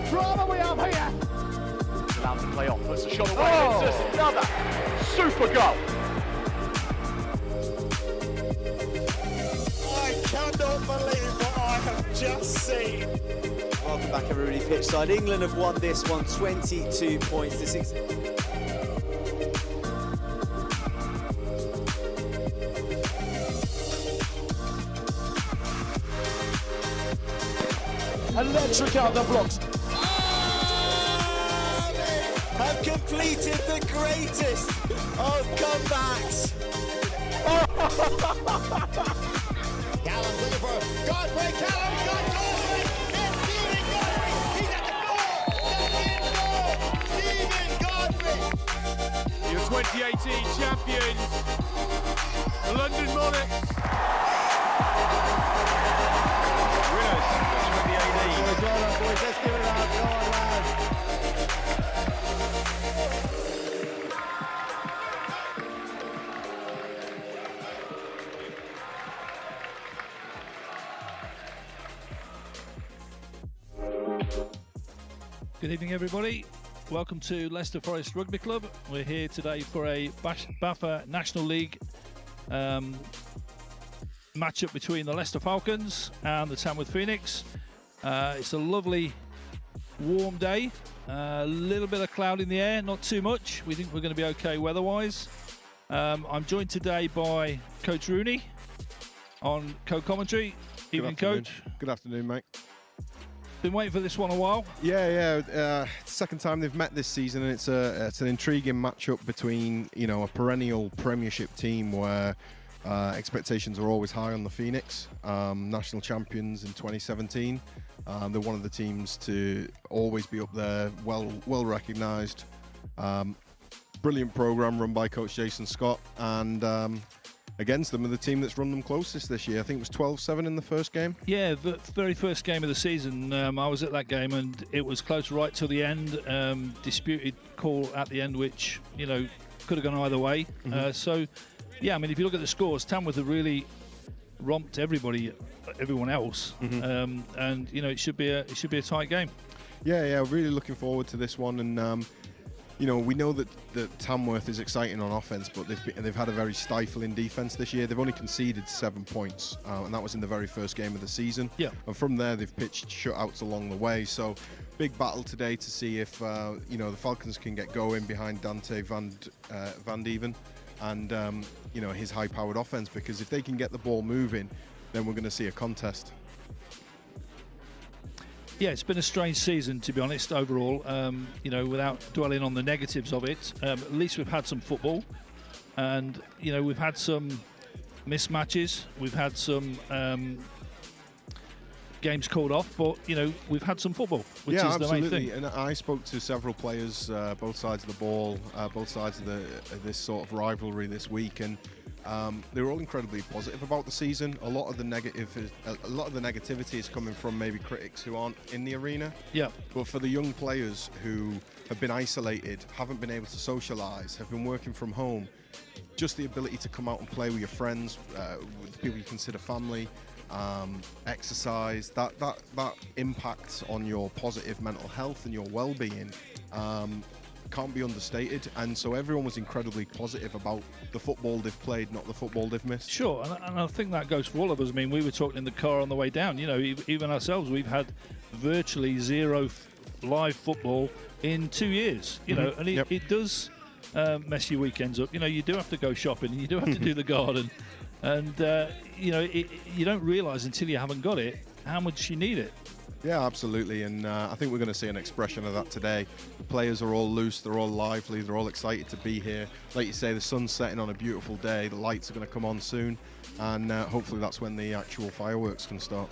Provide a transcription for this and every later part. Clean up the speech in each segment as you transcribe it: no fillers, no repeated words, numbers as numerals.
drama we have here. Allowed to play off, puts a shot away, it's just another super goal. I cannot believe what I have just seen. Welcome back, everybody. Pitchside. England have won this one 22 points to 6. Electric out the blocks. Have completed the greatest of comebacks. Callum looking for Godfrey. Callum got Godfrey. It's Stephen Godfrey. He's at the goal. That's in goal. Stephen Godfrey. Your 2018 champions, the London Monarchs. Winners of 2018. Boys, well done, boys. Let's give it up. Go on, lads. Good evening, everybody. Welcome to Leicester Forest Rugby Club. We're here today for a BAFA National League matchup between the Leicester Falcons and the Tamworth Phoenix. It's a lovely, warm day. A little bit of cloud in the air, not too much. We think we're going to be okay weather-wise. I'm joined today by Coach Rooney on co-commentary. Evening, Coach. Good afternoon, mate. Been waiting for this one a while. Yeah. Second time they've met this season, and it's an intriguing matchup between a perennial Premiership team where expectations are always high on the Phoenix, national champions in 2017. They're one of the teams to always be up there, well recognised. Brilliant programme run by Coach Jason Scott, and against them are the team that's run them closest this year. I think it was 12-7 in the first game. Yeah, the very first game of the season. I was at that game and it was close right till the end. Disputed call at the end, which could have gone either way. Mm-hmm. So, yeah, I mean, if you look at the scores, Tamworth have really romped everyone else, Mm-hmm. and it should be a tight game. Yeah, really looking forward to this one, and we know that Tamworth is exciting on offense, but they've had a very stifling defense this year. They've only conceded 7 points, and that was in the very first game of the season. Yeah. And from there, they've pitched shutouts along the way. So, big battle today to see if the Falcons can get going behind Dante Van Dijk and his high-powered offense. Because if they can get the ball moving, then we're going to see a contest. Yeah, it's been a strange season, to be honest, overall. Without dwelling on the negatives of it, at least we've had some football, and we've had some mismatches. We've had some games called off, but we've had some football, which is the main thing. And I spoke to several players, both sides of the ball, both sides of this sort of rivalry this week, and they were all incredibly positive about the season. A lot of the negativity is coming from maybe critics who aren't in the arena. Yeah. But for the young players who have been isolated, haven't been able to socialise, have been working from home, just the ability to come out and play with your friends, with the people you consider family, exercise, that impacts on your positive mental health and your well-being can't be understated, and so everyone was incredibly positive about the football they've played, not the football they've missed. Sure, and I think that goes for all of us. I mean, we were talking in the car on the way down, even ourselves, we've had virtually zero live football in 2 years, Mm-hmm. and it does mess your weekends up. You do have to go shopping, and you do have to do the garden, and you don't realise until you haven't got it how much you need it. Yeah, absolutely, and I think we're going to see an expression of that today. The players are all loose, they're all lively, they're all excited to be here. Like you say, the sun's setting on a beautiful day, the lights are going to come on soon, and hopefully that's when the actual fireworks can start.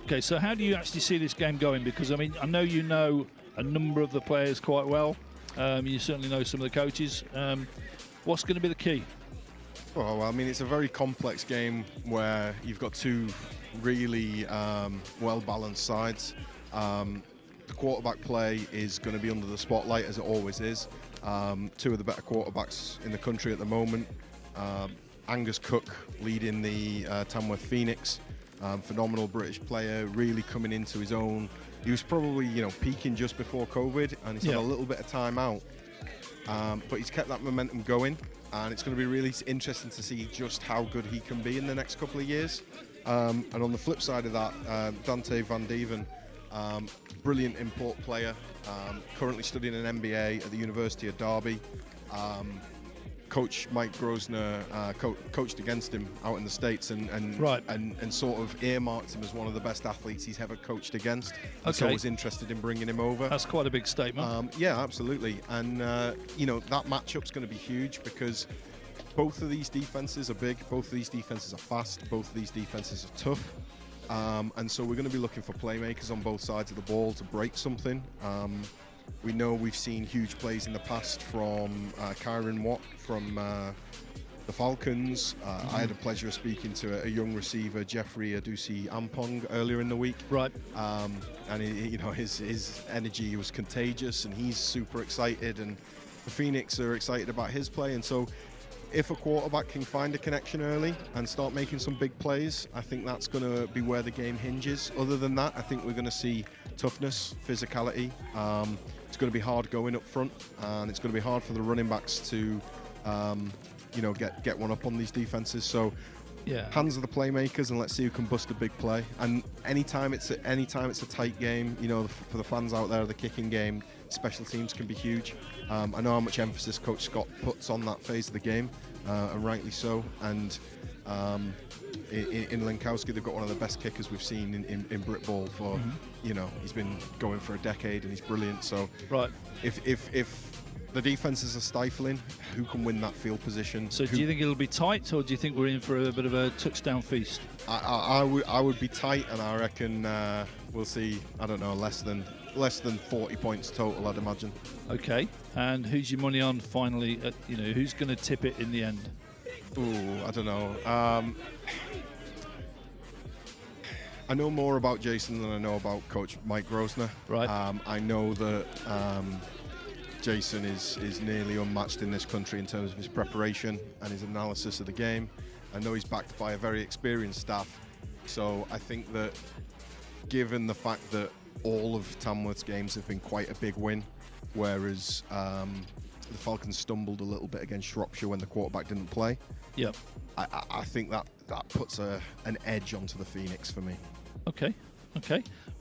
Okay, so how do you actually see this game going? Because, I mean, I know you know a number of the players quite well. You certainly know some of the coaches. What's going to be the key? Well, I mean, it's a very complex game where you've got two really well-balanced sides. The quarterback play is going to be under the spotlight, as it always is. Two of the better quarterbacks in the country at the moment. Angus Cook leading the Tamworth Phoenix. Phenomenal British player, really coming into his own he was probably, peaking just before COVID, and he's had a little bit of time out. But he's kept that momentum going, and it's going to be really interesting to see just how good he can be in the next couple of years. And on the flip side of that, Dante Van Dijk, brilliant import player, currently studying an MBA at the University of Derby. Coach Mike Grosvenor coached against him out in the States and sort of earmarked him as one of the best athletes he's ever coached against. Okay. So was interested in bringing him over. That's quite a big statement. Yeah, absolutely. And, that matchup's going to be huge because both of these defenses are big, both of these defenses are fast, both of these defenses are tough. And so we're going to be looking for playmakers on both sides of the ball to break something. We know we've seen huge plays in the past from Kyron Watt from the Falcons. I had the pleasure of speaking to a young receiver, Jeffrey Adusi Ampong, earlier in the week. Right. And his energy was contagious, and he's super excited. And the Phoenix are excited about his play. And so, if a quarterback can find a connection early and start making some big plays, I think that's going to be where the game hinges. Other than that, I think we're going to see toughness, physicality. It's going to be hard going up front, and it's going to be hard for the running backs to, get one up on these defenses. So, hands of the playmakers, and let's see who can bust a big play. And anytime it's a tight game, for the fans out there, the kicking game, special teams can be huge. I know how much emphasis Coach Scott puts on that phase of the game, and rightly so. And in Lenkowski, they've got one of the best kickers we've seen in Brit Ball for, he's been going for a decade, and he's brilliant. So right, if the defenses are stifling, who can win that field position? So do you think it'll be tight, or do you think we're in for a bit of a touchdown feast? I would be tight, and I reckon we'll see, I don't know, less than 40 points total, I'd imagine. Okay, and who's your money on finally? Who's going to tip it in the end? Ooh, I don't know. I know more about Jason than I know about Coach Mike Grosvenor. Right. I know that Jason is nearly unmatched in this country in terms of his preparation and his analysis of the game. I know he's backed by a very experienced staff. So I think that given the fact that all of Tamworth's games have been quite a big win, whereas the Falcons stumbled a little bit against Shropshire when the quarterback didn't play. Yep. I think that puts an edge onto the Phoenix for me. Okay.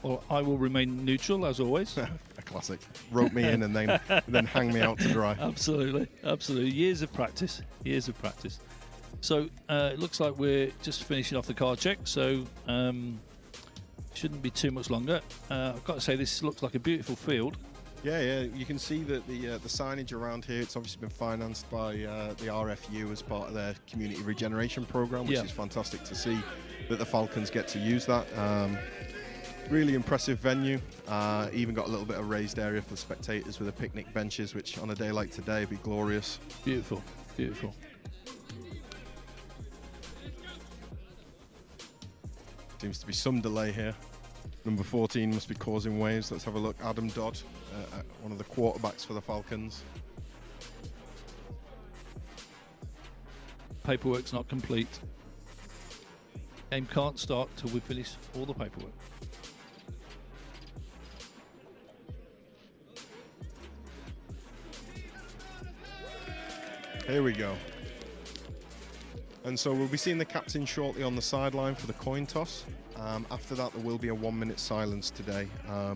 Well, I will remain neutral as always. A classic. Rope me in and then hang me out to dry. Absolutely. Years of practice. So it looks like we're just finishing off the card check. So shouldn't be too much longer. I've got to say, this looks like a beautiful field. Yeah. You can see that the signage around here, it's obviously been financed by the RFU as part of their community regeneration program, which is fantastic to see that the Falcons get to use that. Really impressive venue. Even got a little bit of raised area for the spectators with the picnic benches, which on a day like today would be glorious. Beautiful. Seems to be some delay here. Number 14 must be causing waves. Let's have a look. Adam Dodd, one of the quarterbacks for the Falcons. Paperwork's not complete. Game can't start till we finish all the paperwork. Here we go. And so we'll be seeing the captain shortly on the sideline for the coin toss. After that, there will be a 1-minute silence today. A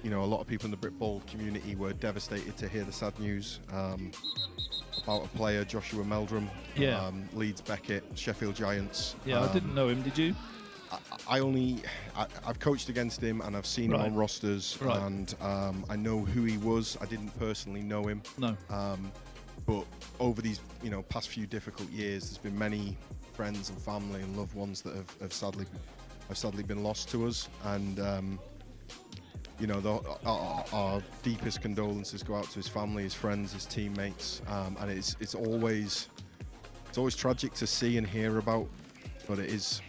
lot of people in the Brit Ball community were devastated to hear the sad news about a player, Joshua Meldrum, Leeds Beckett, Sheffield Giants. Yeah, I didn't know him. Did you? I've coached against him, and I've seen him on rosters, and I know who he was. I didn't personally know him. No. But over these, past few difficult years, there's been many friends and family and loved ones that have sadly been lost to us. And our deepest condolences go out to his family, his friends, his teammates. And it's always tragic to see and hear about, but it is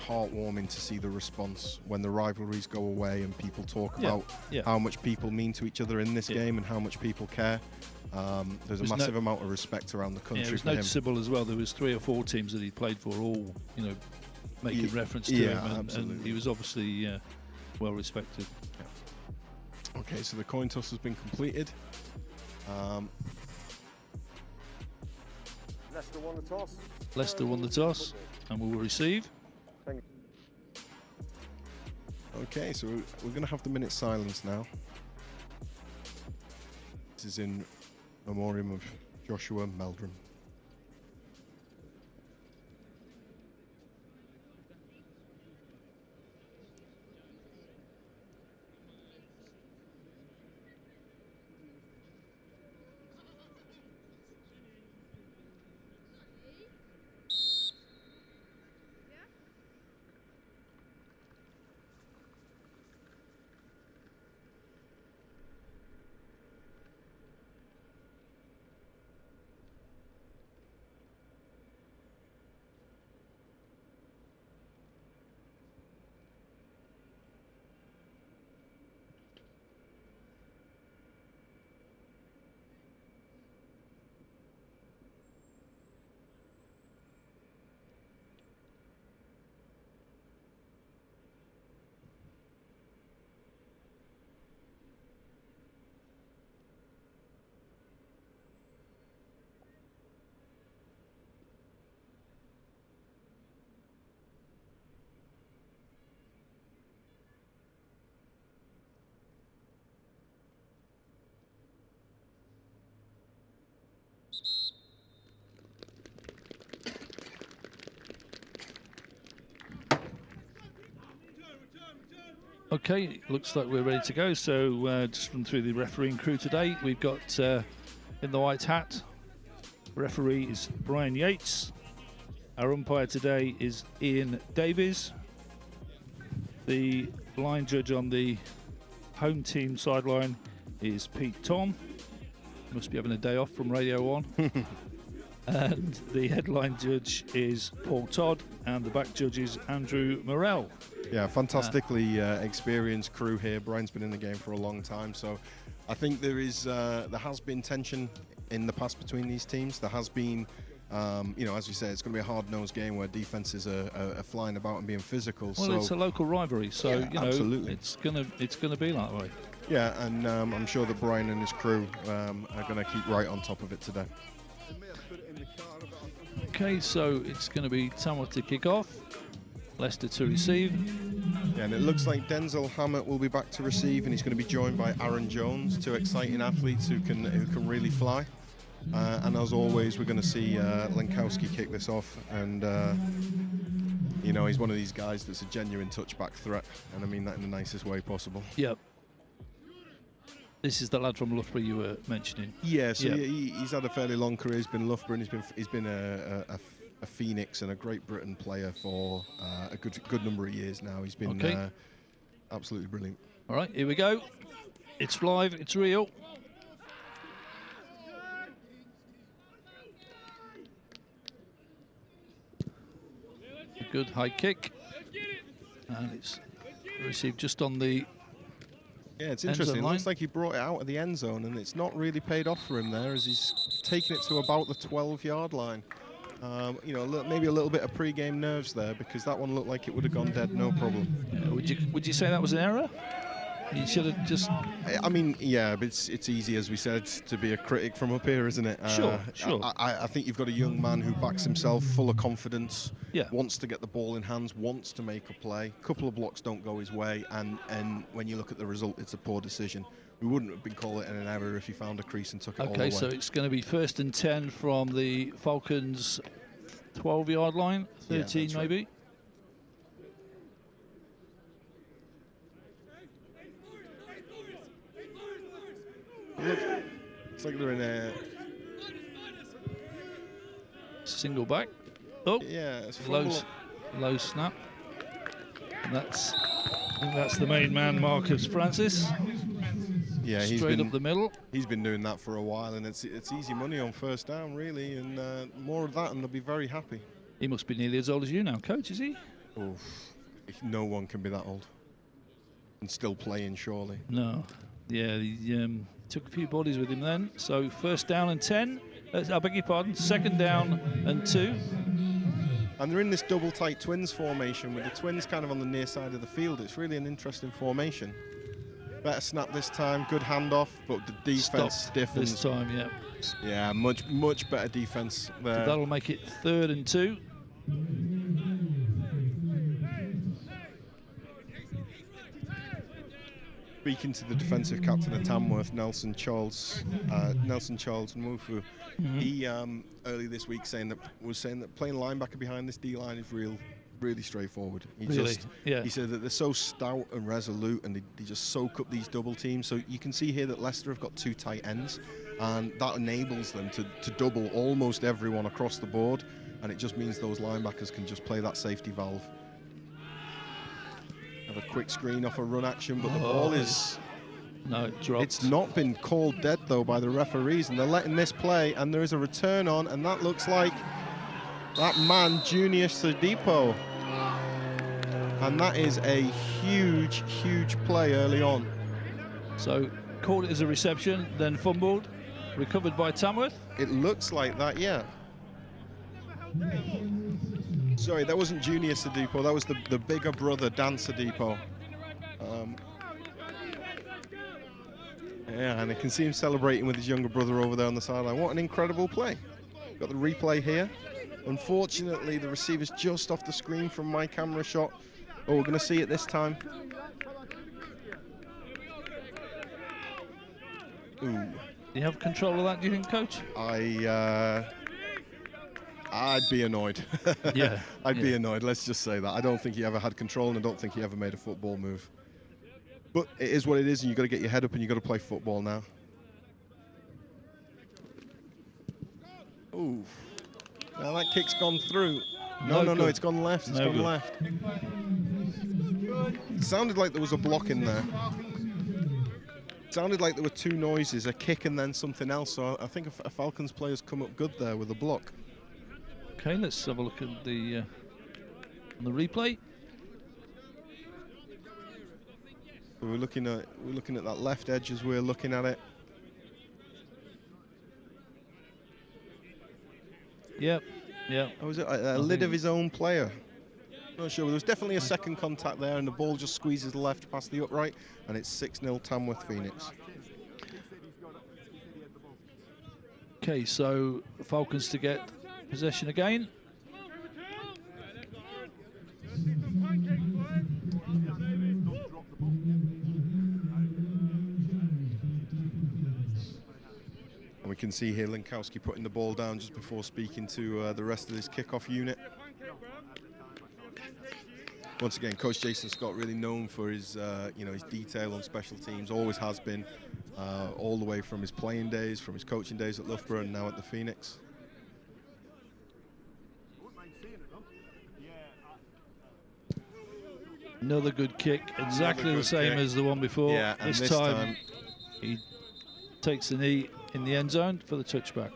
heartwarming to see the response when the rivalries go away and people talk about how much people mean to each other in this game and how much people care. There's a massive amount of respect around the country. It was for noticeable as well. There was 3 or 4 teams that he played for, all making reference to him, and he was obviously well respected. Yeah. Okay, so the coin toss has been completed. Leicester won the toss. Leicester won the toss and will receive. Okay, so we're going to have the minute silence now. This is in memoriam of Joshua Meldrum. Okay, looks like we're ready to go. So just run through the refereeing crew today. We've got in the white hat, referee is Brian Yates. Our umpire today is Ian Davies. The line judge on the home team sideline is Pete Tom. Must be having a day off from Radio 1. And the headline judge is Paul Todd, and the back judge is Andrew Morell. Yeah, fantastically experienced crew here. Brian's been in the game for a long time, so I think there has been tension in the past between these teams. There has been, you know, as you say, it's going to be a hard-nosed game where defenses are flying about and being physical. Well, so it's a local rivalry, so yeah, you know, absolutely. it's gonna be that way. Yeah, and I'm sure that Brian and his crew are going to keep right on top of it today. Okay, so it's going to be Tamworth to kick off, Leicester to receive. Yeah, and it looks like Denzel Hammett will be back to receive, and he's going to be joined by Aaron Jones, two exciting athletes who can really fly. And as always, we're going to see Lenkowski kick this off, and you know, he's one of these guys that's a genuine touchback threat, and I mean that in the nicest way possible. Yep. This is the lad from Loughborough you were mentioning. Yeah, so Yep. he's had a fairly long career. He's been Loughborough, and he's been a Phoenix and a Great Britain player for a good number of years now. He's been absolutely brilliant. All right, here we go. It's live, it's real. A good high kick. And it's received just on the Yeah, it's end interesting. zone It line. looks like he brought it out of the end zone, and it's not really paid off for him there, as he's taken it to about the 12-yard line. You know, maybe a little bit of pre-game nerves there, because that one looked like it would have gone dead, no problem. would you say that was an error? You should have just... I mean, yeah, but it's easy, as we said, to be a critic from up here, isn't it? Sure. I think you've got a young man who backs himself, full of confidence, Yeah. wants to get the ball in hands, wants to make a play. A couple of blocks don't go his way, and when you look at the result, it's a poor decision. We wouldn't have been calling it an error if he found a crease and took it all the way. Okay, so it's going to be 1st and 10 from the Falcons' 12-yard line, 13 that's right. maybe. It's like they're in a... Single back. Oh, Yeah, it's low snap. And I think that's the main man, Marcus Francis. Yeah, Straight up the middle. He's been doing that for a while, and it's easy money on first down, really, and more of that, and they'll be very happy. He must be nearly as old as you now, coach, is he? Oof. No one can be that old and still playing, surely. No. Yeah, he took a few bodies with him then. So 1st down and 10. I beg your pardon. 2nd down and 2. And they're in this double tight twins formation with the twins kind of on the near side of the field. It's really an interesting formation. Better snap this time. Good handoff, but the defense stiffens. This time, yeah. Yeah, much better defense there. So that'll make it 3rd and 2. Speaking to the defensive captain of Tamworth, Nelson Charles Nwufu, he early this week was saying that playing linebacker behind this D-line is really straightforward. He said that they're so stout and resolute, and they just soak up these double teams. So you can see here that Leicester have got 2 tight ends, and that enables them to double almost everyone across the board, and it just means those linebackers can just play that safety valve. Have a quick screen off a run action, but the ball is... No, it dropped. It's not been called dead, though, by the referees, and they're letting this play, and there is a return on, and that looks like that man, Junior Sadipo. And that is a huge play early on. So, called it as a reception, then fumbled, recovered by Tamworth. It looks like that, yeah. Sorry, that wasn't Junior Sadipo, that was the bigger brother, Dan Sadipo. Yeah, and I can see him celebrating with his younger brother over there on the sideline. What an incredible play. Got the replay here. Unfortunately, the receiver's just off the screen from my camera shot. Oh, we're going to see it this time. Ooh. Do you have control of that, do you think, Coach? I'd be annoyed. Yeah. I'd be annoyed, let's just say that. I don't think he ever had control, and I don't think he ever made a football move. But it is what it is, and you've got to get your head up and you've got to play football now. Ooh. Now that kick's gone through. No, it's gone left. It's gone left. It sounded like there was a block in there. It sounded like there were 2 noises, a kick and then something else. So I think a Falcons player's come up good there with a block. Okay, let's have a look at the replay. So we're looking at that left edge as we're looking at it. Yep. Oh, was it a lid of his own player? Not sure. There was definitely a second contact there, and the ball just squeezes left past the upright, and it's 6-0 Tamworth Phoenix. Okay, so Falcons to get possession again. And we can see here Lankowski putting the ball down just before speaking to the rest of his kickoff unit. Once again, Coach Jason Scott really known for his, his detail on special teams. Always has been, all the way from his playing days, from his coaching days at Loughborough, and now at the Phoenix. Another good kick, exactly the same as the one before. Yeah, and this time he takes the knee in the end zone for the touchback.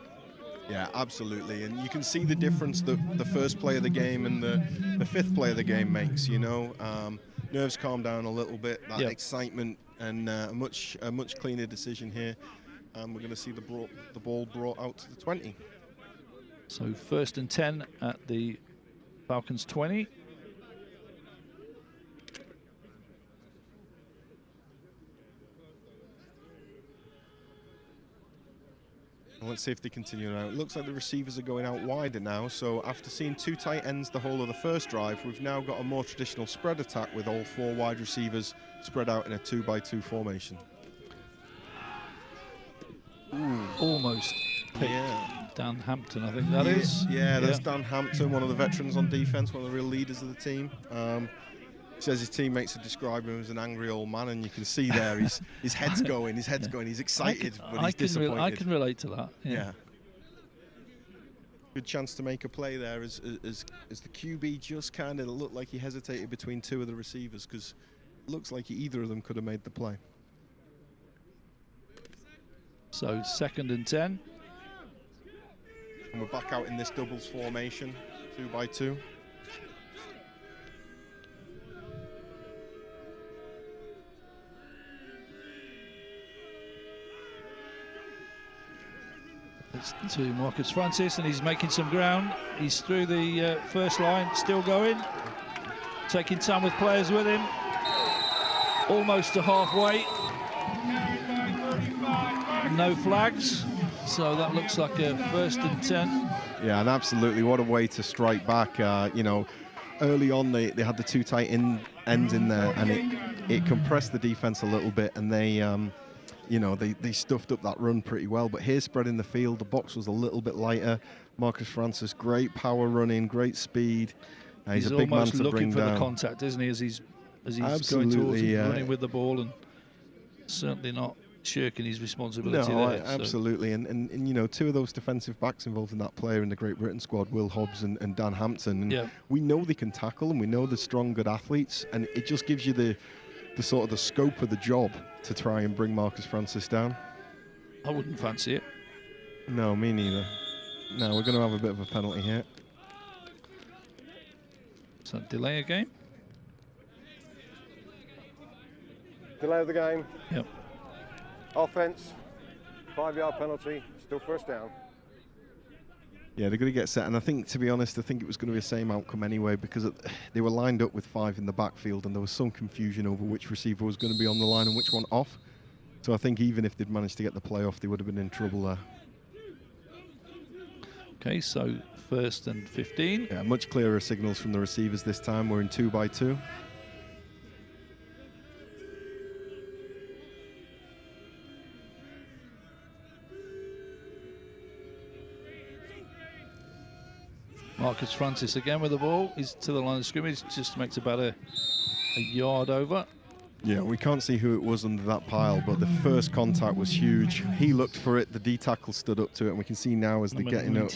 Yeah, absolutely, and you can see the difference that the first play of the game and the 5th play of the game makes. Nerves calm down a little bit, that excitement, and a much cleaner decision here. And we're going to see the ball brought out to the 20. So 1st and 10 at the Falcons 20. Let's see if they continue now. It looks like the receivers are going out wider now. So after seeing 2 tight ends the whole of the first drive, we've now got a more traditional spread attack with all 4 wide receivers spread out in a 2-by-2 formation. Ooh. Almost picked. Dan Hampton, I think that is. Yeah, that's Dan Hampton, one of the veterans on defense, one of the real leaders of the team. Says his teammates are describing him as an angry old man, and you can see there his head's going, he's excited, but he's disappointed. I can relate to that. Yeah. Good chance to make a play there as the QB just kind of looked like he hesitated between 2 of the receivers, because it looks like either of them could have made the play. So 2nd and 10. And we're back out in this doubles formation, 2-by-2. It's to Marcus Francis, and he's making some ground. He's through the first line, still going. Taking Tamworth players with him. Almost to halfway. No flags, so that looks like a 1st and 10. Yeah, and absolutely, what a way to strike back. You know, early on they had the two tight ends in there, and it compressed the defense a little bit, and they, you know, they stuffed up that run pretty well. But here, spreading the field, the box was a little bit lighter. Marcus Francis, great power running, great speed. He's a big man to bring down. He's almost looking for the contact, isn't he, as he's going towards him, running with the ball, and certainly not shirking his responsibility there. Absolutely. So. And you know, two of those defensive backs involved in that player in the Great Britain squad, Will Hobbs and Dan Hampton. And we know they can tackle, and we know they're strong, good athletes, and it just gives you the sort of the scope of the job to try and bring Marcus Francis down. I wouldn't fancy it. No, me neither. No, we're going to have a bit of a penalty here. So delay a game. Delay of the game. Yep. Offense, 5-yard penalty, still first down. Yeah, they're going to get set, and I think, to be honest, I think it was going to be the same outcome anyway, because they were lined up with 5 in the backfield, and there was some confusion over which receiver was going to be on the line and which one off. So I think even if they'd managed to get the play off, they would have been in trouble there. Okay, so 1st and 15. Yeah, much clearer signals from the receivers this time. We're in 2-by-2. Marcus Francis again with the ball. He's to the line of scrimmage, just makes about a yard over. Yeah, we can't see who it was under that pile, but the first contact was huge. He looked for it, the D tackle stood up to it, and we can see now as they're getting up.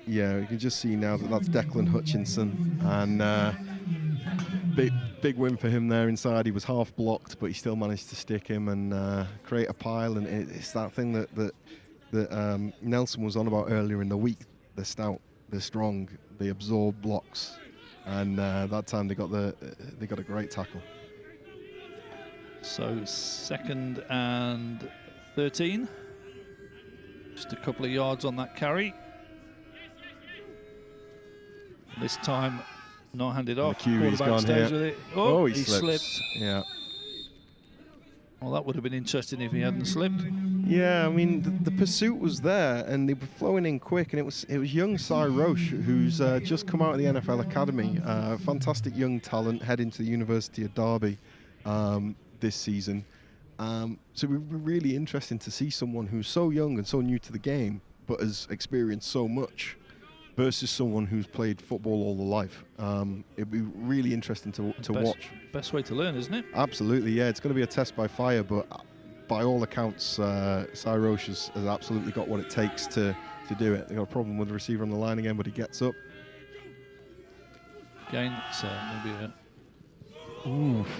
Yeah, we can just see now that that's Declan Hutchinson, and big win for him there inside. He was half blocked, but he still managed to stick him and create a pile, and it's that thing that Nelson was on about earlier in the week. They're stout, they're strong, they absorb blocks, and that time they got a great tackle. So 2nd and 13. Just a couple of yards on that carry. This time not handed off. The QB's gone here. With it. Oh, he slipped. Yeah. Well, that would have been interesting if he hadn't slipped. Yeah, I mean, the pursuit was there, and they were flowing in quick, and it was young Cy Roche, who's just come out of the NFL Academy. Fantastic young talent, heading to the University of Derby this season. So it would be really interesting to see someone who's so young and so new to the game, but has experienced so much, versus someone who's played football all their life. It'd be really interesting to watch. Best way to learn, isn't it? Absolutely, yeah. It's going to be a test by fire, but by all accounts, Cy Roche has absolutely got what it takes to do it. They got a problem with the receiver on the line again, but he gets up. Again, so maybe a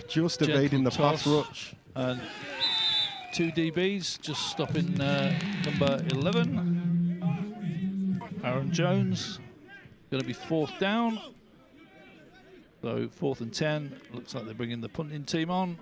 just evading the pass rush. And 2 DBs just stopping number 11. Aaron Jones. Going to be 4th down. So 4th and 10. Looks like they're bringing the punting team on.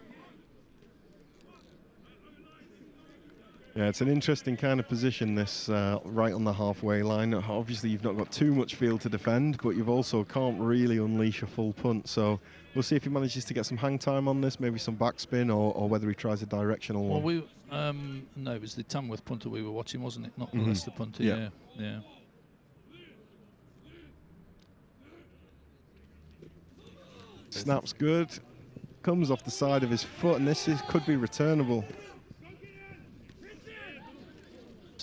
Yeah, it's an interesting kind of position, this right on the halfway line. Obviously, you've not got too much field to defend, but you've also can't really unleash a full punt. So we'll see if he manages to get some hang time on this, maybe some backspin, or whether he tries a directional one. Well, no, it was the Tamworth punter we were watching, wasn't it? Not the Leicester punter. Yeah. Snaps good, comes off the side of his foot, and this could be returnable.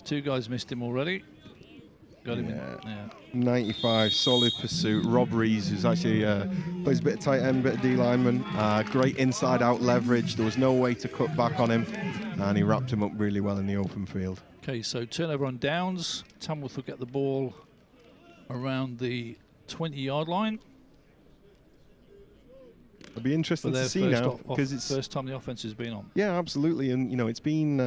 2 guys missed him already. Got him in. 95, solid pursuit. Rob Rees, who's actually plays a bit of tight end, bit of D lineman. Great inside-out leverage. There was no way to cut back on him, and he wrapped him up really well in the open field. Okay, so turnover on downs. Tamworth will get the ball around the 20-yard line. It'll be interesting to see now, because it's first time the offense has been on. Yeah, absolutely, and you know it's been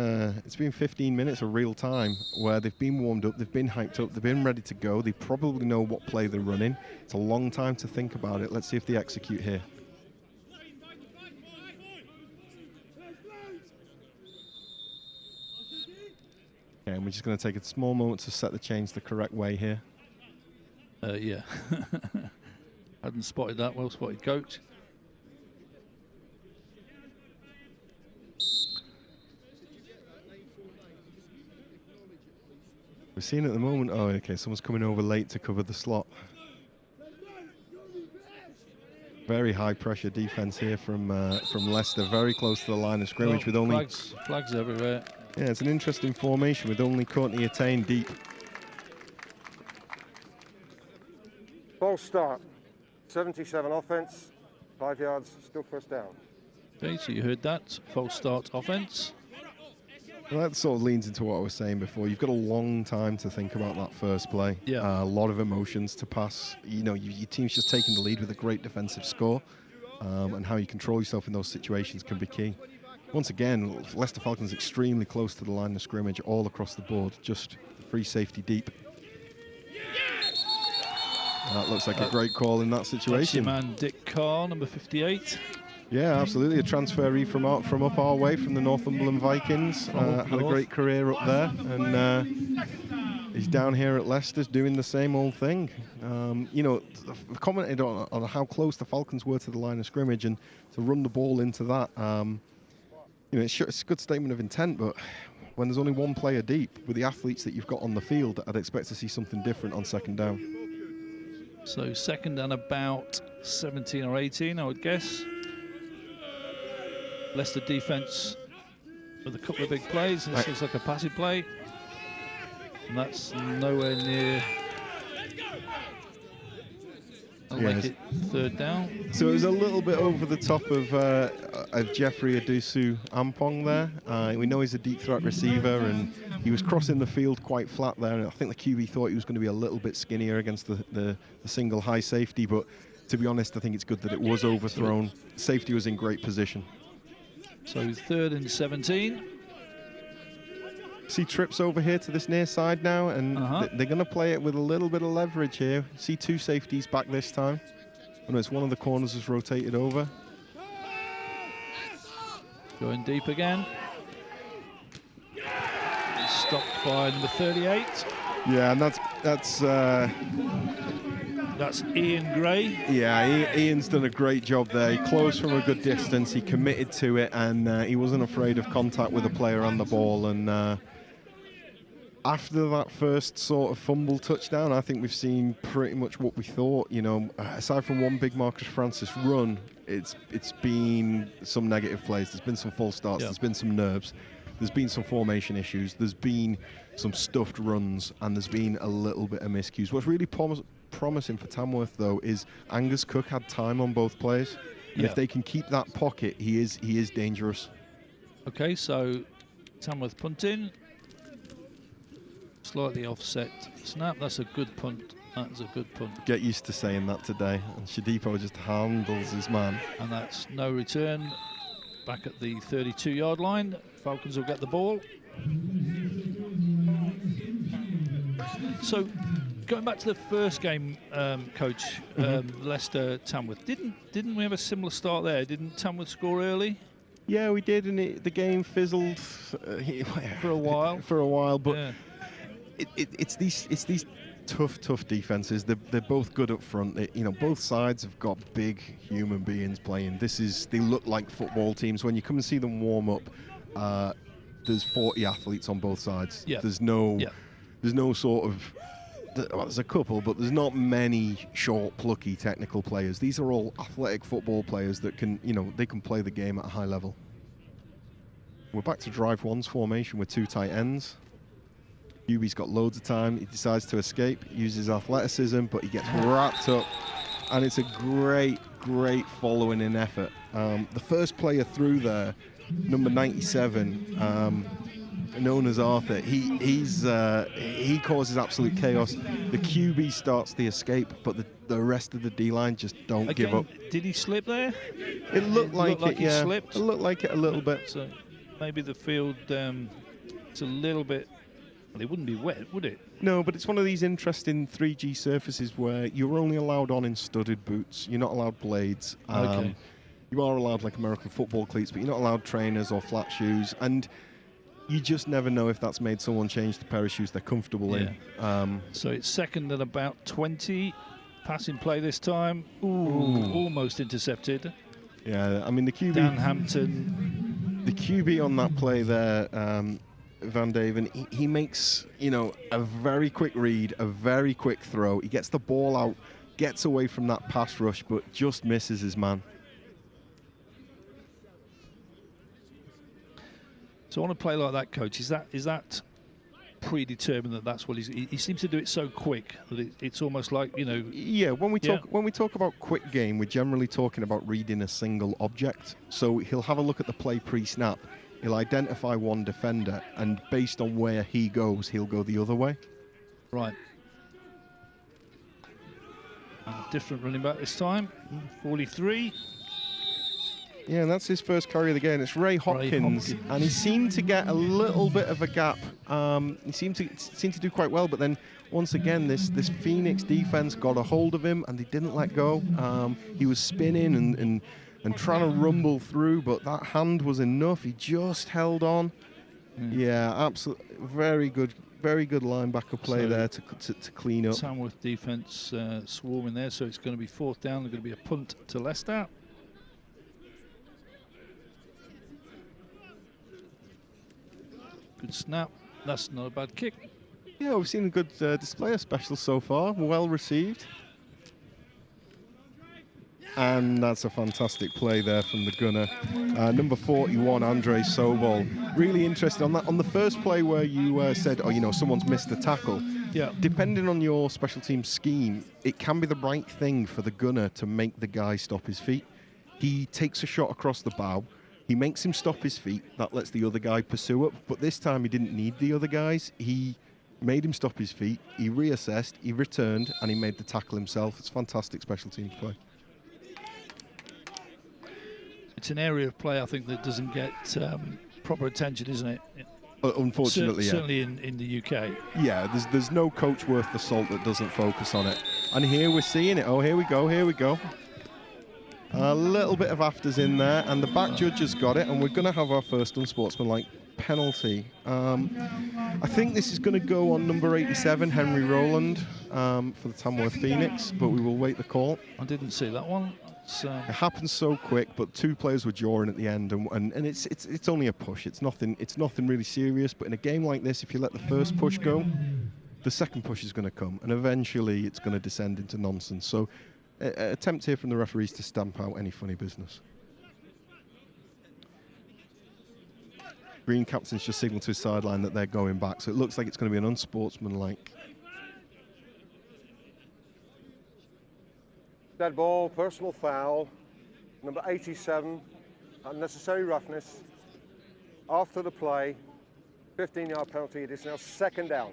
15 minutes of real time where they've been warmed up, they've been hyped up, they've been ready to go. They probably know what play they're running. It's a long time to think about it. Let's see if they execute here. Okay, and we're just going to take a small moment to set the change the correct way here. Yeah, hadn't spotted that. Well spotted, coach. We're seeing at the moment, oh, okay, someone's coming over late to cover the slot. Very high pressure defense here from Leicester, very close to the line of scrimmage with only... Flags everywhere. Yeah, it's an interesting formation with only Courtney Attain deep. False start. 77 offense, 5 yards, still first down. Okay, so you heard that. False start offense. Well, that sort of leans into what I was saying before. You've got a long time to think about that first play. Yeah. A lot of emotions to pass. You know, your team's just taking the lead with a great defensive score, and how you control yourself in those situations can be key. Once again, Leicester Falcons extremely close to the line of scrimmage all across the board, just free safety deep. That looks like a great call in that situation. That's your man Dick Carr, number 58. Yeah, absolutely. A transferee from up our way, from the Northumberland Vikings. Had a great career up there, and he's down here at Leicester's doing the same old thing. You know, I've commented on how close the Falcons were to the line of scrimmage, and to run the ball into that, you know, it's a good statement of intent, but when there's only one player deep, with the athletes that you've got on the field, I'd expect to see something different on second down. So second and about 17 or 18, I would guess. Leicester defence with a couple of big plays. This looks like a passing play. And that's nowhere near. I'll make it third down. So it was a little bit over the top of Jeffrey Adusu Ampong there. We know he's a deep threat receiver, and he was crossing the field quite flat there. And I think the QB thought he was going to be a little bit skinnier against the single high safety. But to be honest, I think it's good that it was overthrown. Safety was in great position. So third and 17. See trips over here to this near side now, and they're going to play it with a little bit of leverage here. See two safeties back this time. And it's one of the corners has rotated over. Going deep again. Stopped by number 38. Yeah, and that's Ian Gray. Yeah, Ian's done a great job there. He closed from a good distance. He committed to it, and he wasn't afraid of contact with the player on the ball. And after that first sort of fumble touchdown, I think we've seen pretty much what we thought. You know, aside from one big Marcus Francis run, it's been some negative plays. There's been some false starts. There's been some nerves. There's been some formation issues. There's been some stuffed runs, and there's been a little bit of miscues. What's really promising for Tamworth, though, is Angus Cook had time on both plays. And if they can keep that pocket, he is dangerous. Okay, so Tamworth punting. Slightly offset snap. That's a good punt. That's a good punt. Get used to saying that today. And Shadipo just handles his man. And that's no return. Back at the 32-yard line. Falcons will get the ball. So, going back to the first game, Coach, Leicester Tamworth, didn't we have a similar start there? Didn't Tamworth score early? Yeah, we did, and the game fizzled for a while. For a while, but it's these tough defenses. They're both good up front. You know, both sides have got big human beings playing. They look like football teams. When you come and see them warm up, there's 40 athletes on both sides. Yeah. There's no sort of. Well, there's a couple, but there's not many short, plucky, technical players. These are all athletic football players that can, you know, they can play the game at a high level. We're back to drive one's formation with two tight ends. Hubie's got loads of time. He decides to escape, uses athleticism, but he gets wrapped up, and it's a great following in effort. The first player through there, number 97, known as Arthur, he causes absolute chaos. The QB starts the escape, but the rest of the D-line just don't give up. Did he slip there? It looked like it, yeah. Slipped. It looked like it a little bit. So maybe the field, it's a little bit. Well, it wouldn't be wet, would it? No, but it's one of these interesting 3G surfaces where you're only allowed on in studded boots. You're not allowed blades. Okay. You are allowed like American football cleats, but you're not allowed trainers or flat shoes. And you just never know if that's made someone change the pair of shoes they're comfortable in. So it's second at about 20. Passing play this time. Ooh. Almost intercepted. Yeah, I mean the QB. Dan Hampton. The QB on that play there, Van Dijk, he makes, you know, a very quick read, a very quick throw. He gets the ball out, gets away from that pass rush, but just misses his man. So on a play like that, coach, is that predetermined that that's what he seems to do it so quick that it's almost like, you know. Yeah, when we talk about quick game, we're generally talking about reading a single object. So he'll have a look at the play pre-snap, he'll identify one defender, and based on where he goes, he'll go the other way. Right. And a different running back this time, 43. Yeah, and that's his first carry of the game. It's Ray Hopkins, and he seemed to get a little bit of a gap. He seemed to do quite well, but then once again, this Phoenix defense got a hold of him, and they didn't let go. He was spinning and trying to rumble through, but that hand was enough. He just held on. Yeah, absolutely, very good linebacker play there to clean up. Tamworth defense swarming there, so it's going to be 4th down. There's going to be a punt to Leicester. Good snap. That's not a bad kick. Yeah, we've seen a good display of specials so far. Well received. And that's a fantastic play there from the gunner. Number 41, Andre Sobol. Really interested on that. On the first play where you said, oh, you know, someone's missed the tackle. Yeah. Depending on your special team scheme, it can be the right thing for the gunner to make the guy stop his feet. He takes a shot across the bow. He makes him stop his feet. That lets the other guy pursue up. But this time he didn't need the other guys. He made him stop his feet. He reassessed, he returned, and he made the tackle himself. It's fantastic special teams play. It's an area of play, I think, that doesn't get proper attention, isn't it? Unfortunately, yeah. Certainly in the UK. Yeah, there's no coach worth the salt that doesn't focus on it. And here we're seeing it. Oh, here we go. A little bit of afters in there, and the back judge has got it, and we're going to have our first unsportsmanlike penalty. I think this is going to go on number 87, Henry Rowland, for the Tamworth Phoenix, but we will wait the call. I didn't see that one. It happens so quick, but 2 players were jawing at the end, and it's only a push. It's nothing really serious. But in a game like this, if you let the first push go, the second push is going to come, and eventually it's going to descend into nonsense. So, attempt here from the referees to stamp out any funny business. Green captain's just signalled to his sideline that they're going back, so it looks like it's going to be an unsportsmanlike. Dead ball, personal foul, number 87, unnecessary roughness. After the play, 15-yard penalty. It is now second down.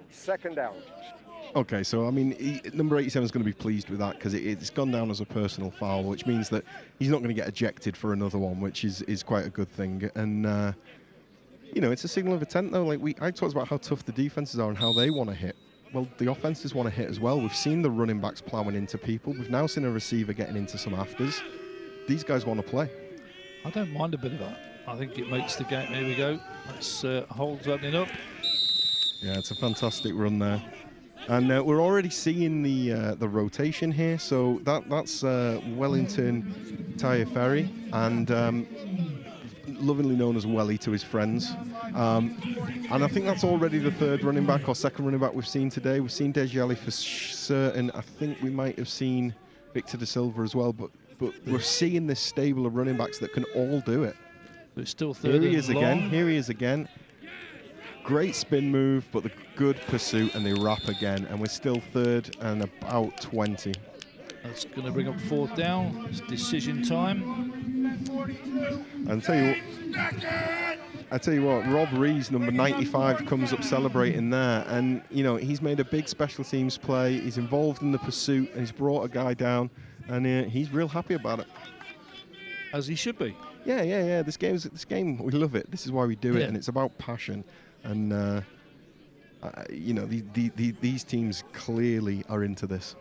Okay, so I mean, number 87 is going to be pleased with that because it's gone down as a personal foul, which means that he's not going to get ejected for another one, which is quite a good thing. And you know, it's a signal of intent, though. Like I talked about how tough the defenses are and how they want to hit. Well, the offenses want to hit as well. We've seen the running backs plowing into people. We've now seen a receiver getting into some afters. These guys want to play. I don't mind a bit of that. I think it makes the game. Here we go. That's Holds opening up. Yeah, it's a fantastic run there. And we're already seeing the rotation here. So that's Wellington Taiaferri, and lovingly known as Welly to his friends. And I think that's already the 3rd running back or 2nd running back we've seen today. We've seen Dejali for certain. I think we might have seen Victor Da Silva as well. But we're seeing this stable of running backs that can all do it. But it's still 3rd. Here he is again. Great spin move, but the good pursuit, and they wrap again. And we're still 3rd and about 20. That's going to bring up 4th down. It's decision time. And I tell you what, Rob Rees, number 95, comes up celebrating there, and you know he's made a big special teams play. He's involved in the pursuit, and he's brought a guy down, and he's real happy about it. As he should be. Yeah. This game, we love it. This is why we do it, and it's about passion. And you know, these teams clearly are into this.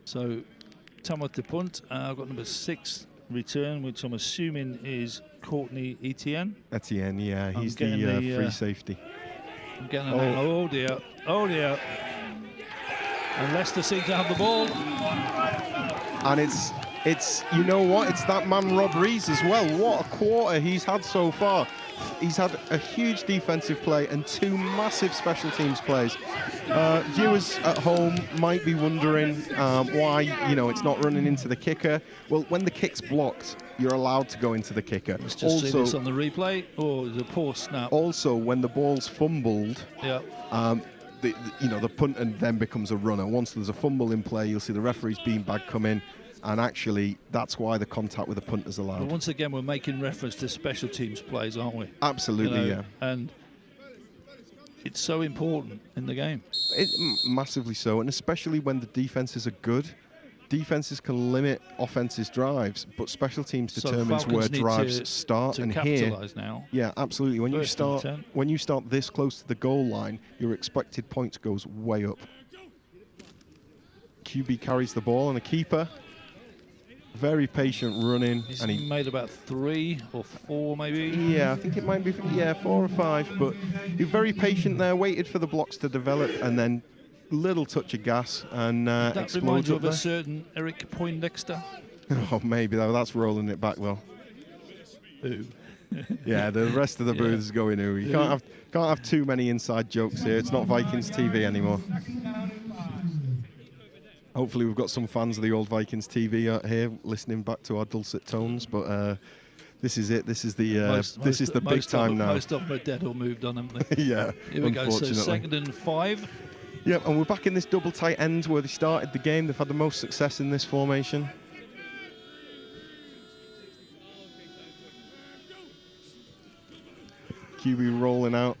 So, Tamworth to punt. I've got number 6 return, which I'm assuming is Courtney Etienne. Etienne, yeah, he's the free safety. I'm getting oh dear. And Leicester seem to have the ball. And It's, you know what, it's that man Rob Rees as well. What a quarter he's had so far. He's had a huge defensive play and 2 massive special teams plays. Viewers at home might be wondering why, you know, it's not running into the kicker. Well, when the kick's blocked, you're allowed to go into the kicker. Let's just see this on the replay. Oh, the poor snap. Also, when the ball's fumbled, yeah. The punter then becomes a runner. Once there's a fumble in play, you'll see the referee's beanbag come in. And actually, that's why the contact with the punter's allowed. But once again, we're making reference to special teams plays, aren't we? Absolutely, yeah. And it's so important in the game. Massively so, and especially when the defenses are good. Defenses can limit offenses' drives, but special teams determines where drives start. And here, now. Yeah, absolutely. When you start this close to the goal line, your expected points goes way up. QB carries the ball, and a keeper. Very patient running. He's and he made about 3 or 4 maybe. Yeah, I think it might be 4 or 5. But he's very patient there, waited for the blocks to develop, and then little touch of gas and that reminds you of a certain Eric Poindexter. Oh, maybe though. That's rolling it back though. Ooh. Yeah, the rest of the booth is going ooh. You can't have too many inside jokes here. It's not Vikings TV anymore. Hopefully we've got some fans of the old Vikings TV out here listening back to our dulcet tones, but this is it. This is the big time now. Most of them are dead or moved on, haven't they? Yeah, Here we go. So 2nd and 5. Yeah, and we're back in this double tight end where they started the game. They've had the most success in this formation. QB rolling out.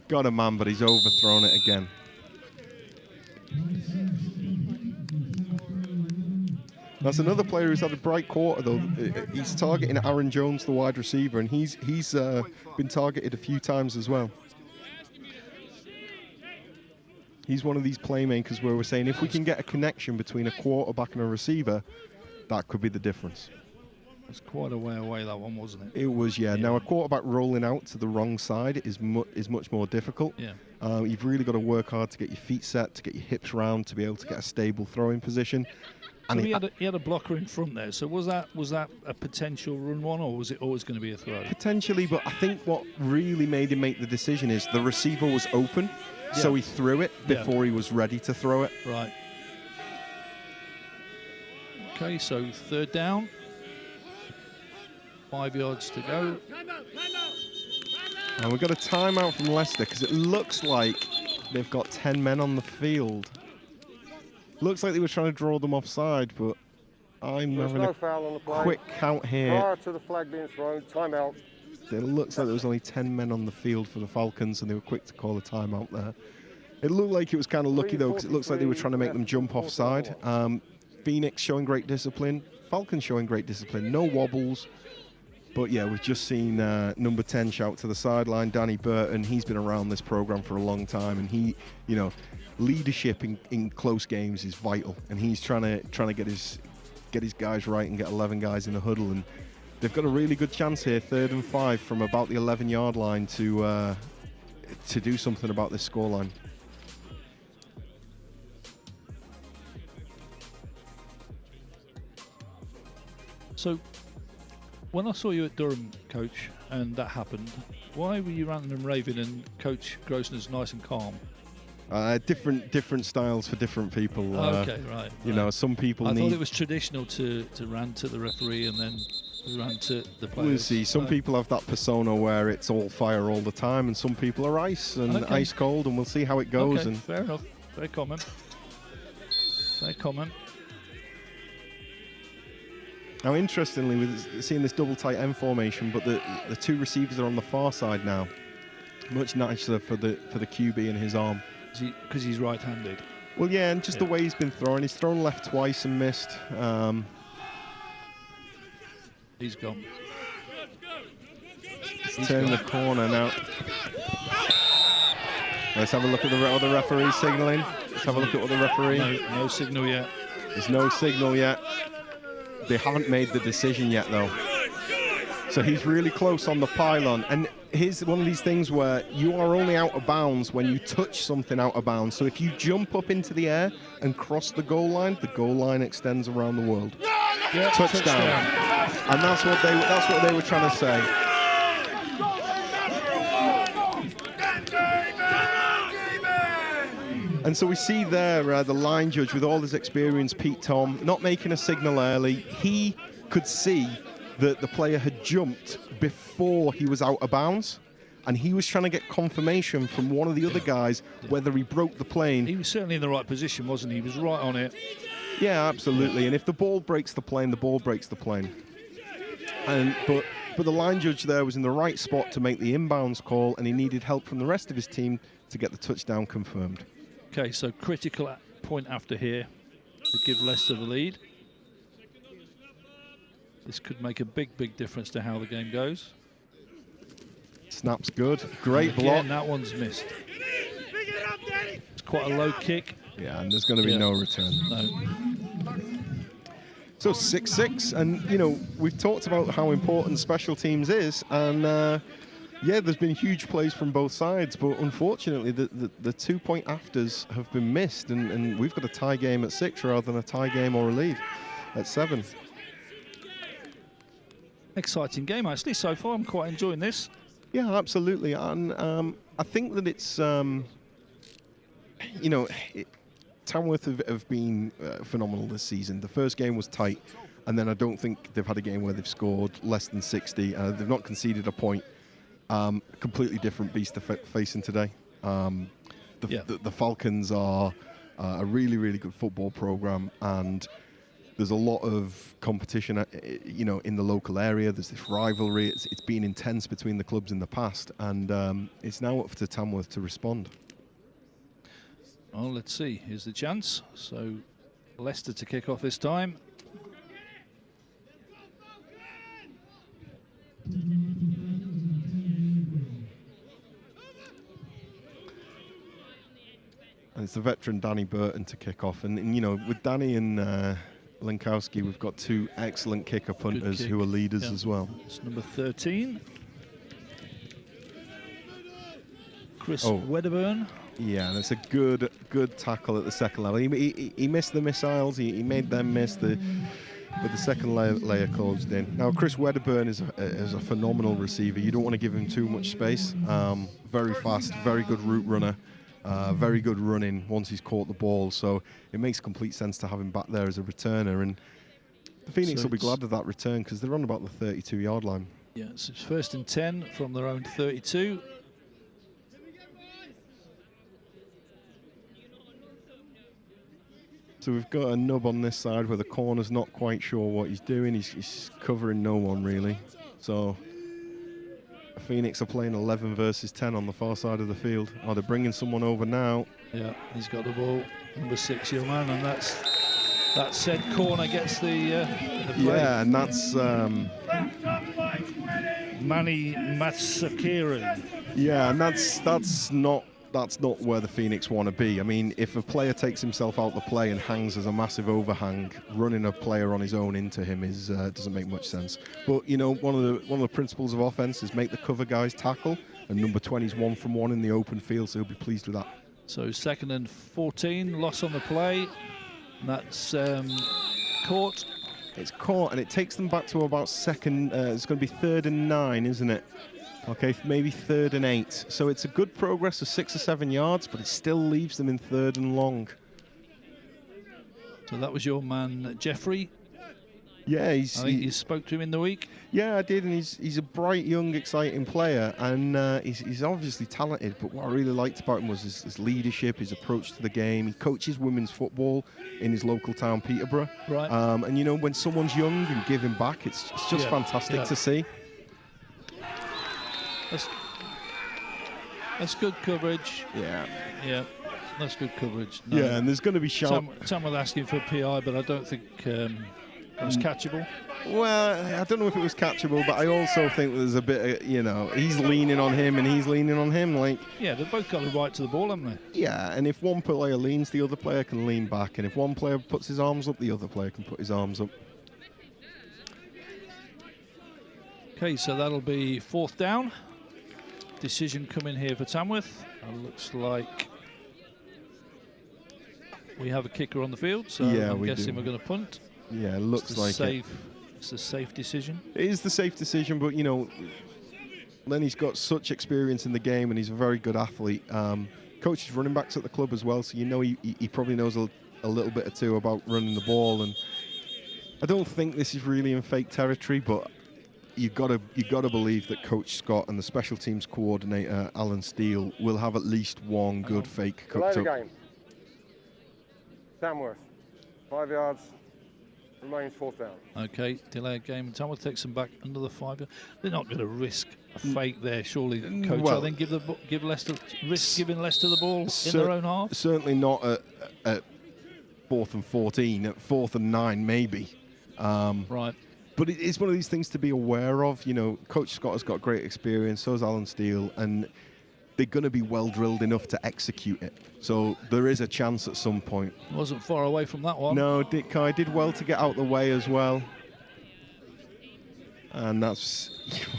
Got a man, but he's overthrown it again. That's another player who's had a bright quarter, though. He's targeting Aaron Jones, the wide receiver, and he's been targeted a few times as well. He's one of these playmakers where we're saying if we can get a connection between a quarterback and a receiver, that could be the difference. It's quite a way away, that one, wasn't it? It was, yeah. Now, a quarterback rolling out to the wrong side is much more difficult. Yeah. You've really got to work hard to get your feet set, to get your hips round, to be able to get a stable throwing position. So he had a blocker in front there. So was that a potential run one, or was it always going to be a throw? Potentially, but I think what really made him make the decision is the receiver was open, so he threw it before he was ready to throw it. Right. Okay, so 3rd down. 5 yards to go. And we've got a timeout from Leicester because it looks like they've got 10 men on the field. Looks like they were trying to draw them offside, but I'm having a quick count here. Prior to the flag being thrown, timeout. It looks like there was only 10 men on the field for the Falcons, and they were quick to call a timeout there. It looked like it was kind of lucky, though, because it looks like they were trying to make them jump offside. Phoenix showing great discipline. Falcons showing great discipline. No wobbles. But, yeah, we've just seen number 10 shout to the sideline, Danny Burton. He's been around this program for a long time, and he, you know, leadership in close games is vital, and he's trying to get his guys right and get 11 guys in the huddle, and they've got a really good chance here, 3rd and 5 from about the 11-yard line to do something about this scoreline. So when I saw you at Durham, Coach, and that happened, why were you ranting and raving and Coach Grosvenor's nice and calm? Different styles for different people. Okay, right. You know, some people I thought it was traditional to rant at the referee and then rant at the players. We'll see. Some people have that persona where it's all fire all the time, and some people are ice and ice cold, and we'll see how it goes. Okay, and fair enough. Fair comment. Fair comment. Now, interestingly, with seeing this double tight end formation, but the 2 receivers are on the far side now. Much nicer for the QB and his arm. Because he's right-handed. Well, yeah, and just the way he's been throwing. He's thrown left twice and missed. He's gone. He's turning the corner now. Let's have a look at the other referee signalling. Let's have a look at what the referee. No signal yet. There's no signal yet. They haven't made the decision yet, though. So he's really close on the pylon. And here's one of these things where you are only out of bounds when you touch something out of bounds. So if you jump up into the air and cross the goal line extends around the world. Yeah, Touchdown. And that's what they were trying to say. And so we see there the line judge with all his experience, Pete Tom, not making a signal early. He could see that the player had jumped before he was out of bounds, and he was trying to get confirmation from one of the other guys whether he broke the plane. He was certainly in the right position, wasn't he? He was right on it. Yeah, absolutely. And if the ball breaks the plane, the ball breaks the plane. But the line judge there was in the right spot to make the inbounds call, and he needed help from the rest of his team to get the touchdown confirmed. Okay, so critical point after here to give Leicester the lead. This could make a big, big difference to how the game goes. Snap's good. Great and again, block. That one's missed. It's quite a low kick. Yeah, and there's going to be no return. No. So 6-6, and you know, we've talked about how important special teams is, and yeah, there's been huge plays from both sides, but unfortunately the 2 point afters have been missed, and we've got a tie game at 6 rather than a tie game or a lead at 7. Exciting game actually so far. I'm quite enjoying this. Yeah, absolutely, and I think that it's you know, Tamworth have been phenomenal this season. The first game was tight, and then I don't think they've had a game where they've scored less than 60. They've not conceded a point. Completely different beast they're facing today. The Falcons are a really, really good football program, and there's a lot of competition, you know, in the local area. There's this rivalry. It's been intense between the clubs in the past, and it's now up to Tamworth to respond. Well, let's see. Here's the chance. So Leicester to kick off this time. And it's the veteran Danny Burton to kick off. And you know, with Danny and Lenkowski, we've got 2 excellent kicker punters who are leaders as well. It's number 13. Chris Wedderburn. Yeah, and it's a good tackle at the second level. He missed the missiles. He made them miss but the second layer closed in. Now, Chris Wedderburn is a phenomenal receiver. You don't want to give him too much space. Very fast, very good route runner, very good running once he's caught the ball. So it makes complete sense to have him back there as a returner. And the Phoenix will be glad of that return because they're on about the 32-yard line. Yeah, so it's 1st and 10 from their own 32. So we've got a nub on this side where the corner's not quite sure what he's doing. He's covering no one, really. So Phoenix are playing 11 versus 10 on the far side of the field. Oh, they're bringing someone over now. Yeah, he's got the ball. Number 6, your man, and that said corner gets the play. Yeah, and that's Manny Matsakiran. Yeah, and that's not where the Phoenix want to be. I mean, if a player takes himself out the play and hangs as a massive overhang, running a player on his own into him is doesn't make much sense. But you know, one of the principles of offense is make the cover guys tackle, and number 20 is 1 from 1 in the open field, so he'll be pleased with that. So 2nd and 14, loss on the play. And that's caught. It's caught, and it takes them back to about second. It's going to be 3rd and 9, isn't it? Okay, maybe 3rd and 8. So it's a good progress of 6 or 7 yards, but it still leaves them in 3rd and long. So that was your man, Jeffrey. Yeah, I think you spoke to him in the week. Yeah, I did, and he's a bright, young, exciting player, and he's obviously talented. But what I really liked about him was his leadership, his approach to the game. He coaches women's football in his local town, Peterborough. Right. And you know, when someone's young and giving back, it's just fantastic to see. That's good coverage. Yeah, that's good coverage. No. Yeah, and there's going to be sharp. Someone asking for PI, but I don't think it was catchable. Well, I don't know if it was catchable, but I also think there's a bit of, you know, he's leaning on him and he's leaning on him. Like, yeah, they've both got the right to the ball, haven't they? Yeah, and if one player leans, the other player can lean back, and if one player puts his arms up, the other player can put his arms up. Okay, so that'll be 4th down. Decision coming here for Tamworth. Looks like we have a kicker on the field, so Yeah, I'm we guessing do. we're going to punt. Yeah, looks like it. It's a safe decision. It is the safe decision, but you know, Lenny's got such experience in the game, and he's a very good athlete. Coaches running backs at the club as well, so you know he probably knows a little bit or two about running the ball. And I don't think this is really in fake territory, but you've got to believe that Coach Scott and the special teams coordinator Alan Steele will have at least one good fake cooked Delay the up. game. Tamworth, 5 yards, remains 4th down. Okay, delay a game. Tamworth takes them back under the 5. They're not going to risk a fake there, surely, Coach. Well, I think give Leicester giving Leicester the ball in their own half. Certainly not at 4th and 14. At 4th and 9, maybe. Right. But it is one of these things to be aware of. You know, Coach Scott has got great experience, so has Alan Steele, and they're going to be well drilled enough to execute it. So there is a chance at some point. Wasn't far away from that one. No, Dick Kai did well to get out the way as well. And that's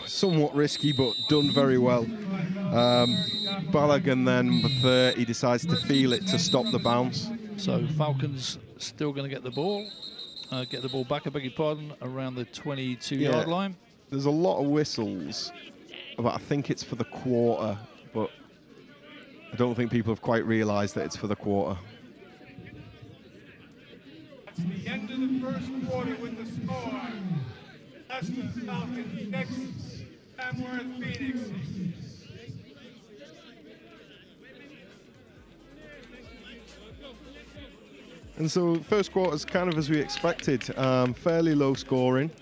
somewhat risky, but done very well. Balogun then, number 30, decides to feel it to stop the bounce. So Falcons still going to get the ball. Get the ball back, I beg your pardon, around the 22-yard line. There's a lot of whistles, but I think it's for the quarter, but I don't think people have quite realised that it's for the quarter. That's the end of the first quarter with the score. Leicester Falcons 6, Tamworth Phoenix 6. And so first quarter's kind of as we expected, fairly low scoring.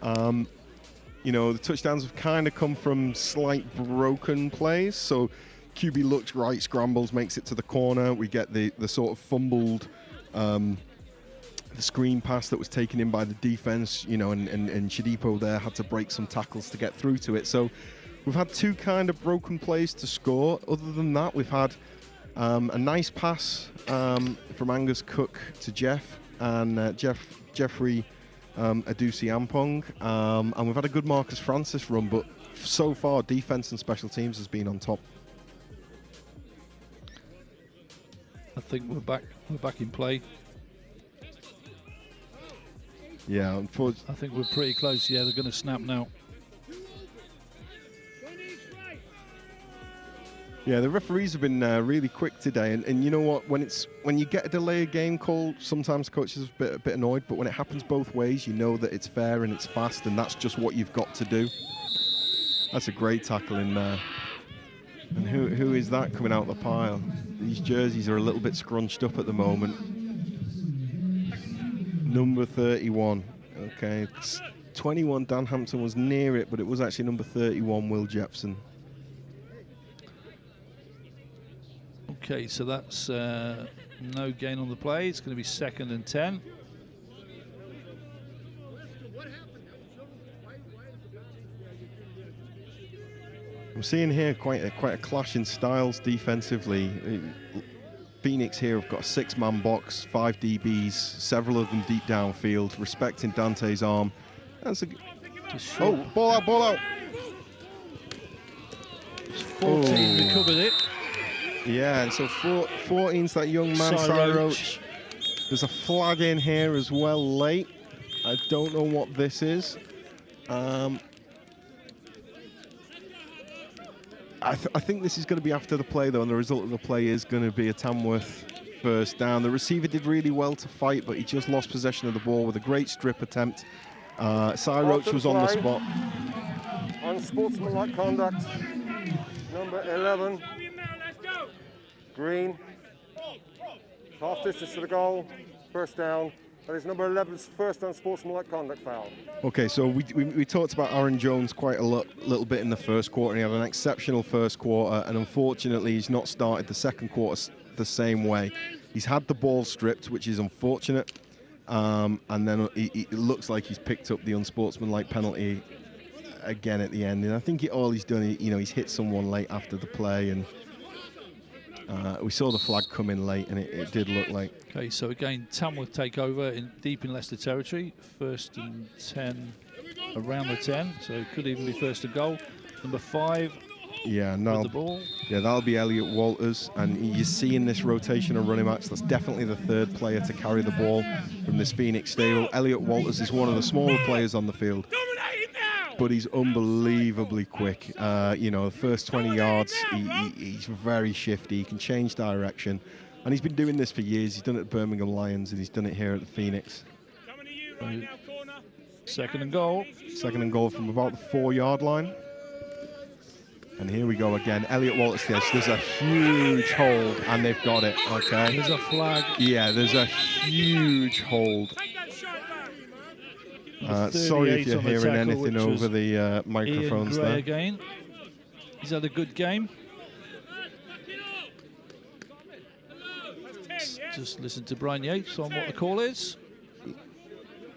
You know, the touchdowns have kind of come from slight broken plays. So QB looks right, scrambles, makes it to the corner. We get the sort of fumbled the screen pass that was taken in by the defense, you know, and Shadipo there had to break some tackles to get through to it. So we've had 2 kind of broken plays to score. Other than that, we've had a nice pass from Angus Cook to Jeff and Jeffrey Adusi Ampong. And we've had a good Marcus Francis run, but so far defense and special teams has been on top. I think we're back in play. Yeah, unfortunately. I think we're pretty close. Yeah, they're going to snap now. Yeah, the referees have been really quick today, and you know what? When you get a delay of game call, sometimes coaches are a bit annoyed, but when it happens both ways, you know that it's fair and it's fast, and that's just what you've got to do. That's a great tackle in there. And who is that coming out the pile? These jerseys are a little bit scrunched up at the moment. Number 31. Okay, 21 Dan Hampton was near it, but it was actually number 31 Will Jepson. Okay, so that's no gain on the play. It's going to be 2nd and 10. I'm seeing here quite a clash in styles defensively. Phoenix here have got a 6-man box, 5 DBs, several of them deep downfield, respecting Dante's arm. That's a ball out. 14 recovered it. Yeah, and so 14's that young man, Cyroach. There's a flag in here as well late. I don't know what this is. I think this is going to be after the play, though, and the result of the play is going to be a Tamworth first down. The receiver did really well to fight, but he just lost possession of the ball with a great strip attempt. Cyroach was on the spot. Unsportsmanlike conduct, number 11, Green, half distance to the goal, first down. That is number 11's first unsportsmanlike conduct foul. Okay, so we talked about Aaron Jones quite a little bit in the first quarter. He had an exceptional first quarter, and unfortunately he's not started the second quarter the same way. He's had the ball stripped, which is unfortunate, and then it looks like he's picked up the unsportsmanlike penalty again at the end. And I think all he's done, he's hit someone late after the play, and we saw the flag come in late, and it did look like. Okay, so again, Tamworth take over deep in Leicester territory. 1st and 10 around the 10, so it could even be first to goal. Number 5 Yeah, with no. the ball. Yeah, that'll be Elliot Walters, and you see in this rotation of running backs, that's definitely the third player to carry the ball from this Phoenix stable. Elliot Walters is one of the smaller players on the field, but he's unbelievably quick. You know, the first 20 yards, he's very shifty. He can change direction, and he's been doing this for years. He's done it at Birmingham Lions, and he's done it here at the Phoenix. Second and goal. Second and goal from about the 4-yard line. And here we go again. Elliot Walters, there's a huge hold, and they've got it, okay? There's a flag. Yeah, there's a huge hold. Sorry if you're hearing anything over the microphones there. Again. He's had a good game. Just listen to Brian Yates on what the call is.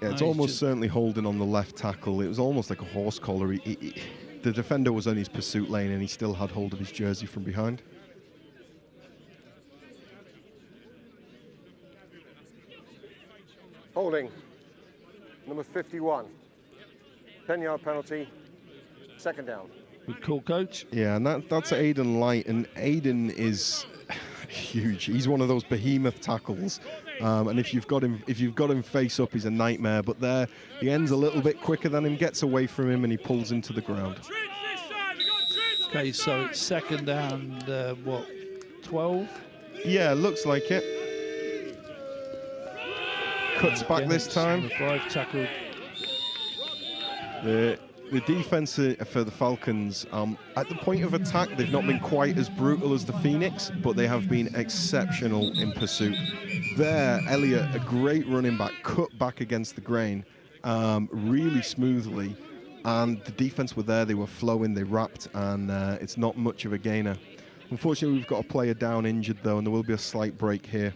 Yeah, it's almost certainly holding on the left tackle. It was almost like a horse collar. The defender was on his pursuit lane, and he still had hold of his jersey from behind. Holding. Number 51. 10-yard penalty. Second down. Good call, coach. Yeah, and that's Aiden Light, and Aiden is huge. He's one of those behemoth tackles, and if you've got him face up, he's a nightmare. But there, he ends a little bit quicker than him, gets away from him, and he pulls him to the ground. Okay, so it's second and what, 12? Yeah, looks like it. Cuts back this time. Number 5 tackled. The defense for the Falcons, at the point of attack, they've not been quite as brutal as the Phoenix, but they have been exceptional in pursuit. There, Elliott, a great running back, cut back against the grain really smoothly, and the defense were there, they were flowing, they wrapped, and it's not much of a gainer. Unfortunately, we've got a player down injured, though, and there will be a slight break here.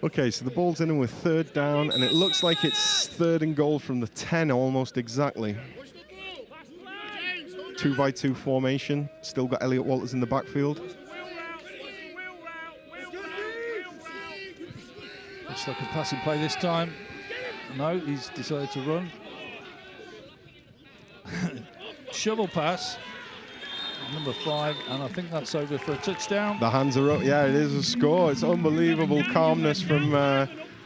Okay, so the ball's in and with third down, and it looks like it's third and goal from the 10 almost exactly. 2-by-2 formation, still got Elliot Walters in the backfield. Looks like a passing play this time. No, he's decided to run. Shovel pass. Number 5, and I think that's over for a touchdown. The hands are up. Yeah, it is a score. It's unbelievable calmness from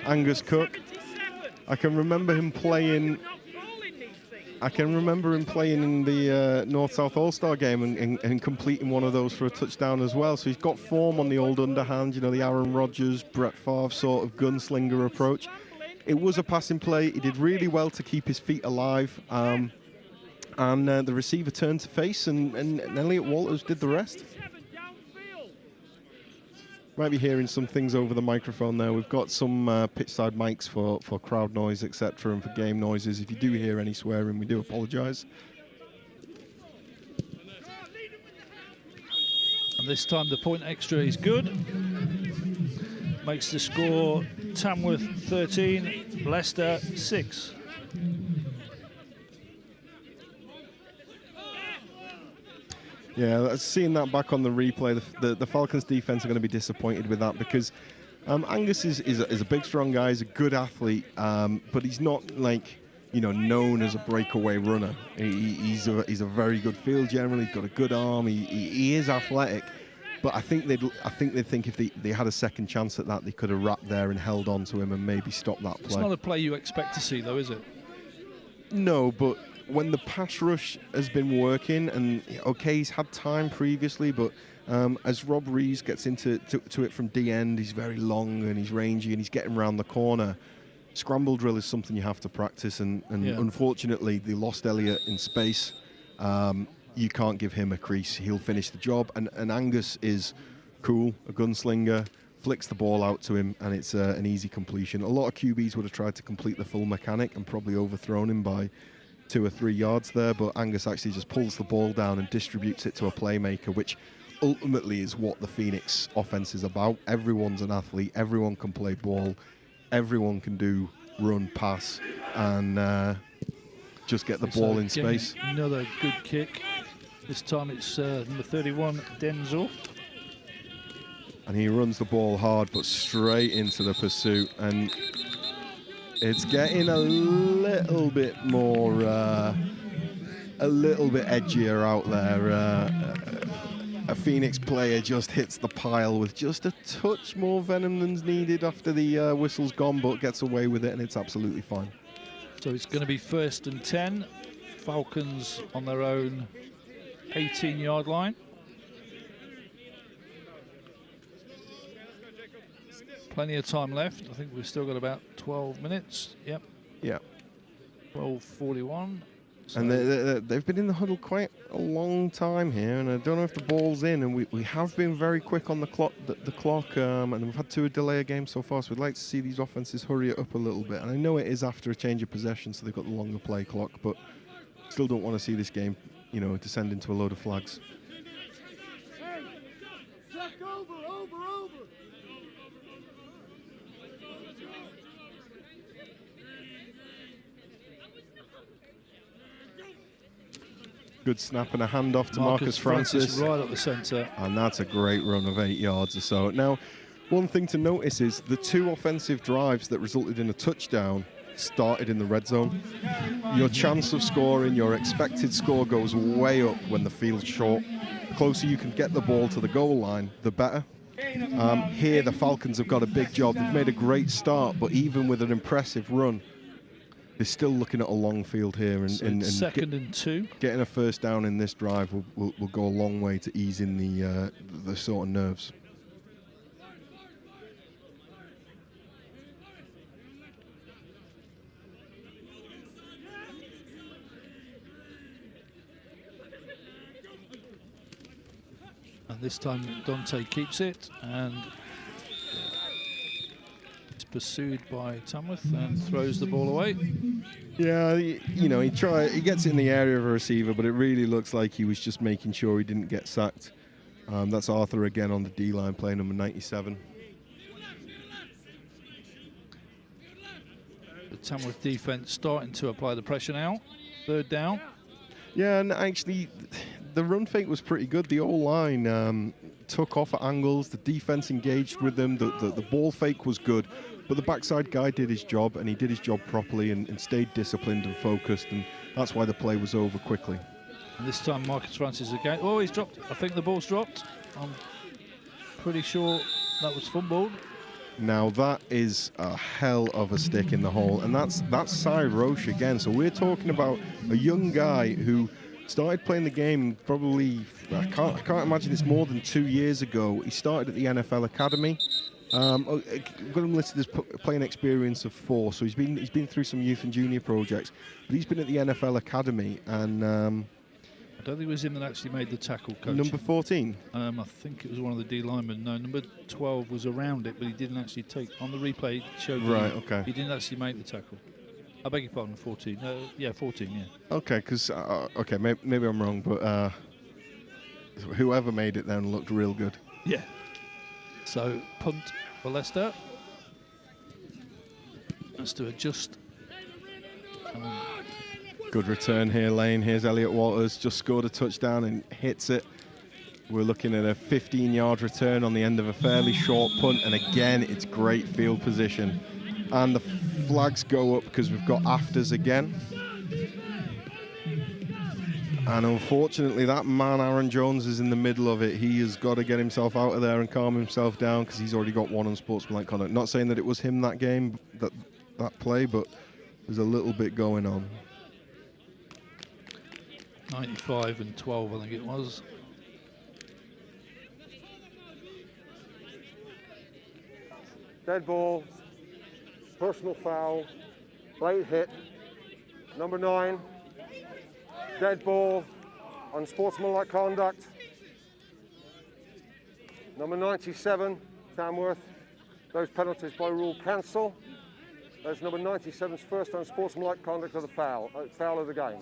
Angus Cook. I can remember him playing in the North-South All-Star game and completing one of those for a touchdown as well. So he's got form on the old underhand, you know, the Aaron Rodgers, Brett Favre sort of gunslinger approach. It was a passing play. He did really well to keep his feet alive. And the receiver turned to face, and Elliot Walters did the rest. Might be hearing some things over the microphone there. We've got some pitch-side mics for crowd noise, etc., and for game noises. If you do hear any swearing, we do apologise. And this time the point extra is good. Makes the score Tamworth 13, Leicester 6. Yeah, seeing that back on the replay, the Falcons defense are going to be disappointed with that, because Angus is a big, strong guy. He's a good athlete, but he's not like, you know, known as a breakaway runner. He's a very good field general. He's got a good arm. He is athletic, but I think they'd think if they had a second chance at that, they could have wrapped there and held on to him and maybe stopped that play. It's not a play you expect to see, though, is it? No, but when the pass rush has been working, and okay, he's had time previously, but as Rob Rees gets into it from D end, he's very long and he's rangy and he's getting around the corner. Scramble drill is something you have to practice, and yeah. Unfortunately, they lost Elliot in space. You can't give him a crease; he'll finish the job. And Angus is cool, a gunslinger, flicks the ball out to him, and it's an easy completion. A lot of QBs would have tried to complete the full mechanic and probably overthrown him by 2 or 3 yards there, but Angus actually just pulls the ball down and distributes it to a playmaker, which ultimately is what the Phoenix offense is about. Everyone's an athlete, everyone can play ball, everyone can do run, pass, and just get the ball in space. Another good kick. This time it's number 31, Denzel. And he runs the ball hard, but straight into the pursuit. And it's getting a little bit more, a little bit edgier out there. A Phoenix player just hits the pile with just a touch more venom than's needed after the whistle's gone, but gets away with it, and it's absolutely fine. So it's going to be 1st and 10. Falcons on their own 18-yard line. Plenty of time left. I think we've still got about 12 minutes. Yep. Yeah. 12:41. So and they've been in the huddle quite a long time here, and I don't know if the ball's in. And we have been very quick on the clock, and we've had to delay a game so far. So we'd like to see these offenses hurry it up a little bit. And I know it is after a change of possession, so they've got the longer play clock, but still don't want to see this game, you know, descend into a load of flags. Good snap and a handoff to Marcus Francis. Right up the centre. And that's a great run of 8 yards or so. Now, one thing to notice is the 2 offensive drives that resulted in a touchdown started in the red zone. Your chance of scoring, your expected score goes way up when the field's short. The closer you can get the ball to the goal line, the better. Here, the Falcons have got a big job. They've made a great start, but even with an impressive run, they're still looking at a long field here, and 2nd and 2. Getting a first down in this drive will go a long way to easing the sort of nerves. And this time Dante keeps it, and it's pursued by Tamworth and throws the ball away. Yeah, you know, he gets it in the area of a receiver, but it really looks like he was just making sure he didn't get sacked. That's Arthur again on the D-line, playing number 97. The Tamworth defense starting to apply the pressure now. 3rd down. Yeah, and actually, the run fake was pretty good. The O-line took off at angles. The defense engaged with them. The ball fake was good. But the backside guy did his job, and he did his job properly and stayed disciplined and focused, and that's why the play was over quickly. And this time Marcus Francis again. Oh, he's dropped. I think the ball's dropped. I'm pretty sure that was fumbled. Now that is a hell of a stick in the hole, and that's Cy Roche again. So we're talking about a young guy who started playing the game probably, I can't imagine it's more than 2 years ago. He started at the NFL Academy. I've got him listed as playing experience of 4, so he's been through some youth and junior projects, but he's been at the NFL Academy, and I don't think it was him that actually made the tackle, Coach. Number 14? I think it was one of the D linemen. No, number 12 was around it, but he didn't actually take, on the replay it showed okay. He didn't actually make the tackle. I beg your pardon, 14. Yeah, 14, yeah. Okay, because, maybe I'm wrong, but whoever made it then looked real good. Yeah. So, punt for Leicester. Has to adjust. Good return here, Lane. Here's Elliot Walters, just scored a touchdown and hits it. We're looking at a 15-yard return on the end of a fairly short punt, and again, it's great field position. And the flags go up because we've got afters again. And unfortunately, that man, Aaron Jones, is in the middle of it. He has got to get himself out of there and calm himself down because he's already got 1 unsportsmanlike conduct. Not saying that it was him that game, that play, but there's a little bit going on. 95 and 12, I think it was. Dead ball, personal foul, late hit, number 9. Dead ball, unsportsmanlike conduct. Number 97, Tamworth. Those penalties by rule cancel. That's number 97's first unsportsmanlike conduct of the foul of the game.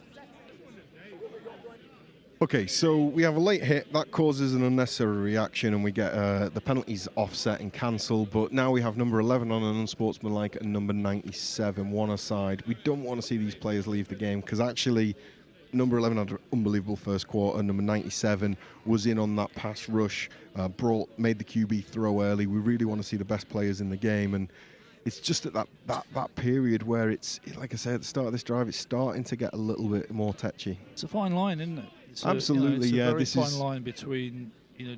Okay, so we have a late hit that causes an unnecessary reaction, and we get the penalties offset and cancelled. But now we have number 11 on an unsportsmanlike and number 97 one aside. We don't want to see these players leave the game, because actually number 11 had an unbelievable first quarter. Number 97 was in on that pass rush, made the QB throw early. We really want to see the best players in the game, and it's just at that period where it's, like I said at the start of this drive, it's starting to get a little bit more touchy. It's a fine line, isn't it? It's Absolutely, it's a yeah. very This fine is line between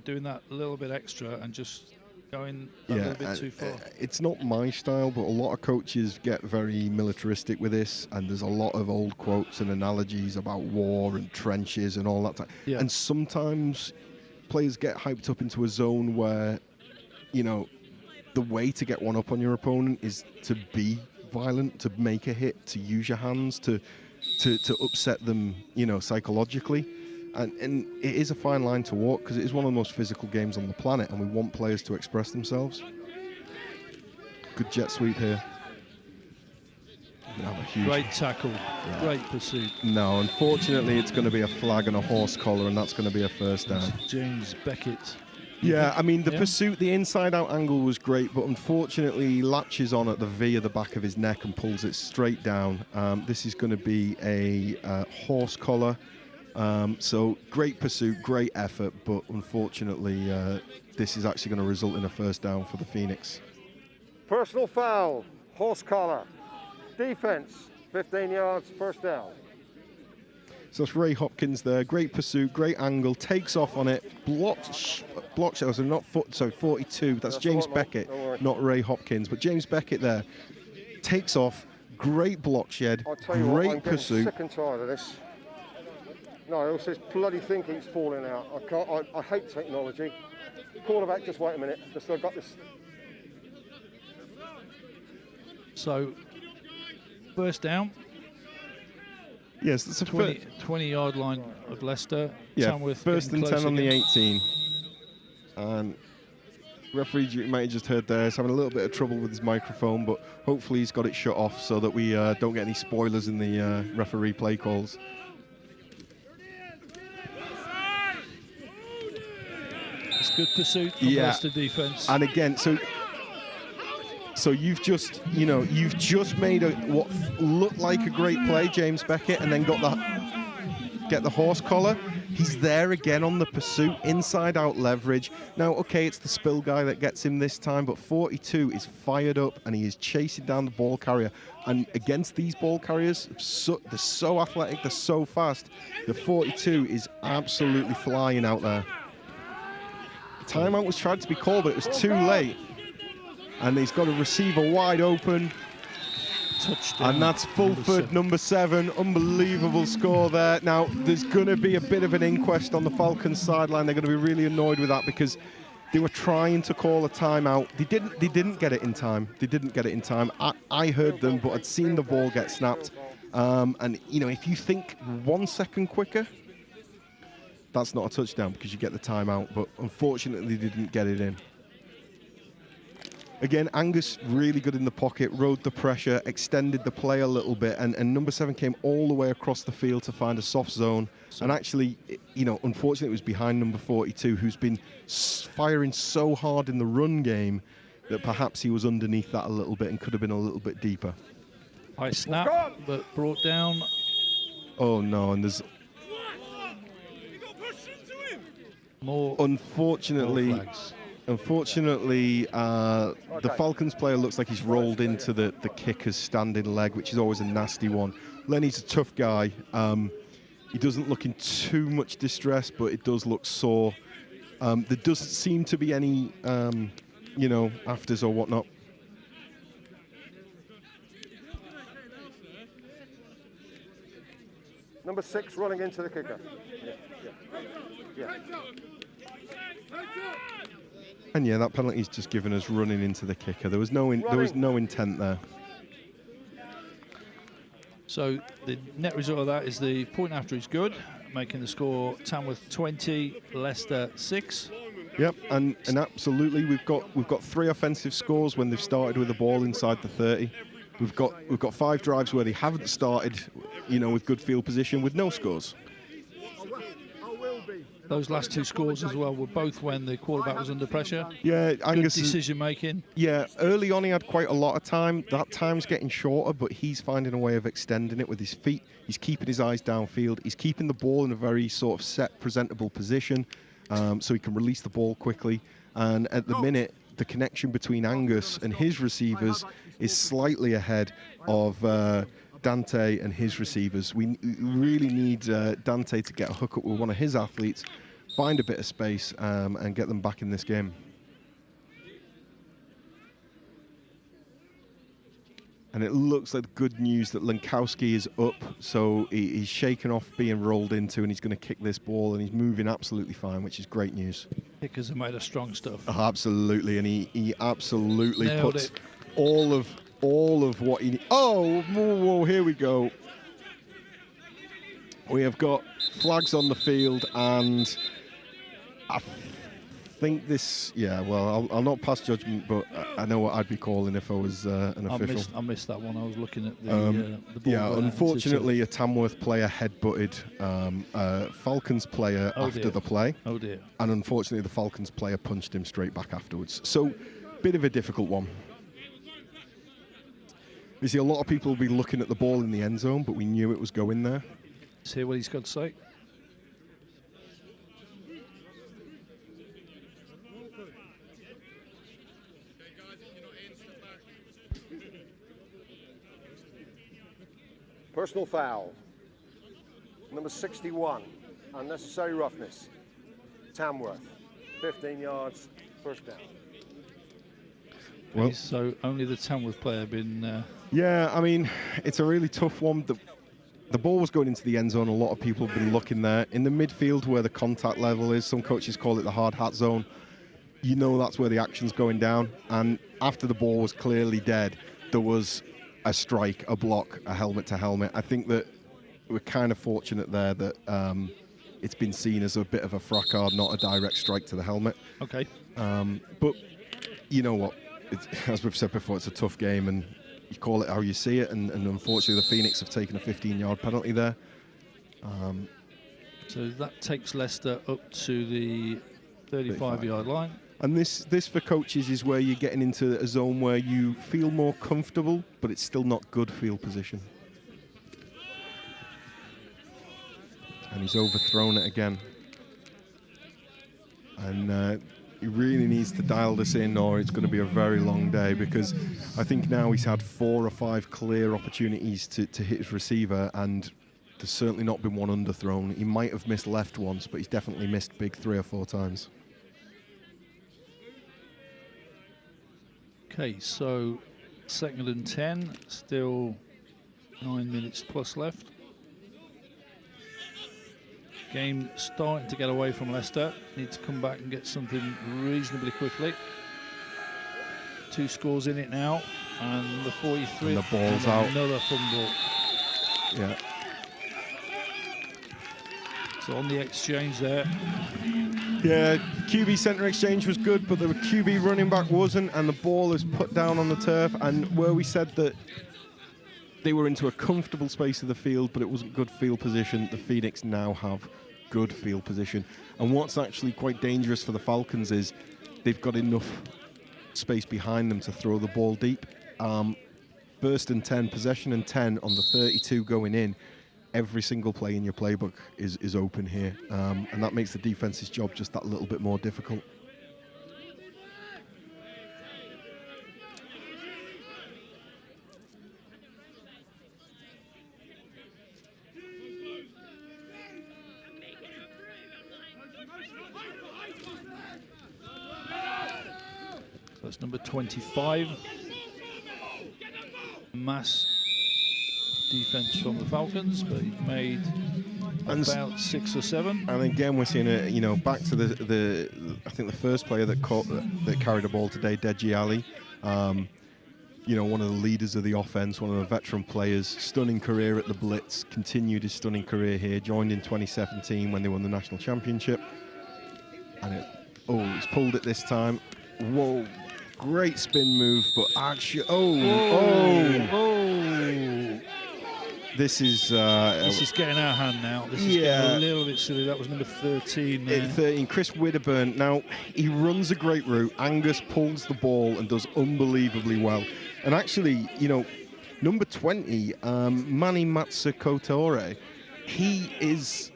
doing that little bit extra and just going a little bit too far. It's not my style, but a lot of coaches get very militaristic with this, and there's a lot of old quotes and analogies about war and trenches and all that. Yeah. And sometimes players get hyped up into a zone where, the way to get one up on your opponent is to be violent, to make a hit, to use your hands, to upset them, psychologically. And it is a fine line to walk, because it is one of the most physical games on the planet, and we want players to express themselves. Good jet sweep here. Great tackle, great pursuit. No, unfortunately, it's going to be a flag and a horse collar, and that's going to be a first down. James Beckett. Yeah, I mean, the pursuit, the inside-out angle was great, but unfortunately, he latches on at the V of the back of his neck and pulls it straight down. This is going to be a horse collar. So great pursuit, great effort, but unfortunately, this is actually going to result in a first down for the Phoenix. Personal foul, horse collar. Defense, 15 yards, first down. So it's Ray Hopkins there. Great pursuit, great angle, takes off on it, blocks. So not 42. That's James Beckett, not Ray Hopkins, but James Beckett there takes off. Great block shed, I'll tell you great what, I'm pursuit. Sick and tired of this. No, also this bloody thing keeps falling out. I hate technology. Quarterback, just wait a minute. I've got this. So first down. Yes, that's a 20-yard line of Leicester. Yeah, Tamworth first and 10 on the again. 18. And referee, you might have just heard there, is having a little bit of trouble with his microphone, but hopefully he's got it shut off so that we don't get any spoilers in the referee play calls. It's good pursuit from Leicester defence. And again, so you've just made what looked like a great play, James Beckett, and then get the horse collar. He's there again on the pursuit, inside out leverage. Now, okay, it's the spill guy that gets him this time, but 42 is fired up and he is chasing down the ball carrier. And against these ball carriers, they're so athletic, they're so fast. The 42 is absolutely flying out there. Timeout was tried to be called, but it was too late. And he's got a receiver wide open. Touchdown. And that's Fulford, number 7. Unbelievable score there. Now, there's going to be a bit of an inquest on the Falcons sideline. They're going to be really annoyed with that because they were trying to call a timeout. They didn't get it in time. They didn't get it in time. I heard them, but I'd seen the ball get snapped. And, if you think 1 second quicker, that's not a touchdown because you get the timeout. But unfortunately, they didn't get it in. Again, Angus really good in the pocket, rode the pressure, extended the play a little bit, and number 7 came all the way across the field to find a soft zone. And actually, unfortunately, it was behind number 42, who's been firing so hard in the run game that perhaps he was underneath that a little bit and could have been a little bit deeper. High snap, but brought down. Oh, no, and there's... More Unfortunately... flags. Unfortunately, the Falcons player looks like he's rolled into the kicker's standing leg, which is always a nasty one. Lenny's a tough guy. He doesn't look in too much distress, but it does look sore. There doesn't seem to be any, afters or whatnot. Number 6 running into the kicker. Yeah. And yeah, that penalty's just given us running into the kicker. There was no intent there. So the net result of that is the point after is good, making the score Tamworth 20, Leicester 6. Yep, and absolutely, we've got 3 offensive scores when they've started with the ball inside the 30. We've got 5 drives where they haven't started, with good field position with no scores. Those last 2 scores as well were both when the quarterback was under pressure. Yeah, Angus. Good decision making. Yeah, early on he had quite a lot of time. That time's getting shorter, but he's finding a way of extending it with his feet. He's keeping his eyes downfield. He's keeping the ball in a very sort of set, presentable position, so he can release the ball quickly. And at the minute, the connection between Angus and his receivers is slightly ahead of Dante and his receivers. We really need Dante to get a hookup with one of his athletes, find a bit of space, and get them back in this game. And it looks like good news that Lankowski is up, so he's shaken off being rolled into, and he's going to kick this ball, and he's moving absolutely fine, which is great news. Kickers are made of strong stuff. Oh, absolutely, and he absolutely Nailed puts it. all of what he... Oh, whoa, here we go. We have got flags on the field, and I think this... Yeah, well, I'll not pass judgment, but I know what I'd be calling if I was an official. I missed that one. I was looking at the ball. Yeah, unfortunately, a Tamworth player headbutted a Falcons player after the play. Oh, dear. And unfortunately, the Falcons player punched him straight back afterwards. So, bit of a difficult one. You see, a lot of people will be looking at the ball in the end zone, but we knew it was going there. Let's hear what he's got to say. Personal foul. Number 61, unnecessary roughness. Tamworth, 15 yards, first down. Well, so only the Tamworth player been... Yeah, I mean, it's a really tough one. The ball was going into the end zone. A lot of people have been looking there. In the midfield where the contact level is, some coaches call it the hard hat zone. That's where the action's going down. And after the ball was clearly dead, there was a strike, a block, a helmet to helmet. I think that we're kind of fortunate there that it's been seen as a bit of a fracard, not a direct strike to the helmet. Okay. But you know what? As we've said before, it's a tough game, and you call it how you see it. And unfortunately, the Phoenix have taken a 15-yard penalty there. So that takes Leicester up to the 35-yard line. And this for coaches is where you're getting into a zone where you feel more comfortable, but it's still not good field position. And he's overthrown it again. And he really needs to dial this in, or it's going to be a very long day, because I think now he's had 4 or 5 clear opportunities to hit his receiver, and there's certainly not been one underthrown. He might have missed left once, but he's definitely missed big 3 or 4 times. Okay, so 2nd and 10, still 9 minutes plus left. Game starting to get away from Leicester. Need to come back and get something reasonably quickly. 2 scores in it now, and the 43. And the ball's out. Another fumble. Yeah. So on the exchange there. Yeah, QB centre exchange was good, but the QB running back wasn't, and the ball is put down on the turf. And where we said that they were into a comfortable space of the field, but it wasn't good field position, the Phoenix now have good field position. And what's actually quite dangerous for the Falcons is they've got enough space behind them to throw the ball deep. 1st and 10, possession and 10 on the 32 going in. Every single play in your playbook is open here, and that makes the defense's job just that little bit more difficult. So that's number 25. Mass defense from the Falcons, but he's made about 6 or 7. And again, we're seeing a back to the I think the first player that carried the ball today, Deji Ali. One of the leaders of the offense, one of the veteran players, stunning career at the Blitz, continued his stunning career here, joined in 2017 when they won the national championship. And Oh, he's pulled it this time. Whoa, great spin move, but actually, This is getting our hand now. This is getting a little bit silly. That was number 13 there. 13, Chris Widderburn. Now, he runs a great route. Angus pulls the ball and does unbelievably well. And actually, you know, number 20, Manny Matsukotore, he's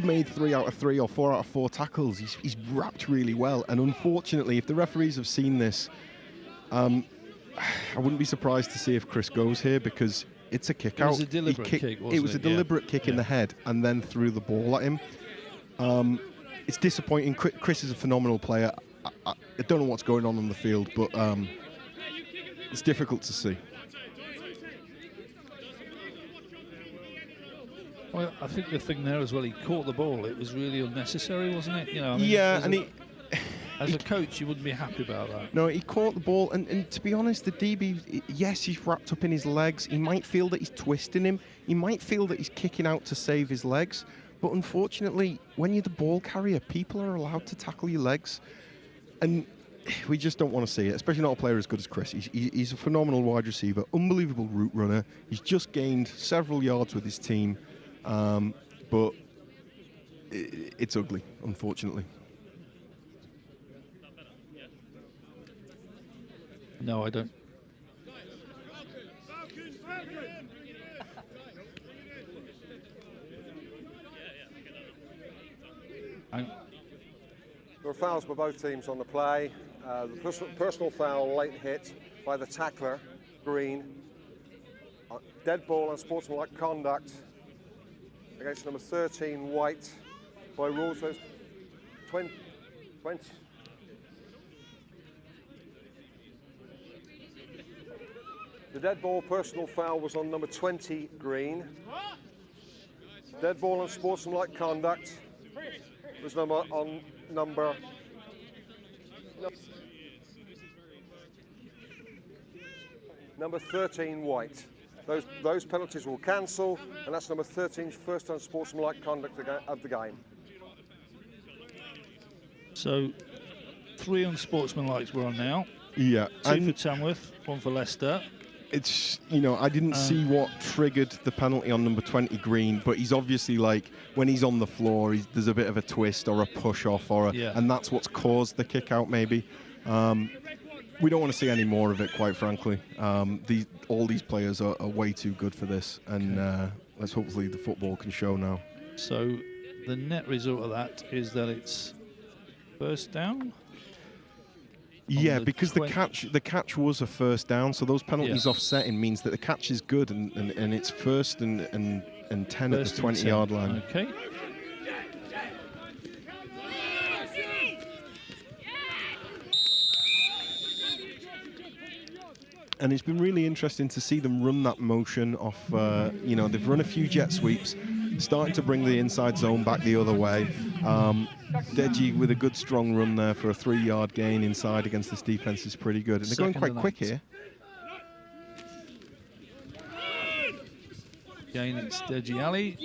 made 3 out of 3 or 4 out of 4 tackles. He's wrapped really well. And unfortunately, if the referees have seen this, I wouldn't be surprised to see if Chris goes here, because it's a kick out. It was a deliberate kick, wasn't it? It was a deliberate kick in the head and then threw the ball at him. It's disappointing. Chris is a phenomenal player. I don't know what's going on the field, but it's difficult to see. Well, I think the thing there as well, he caught the ball. It was really unnecessary, wasn't it? You know, I mean, yeah, as a coach, you wouldn't be happy about that. No, he caught the ball, and to be honest, the DB, yes, he's wrapped up in his legs. He might feel that he's twisting him. He might feel that he's kicking out to save his legs. But unfortunately, when you're the ball carrier, people are allowed to tackle your legs. And we just don't want to see it, especially not a player as good as Chris. He's a phenomenal wide receiver, unbelievable route runner. He's just gained several yards with his team, but it's ugly, unfortunately. No, I don't. There were fouls by both teams on the play. The personal foul, late hit by the tackler, green. Dead ball and sportsmanlike conduct against number 13, white. By rules, those 20. The dead ball personal foul was on number 20, green. Dead ball and sportsmanlike conduct was on number number 13, white. Those penalties will cancel, and that's number 13's first unsportsmanlike conduct of the game. So 3 unsportsmanlikes we're on now. Yeah. 2 for Tamworth, 1 for Leicester. It's, you know, I didn't see what triggered the penalty on number 20, green, but he's obviously, like, when he's on the floor, there's a bit of a twist or a push off, and that's what's caused the kick out, maybe. We don't want to see any more of it, quite frankly. All these players are way too good for this, and let's hopefully the football can show now. So the net result of that is that it's first down. Yeah, because the catch was a first down, so those penalties offsetting means that the catch is good, and it's first and 10 first at the 20-yard line. Okay. And it's been really interesting to see them run that motion off, you know, they've run a few jet sweeps, starting to bring the inside zone back the other way. Deji with a good strong run there for a 3-yard gain inside against this defense is pretty good. And they're going quite quick here. Again, it's Deji Ali.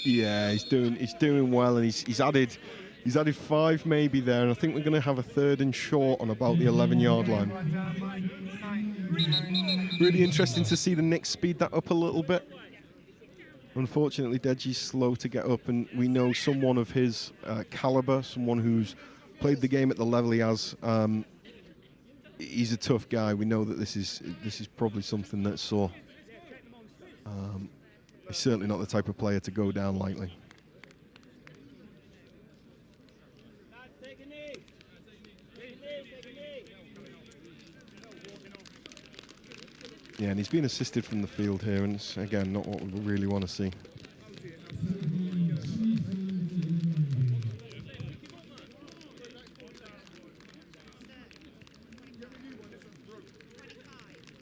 Yeah, he's doing well, and he's added 5 maybe there, and I think we're going to have a 3rd and short on about the 11-yard line. Really interesting to see the Knicks speed that up a little bit. Unfortunately, Deji's slow to get up, and we know someone of his caliber, someone who's played the game at the level he has. He's a tough guy. We know that this is probably something that's sore. He's certainly not the type of player to go down lightly. Yeah, and he's been assisted from the field here, and it's, again, not what we really want to see.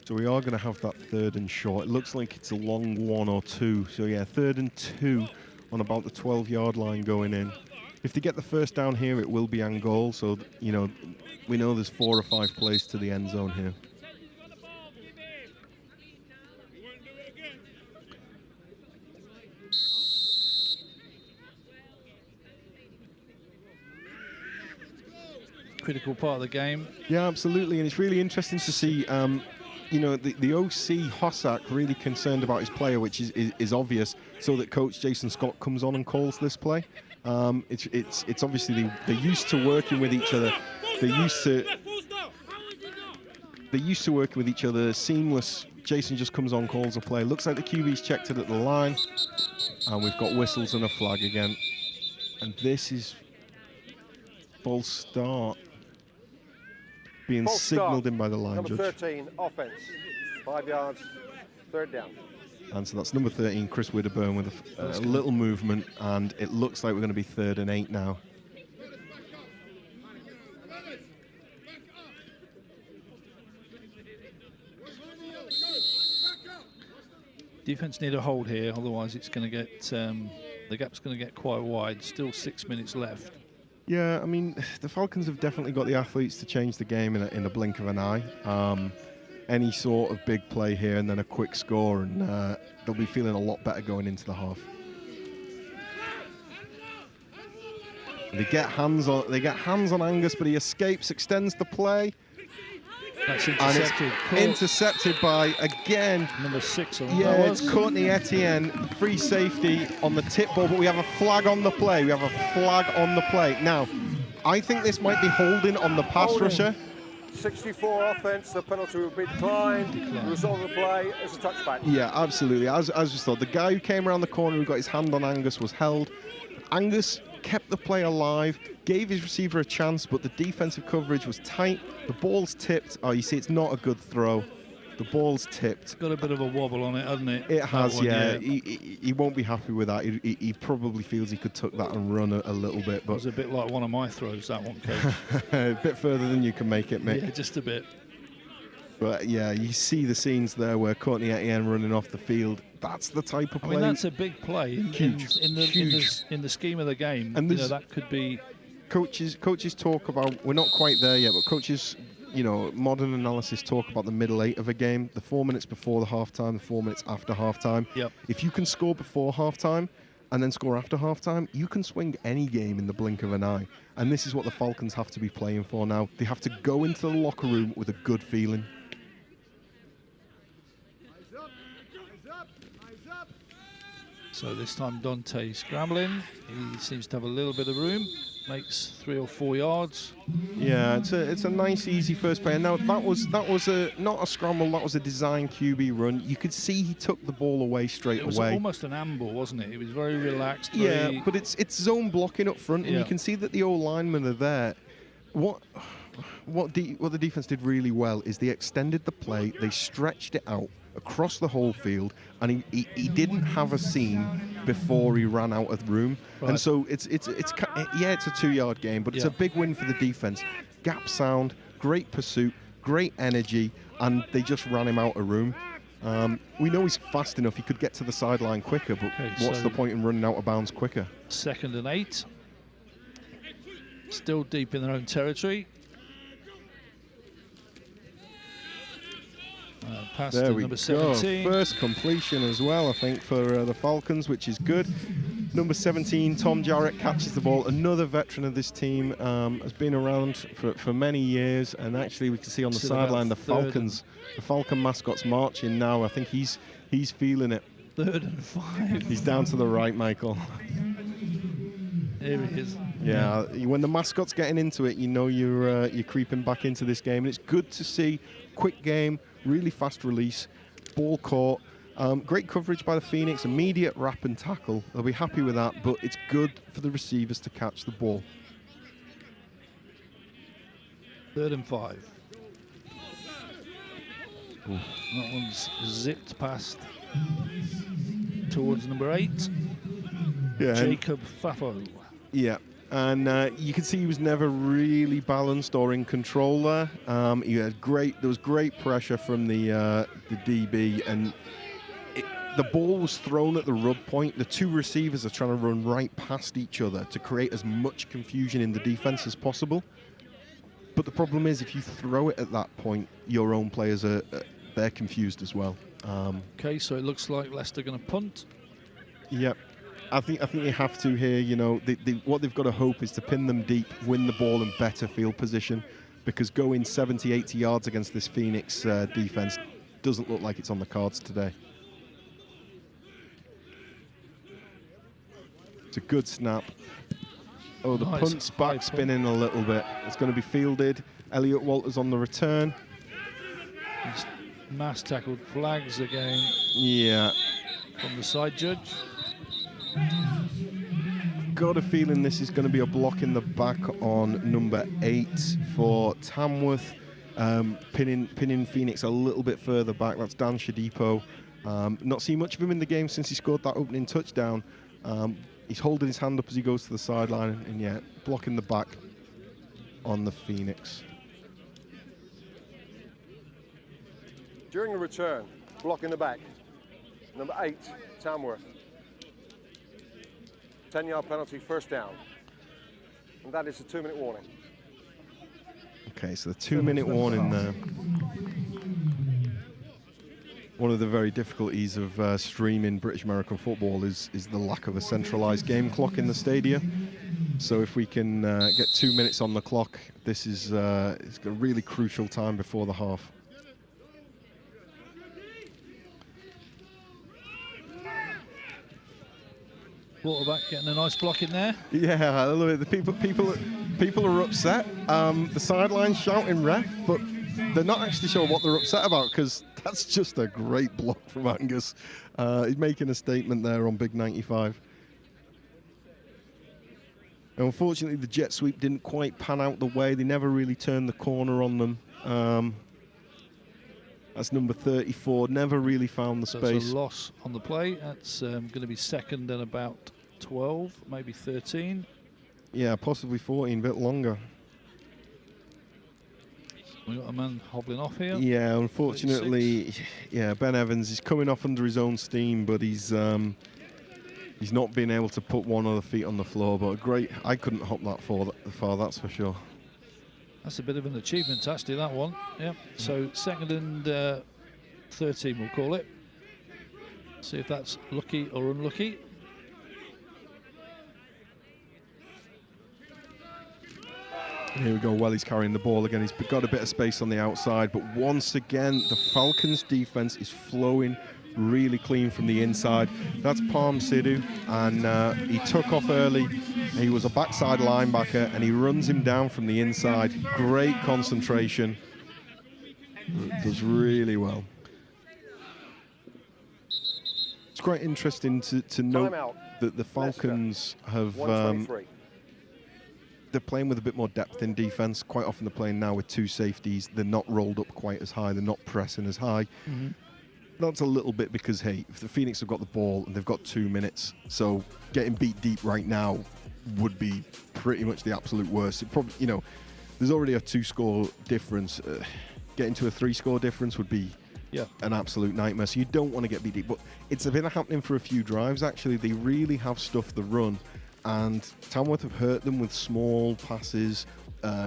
So we are going to have that 3rd and short. It looks like it's a long 1 or 2. So yeah, 3rd and 2 on about the 12-yard line going in. If they get the first down here, it will be on goal. So, you know, we know there's 4 or 5 plays to the end zone here. critical part of the game. Yeah, absolutely, and it's really interesting to see. You know, the OC Hossack really concerned about his player, which is obvious, so that coach Jason Scott comes on and calls this play. It's obviously they're used to working with each other. They're used to working with each other, seamless. Jason just comes on, calls a play. Looks like the QB's checked it at the line, and we've got whistles and a flag again. And this is false start being False signalled start. in by the line Number judge. 13, offense. 5 yards, third down. And so that's number 13, Chris Widderburn, with a little movement, and it looks like we're going to be 3rd and 8 now. Defense need a hold here, otherwise it's going to get the gap's going to get quite wide. Still 6 minutes left. Yeah, I mean, the Falcons have definitely got the athletes to change the game in a blink of an eye. Any sort of big play here and then a quick score, and they'll be feeling a lot better going into the half. They get hands on Angus, but he escapes, extends the play. That's intercepted. And it's intercepted by, again, number 6. Yeah, it's Courtney Etienne, free safety on the tip ball, but we have a flag on the play. Now, I think this might be holding on the pass rusher. 64 offense, the penalty will be declined. The result of the play is a touchback. Yeah, absolutely. As just thought, the guy who came around the corner who got his hand on Angus was held. Angus kept the play alive, gave his receiver a chance, but the defensive coverage was tight. The ball's tipped. Oh, you see, it's not a good throw. The ball's tipped. It's got a bit of a wobble on it, hasn't it? It has, one, yeah. He won't be happy with that. He probably feels he could tuck that and run a little bit. But it was a bit like one of my throws, that one, Coach. A bit further than you can make it, Mick. Yeah, just a bit. But yeah, you see the scenes there where Courtney Etienne running off the field. That's the type of play. I mean, that's a big play Huge. in the scheme of the game. And you know, that could be. Coaches talk about, we're not quite there yet, but coaches, you know, modern analysis talk about the middle 8 of a game, the 4 minutes before the halftime, the 4 minutes after halftime. Yep. If you can score before halftime and then score after halftime, you can swing any game in the blink of an eye. And this is what the Falcons have to be playing for now. They have to go into the locker room with a good feeling. So this time Dante scrambling. He seems to have a little bit of room. Makes 3 or 4 yards. Yeah, it's a nice, easy first play. And now that was not a scramble. That was a design QB run. You could see he took the ball away straight away. It was almost an amble, wasn't it? It was very relaxed. Yeah, but it's zone blocking up front, and you can see that the old linemen are there. What the defense did really well is they extended the play. They stretched it out across the whole field, and he didn't have a seam before he ran out of room. Right. And so it's a 2-yard game, but it's a big win for the defense. Gap sound, great pursuit, great energy, and they just ran him out of room. We know he's fast enough; he could get to the sideline quicker. But what's the point in running out of bounds quicker? 2nd and 8. Still deep in their own territory. Pass there to we number go. 17. First completion as well, I think, for the Falcons, which is good. Number 17, Tom Jarrett, catches the ball. Another veteran of this team, has been around for many years, and actually we can see on the sideline the Falcons, the Falcon mascot's marching now. I think he's feeling it. 3rd and 5. He's down to the right, Michael. Here he is. Yeah, when the mascot's getting into it, you know you're creeping back into this game, and it's good to see. Quick game, really fast release, ball caught, great coverage by the Phoenix, immediate wrap and tackle. They'll be happy with that, but it's good for the receivers to catch the ball. 3rd and 5. Ooh. That one's zipped past towards number 8. Yeah, Jacob Fafo. Yeah. And you can see he was never really balanced or in control there. There was great pressure from the DB, and the ball was thrown at the rub point. The two receivers are trying to run right past each other to create as much confusion in the defense as possible. But the problem is, if you throw it at that point, your own players they're confused as well. Okay, so it looks like Leicester going to punt. Yep. I think they have to here. You know, what they've got to hope is to pin them deep, win the ball in better field position, because going 70, 80 yards against this Phoenix defense doesn't look like it's on the cards today. It's a good snap. Oh, the punt's back spinning a little bit. It's going to be fielded. Elliot Walters on the return. He's mass tackled flags again. Yeah. From the side judge. Got a feeling this is going to be a block in the back on number 8 for Tamworth. Pinning Phoenix a little bit further back. That's Dan Shadipo. Not seen much of him in the game since he scored that opening touchdown. He's holding his hand up as he goes to the sideline, and yeah, blocking the back on the Phoenix. During the return, blocking the back, number 8, Tamworth. 10-yard penalty, first down. And that is a 2-minute warning. Okay, so the 2-minute warning there. One of the very difficulties of streaming British American football is the lack of a centralised game clock in the stadium. So if we can get 2 minutes on the clock, this is it's a really crucial time before the half. Quarterback getting a nice block in there. Yeah, I love it. The people are upset. The sideline's shouting ref, but they're not actually sure what they're upset about, because that's just a great block from Angus. He's making a statement there on Big 95. And unfortunately, the jet sweep didn't quite pan out the way. They never really turned the corner on them. That's number 34. Never really found the space. That's a loss on the play. That's going to be second and about 12, maybe 13. Yeah, possibly 14, a bit longer. We've got a man hobbling off here. Yeah, unfortunately, yeah, Ben Evans is coming off under his own steam, but he's not been able to put one of the feet on the floor. But great, I couldn't hop that far, that's for sure. That's a bit of an achievement, actually, that one. Yeah. So second and 13, we'll call it. See if that's lucky or unlucky. Here we go. Well, he's carrying the ball again. He's got a bit of space on the outside, but once again, the Falcons' defense is flowing really clean from the inside. That's Palm Sidhu, and he took off early. He was a backside linebacker, and he runs him down from the inside. Great concentration. Does really well. It's quite interesting to note that the Falcons have they're playing with a bit more depth in defense. Quite often they're playing now with 2 safeties. They're not rolled up quite as high. They're not pressing as high. Mm-hmm. That's a little bit because, hey, if the Phoenix have got the ball and they've got 2 minutes, so getting beat deep right now would be pretty much the absolute worst. It probably, you know, there's already a 2-score difference. Getting to a 3-score difference would be an absolute nightmare. So you don't want to get beat deep. But it's been happening for a few drives, actually. They really have stuffed the run. And Tamworth have hurt them with small passes,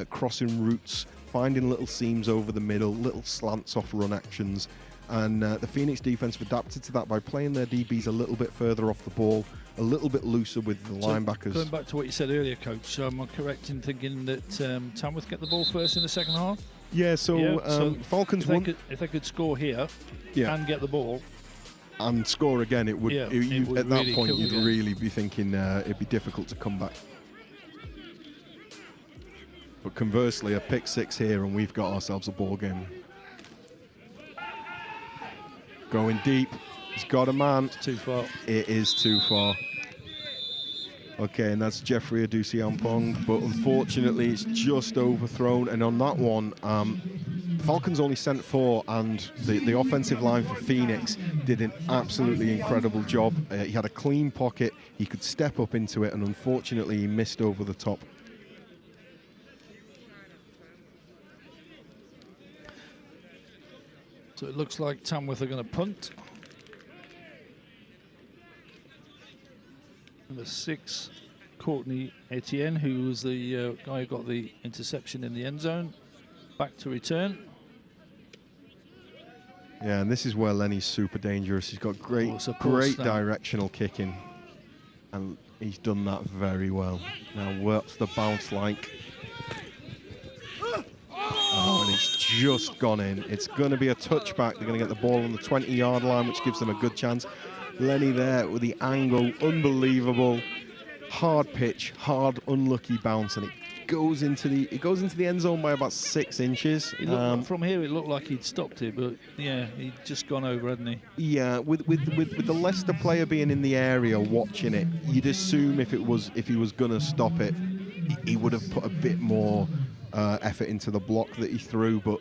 crossing routes, finding little seams over the middle, little slants off run actions. And the Phoenix defense have adapted to that by playing their DBs a little bit further off the ball, a little bit looser with the linebackers. Going back to what you said earlier, Coach, am I correct in thinking that Tamworth get the ball first in the second half? Yeah, so Falcons won. If they could score here and get the ball, and score again, it would, it would at that really point you'd really be thinking it'd be difficult to come back. But conversely, a pick 6 here and we've got ourselves a ball game. Going deep, he's got a man. It's too far. It is too far. Okay, and that's Jeffrey Adusi-Ampong, but unfortunately it's just overthrown. And on that one, Falcons only sent 4, and the offensive line for Phoenix did an absolutely incredible job. He had a clean pocket, he could step up into it, and unfortunately he missed over the top. So it looks like Tamworth are going to punt. Number 6, Courtney Etienne, who was the guy who got the interception in the end zone. Back to return. Yeah, and this is where Lenny's super dangerous. He's got great directional kicking. And he's done that very well. Now, what's the bounce like? Oh, and it's just gone in. It's going to be a touchback. They're going to get the ball on the 20-yard line, which gives them a good chance. Lenny there with the angle, unbelievable. Hard pitch, hard, unlucky bounce, and it goes into the end zone by about 6 inches. From here, it looked like he'd stopped it, but yeah, he'd just gone over, hadn't he? Yeah, with the Leicester player being in the area watching it, you'd assume if he was going to stop it, he would have put a bit more effort into the block that he threw. But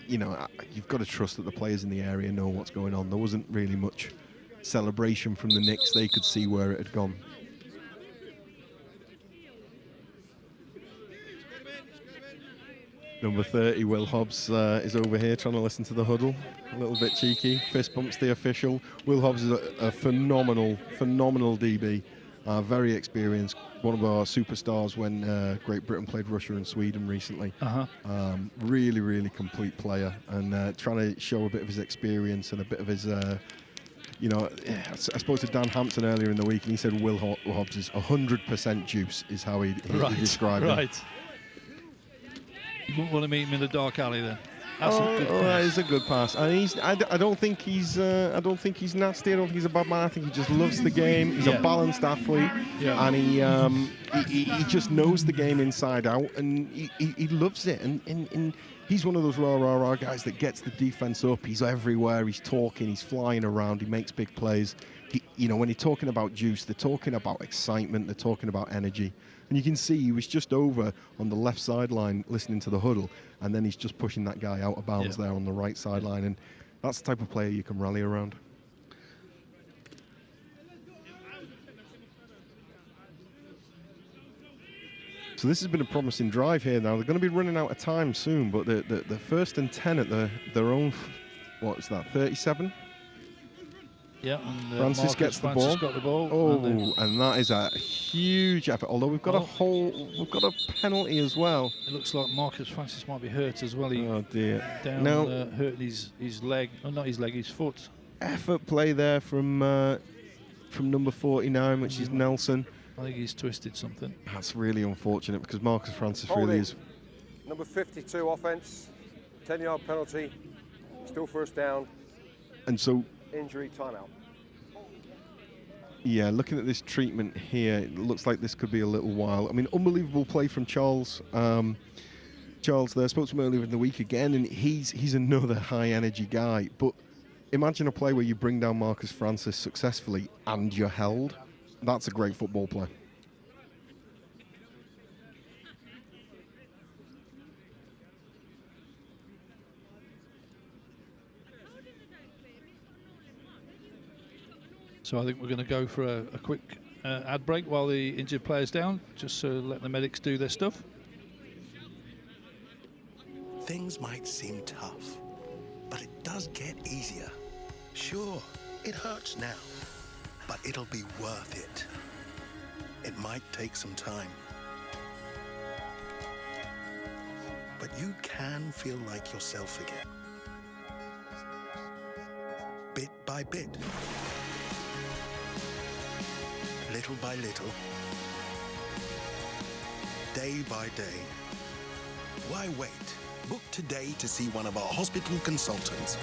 you know, you've got to trust that the players in the area know what's going on. There wasn't really much celebration from the Knicks. They could see where it had gone. Number 30, Will Hobbs, is over here trying to listen to the huddle. A little bit cheeky. Fist bumps the official. Will Hobbs is a phenomenal DB. Very experienced. One of our superstars when Great Britain played Russia and Sweden recently. Really, really complete player. And trying to show a bit of his experience and a bit of his... you know, I spoke to Dan Hampton earlier in the week, and he said Will Hobbs is 100% juice, is how he described him. Right. You wouldn't want to meet him in the dark alley then. That is a good pass. And I don't think he's nasty. I don't think he's a bad man. I think he just loves the game. He's a balanced athlete, and he just knows the game inside out, and he loves it. And he's one of those rah guys that gets the defense up. He's everywhere. He's talking. He's flying around. He makes big plays. You know, when you're talking about juice, they're talking about excitement. They're talking about energy. And you can see he was just over on the left sideline listening to the huddle, and then he's just pushing that guy out of bounds there on the right sideline. And that's the type of player you can rally around. So this has been a promising drive here now. They're going to be running out of time soon, but the 1st and 10 at their own, what is that, 37? Yeah, and Francis gets the ball. Got the ball. Oh, and that is a huge effort. Although we've got we've got a penalty as well. It looks like Marcus Francis might be hurt as well. Oh dear! Hurt his leg. Oh, not his leg, his foot. Effort play there from number 49, which is Nelson. I think he's twisted something. That's really unfortunate because Marcus Francis really is. Number 52 offense, 10-yard penalty, still first down. And so. Injury timeout. Yeah, looking at this treatment here, it looks like this could be a little while. I mean, unbelievable play from Charles. Charles there, spoke to him earlier in the week again, and he's another high-energy guy. But imagine a play where you bring down Marcus Francis successfully and you're held. That's a great football play. So I think we're going to go for a quick ad break while the injured player's down, just to let the medics do their stuff. Things might seem tough, but it does get easier. Sure, it hurts now, but it'll be worth it. It might take some time, but you can feel like yourself again. Bit by bit. Little by little, day by day. Why wait? Book today to see one of our hospital consultants.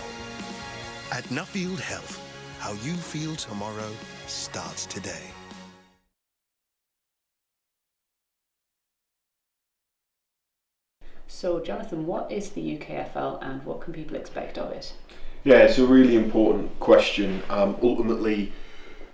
At Nuffield Health, how you feel tomorrow starts today. So, Jonathan, what is the UKFL and what can people expect of it? Yeah, it's a really important question. Ultimately,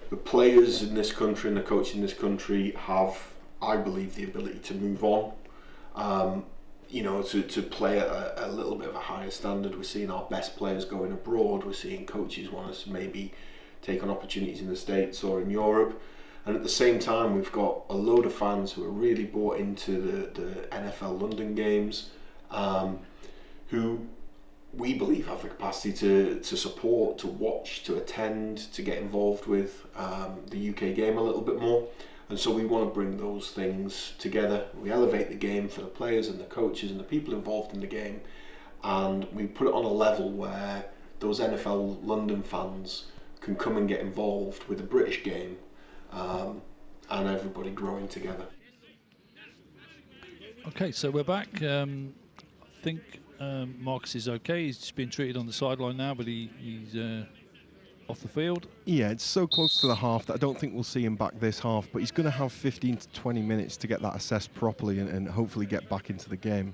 the players in this country and the coach in this country have, I believe, the ability to move on, you know, to play at a little bit of a higher standard. We're seeing our best players going abroad. We're seeing coaches want us to maybe take on opportunities in the States or in Europe. And at the same time, we've got a load of fans who are really bought into the NFL London games, who we believe have the capacity to support, to watch, to attend, to get involved with the UK game a little bit more. And so we want to bring those things together. We elevate the game for the players and the coaches and the people involved in the game, and we put it on a level where those NFL London fans can come and get involved with the British game and everybody growing together. Okay, so we're back. I think Marcus is okay. He's just been treated on the sideline now, but he's off the field. Yeah, it's so close to the half that I don't think we'll see him back this half, but he's going to have 15 to 20 minutes to get that assessed properly and hopefully get back into the game.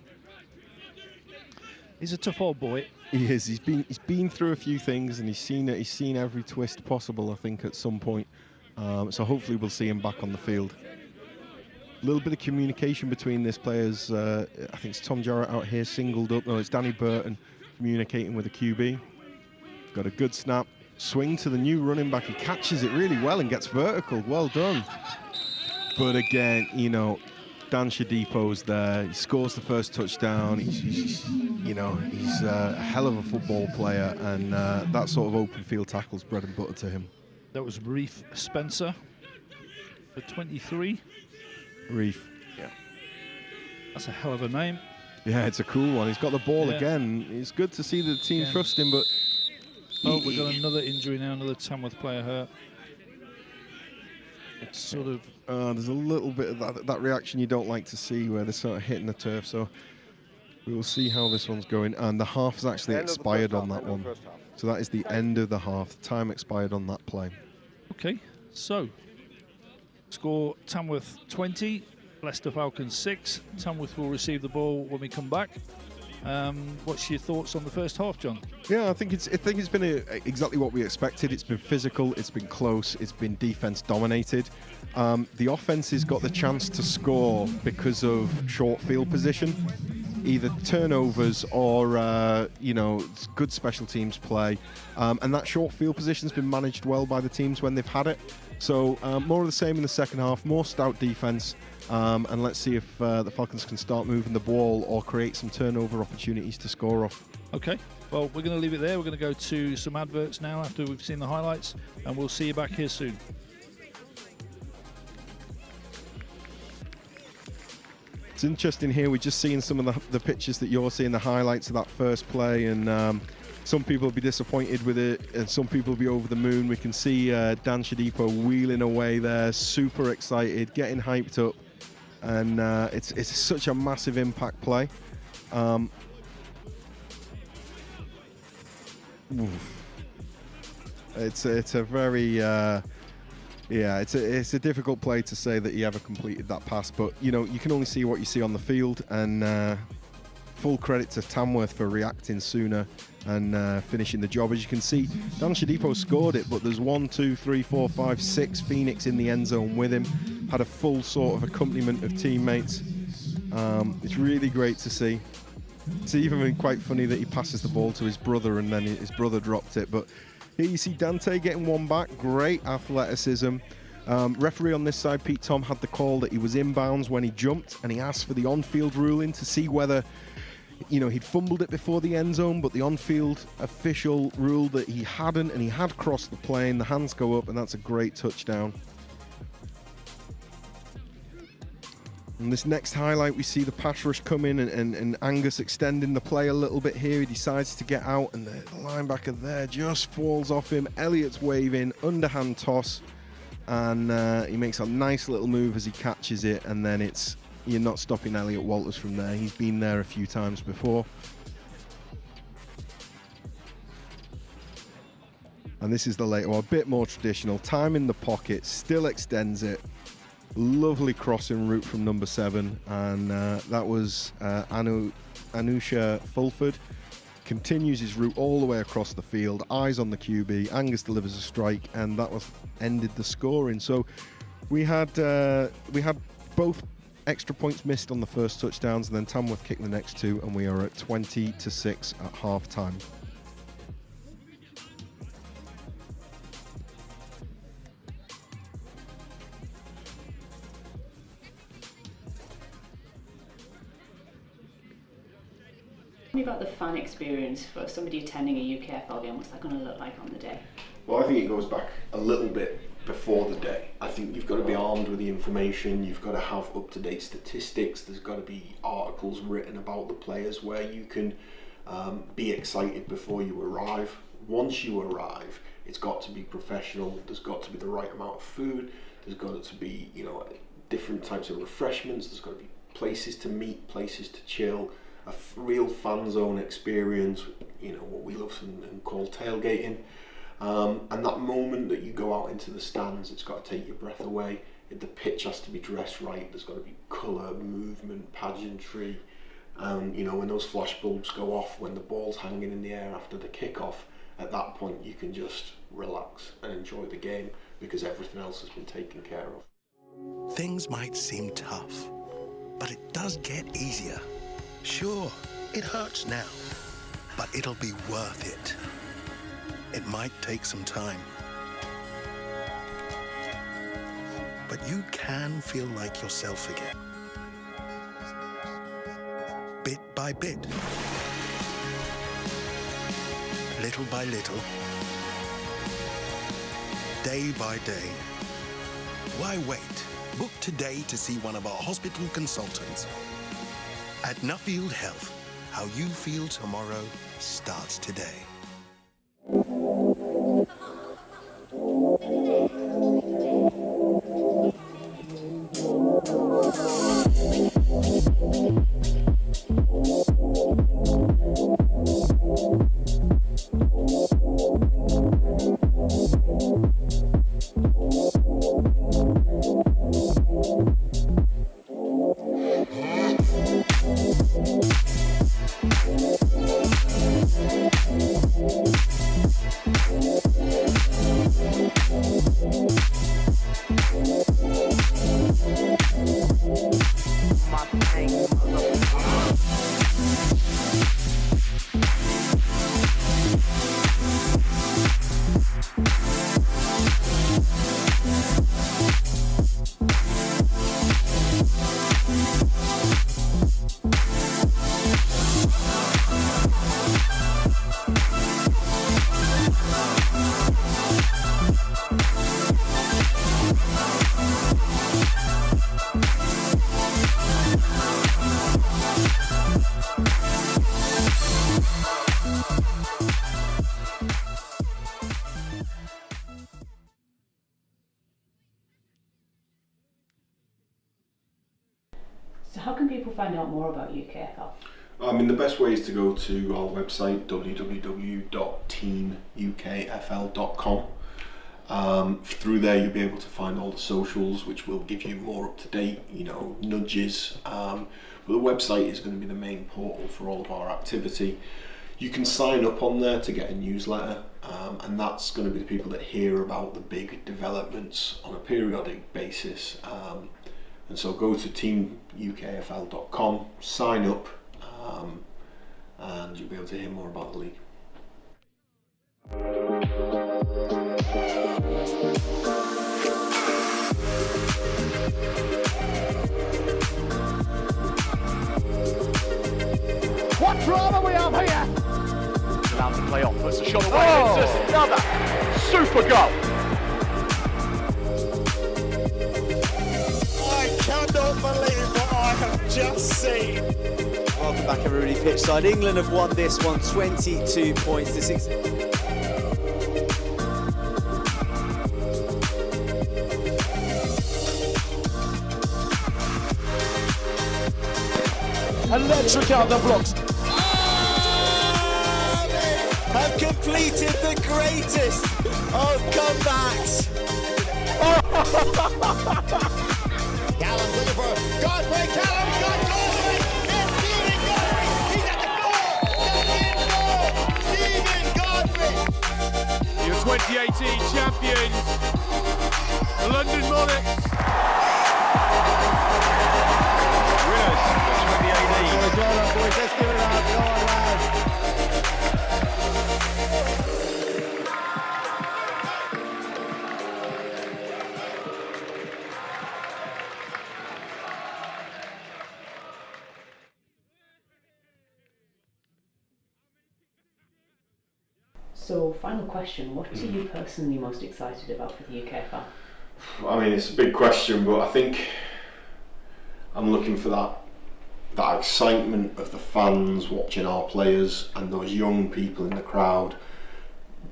He's a tough old boy. He is. He's been through a few things, and he's seen every twist possible, I think, at some point. So hopefully we'll see him back on the field. A little bit of communication between these players. I think it's Tom Jarrett out here singled up. No, it's Danny Burton communicating with the QB. Got a good snap. Swing to the new running back. He catches it really well and gets vertical. Well done. But again, you know, Dan Shadipo's there. He scores the first touchdown. He's a hell of a football player, and that sort of open field tackle's bread and butter to him. That was Reef Spencer for 23. Reef, yeah. That's a hell of a name. Yeah, it's a cool one. He's got the ball again. It's good to see the team trust him, but... Oh, we've got another injury now, another Tamworth player hurt. It's sort of... there's a little bit of that reaction you don't like to see where they're sort of hitting the turf, so we will see how this one's going. And the half has actually expired on that one. So that is the end of the half. The time expired on that play. Okay, so score Tamworth 20, Leicester Falcons 6. Tamworth will receive the ball when we come back. What's your thoughts on the first half, John? Yeah, I think it's been exactly what we expected. It's been physical, it's been close, it's been defense dominated. The offense has got the chance to score because of short field position, either turnovers or good special teams play, and that short field position has been managed well by the teams when they've had it. So more of the same in the second half, more stout defense. And let's see if the Falcons can start moving the ball or create some turnover opportunities to score off. Okay, well, we're going to leave it there. We're going to go to some adverts now after we've seen the highlights, and we'll see you back here soon. It's interesting here. We're just seeing some of the pictures that you're seeing, the highlights of that first play, and some people will be disappointed with it, and some people will be over the moon. We can see Dan Shadipo wheeling away there, super excited, getting hyped up. And it's such a massive impact play. It's a very it's a difficult play to say that he ever completed that pass, but you know, you can only see what you see on the field, and full credit to Tamworth for reacting sooner and finishing the job. As you can see, Dan Shadipo scored it, but there's 1, 2, 3, 4, 5, 6 Phoenix in the end zone with him. Had a full sort of accompaniment of teammates. It's really great to see. It's even been quite funny that he passes the ball to his brother and then his brother dropped it. But here you see Dante getting one back. Great athleticism. Referee on this side, Pete Tom, had the call that he was inbounds when he jumped, and he asked for the on-field ruling to see whether, you know, he'd fumbled it before the end zone, but the on-field official ruled that he hadn't, and he had crossed the plane. The hands go up, and that's a great touchdown. And this next highlight, we see the pass rush come in, and Angus extending the play a little bit here. He decides to get out, and the linebacker there just falls off him. Elliott's waving, underhand toss, and he makes a nice little move as he catches it, and then you're not stopping Elliott Walters from there. He's been there a few times before. And this is the later one, a bit more traditional. Time in the pocket, still extends it. Lovely crossing route from number 7, and that was Anusha Fulford. Continues his route all the way across the field, eyes on the QB. Angus delivers a strike, and that ended the scoring. So we had both extra points missed on the first touchdowns, and then Tamworth kicked the next 2, and we are at 20-6 at half time. Tell me about the fan experience for somebody attending a UKFL game. What's that going to look like on the day? Well, I think it goes back a little bit before the day. I think you've got to be armed with the information, you've got to have up-to-date statistics, there's got to be articles written about the players where you can be excited before you arrive. Once you arrive, it's got to be professional, there's got to be the right amount of food, There's got to be, you know, different types of refreshments. There's got to be places to meet, places to chill, a real fan zone experience, you know, what we love and call tailgating. And that moment that you go out into the stands, it's got to take your breath away. The pitch has to be dressed right. There's got to be colour, movement, pageantry. You know, when those flash bulbs go off, when the ball's hanging in the air after the kick-off, at that point you can just relax and enjoy the game because everything else has been taken care of. Things might seem tough, but it does get easier. Sure, it hurts now, but it'll be worth it. It might take some time, but you can feel like yourself again. Bit by bit, little by little, day by day. Why wait? Book today to see one of our hospital consultants. At Nuffield Health, how you feel tomorrow starts today. So how can people find out more about UKFL? I mean, the best way is to go to our website, www.teamukfl.com. Through there you'll be able to find all the socials, which will give you more up-to-date, you know, nudges. But the website is going to be the main portal for all of our activity. You can sign up on there to get a newsletter, and that's going to be the people that hear about the big developments on a periodic basis. And so go to teamukfl.com, sign up, and you'll be able to hear more about the league. What drama we have here! Allowed to play on, puts a shot away, it's just another super goal. I cannot believe what I have just seen. Welcome back, everybody. Pitchside. England have won this one 22 points to 6. Electric out the blocks. Have completed the greatest of comebacks. Callum looking for Godfrey. Callum got Godfrey. It's Stephen Godfrey. He's at the goal. Stephen Godfrey. Your 2018 champions, the London Monarchs. Winners for 2018. Boys, well done, boys. Let's give it up. Go on, lads. So, final question, what are you personally most excited about for the UKFL? I mean, it's a big question, but I think I'm looking for that excitement of the fans watching our players and those young people in the crowd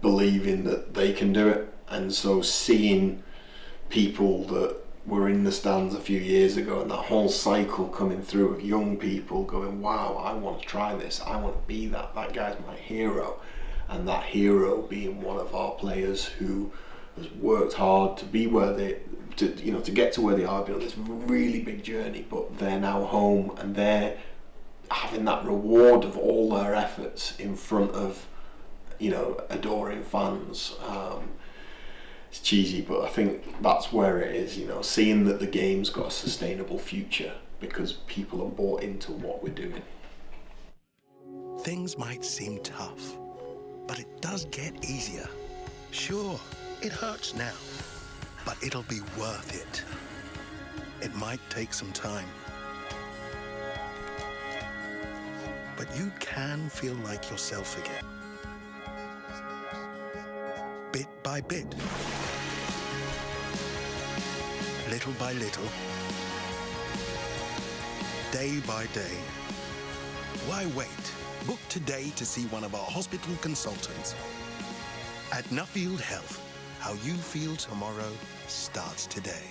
believing that they can do it. And so seeing people that were in the stands a few years ago, and that whole cycle coming through of young people going, wow, I want to try this, I want to be that guy's my hero, and that hero being one of our players who has worked hard to be where they, to get to where they are, on this really big journey, but they're now home and they're having that reward of all their efforts in front of, adoring fans. It's cheesy, but I think that's where it is, seeing that the game's got a sustainable future because people are bought into what we're doing. Things might seem tough, but it does get easier. Sure, it hurts now, but it'll be worth it. It might take some time, but you can feel like yourself again. Bit by bit, little by little, day by day. Why wait? Book today to see one of our hospital consultants. At Nuffield Health, how you feel tomorrow starts today.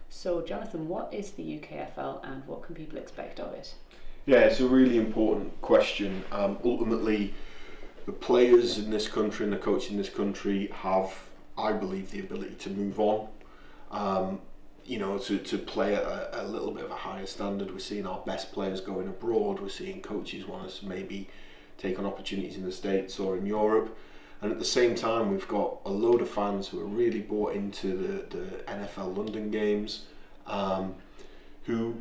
So, Jonathan, what is the UKFL and what can people expect of it? Yeah, it's a really important question. Ultimately, the players in this country and the coach in this country have, I believe, the ability to move on. To play at a little bit of a higher standard. We're seeing our best players going abroad. We're seeing coaches want us to maybe take on opportunities in the States or in Europe. And at the same time, we've got a load of fans who are really bought into the NFL London games, who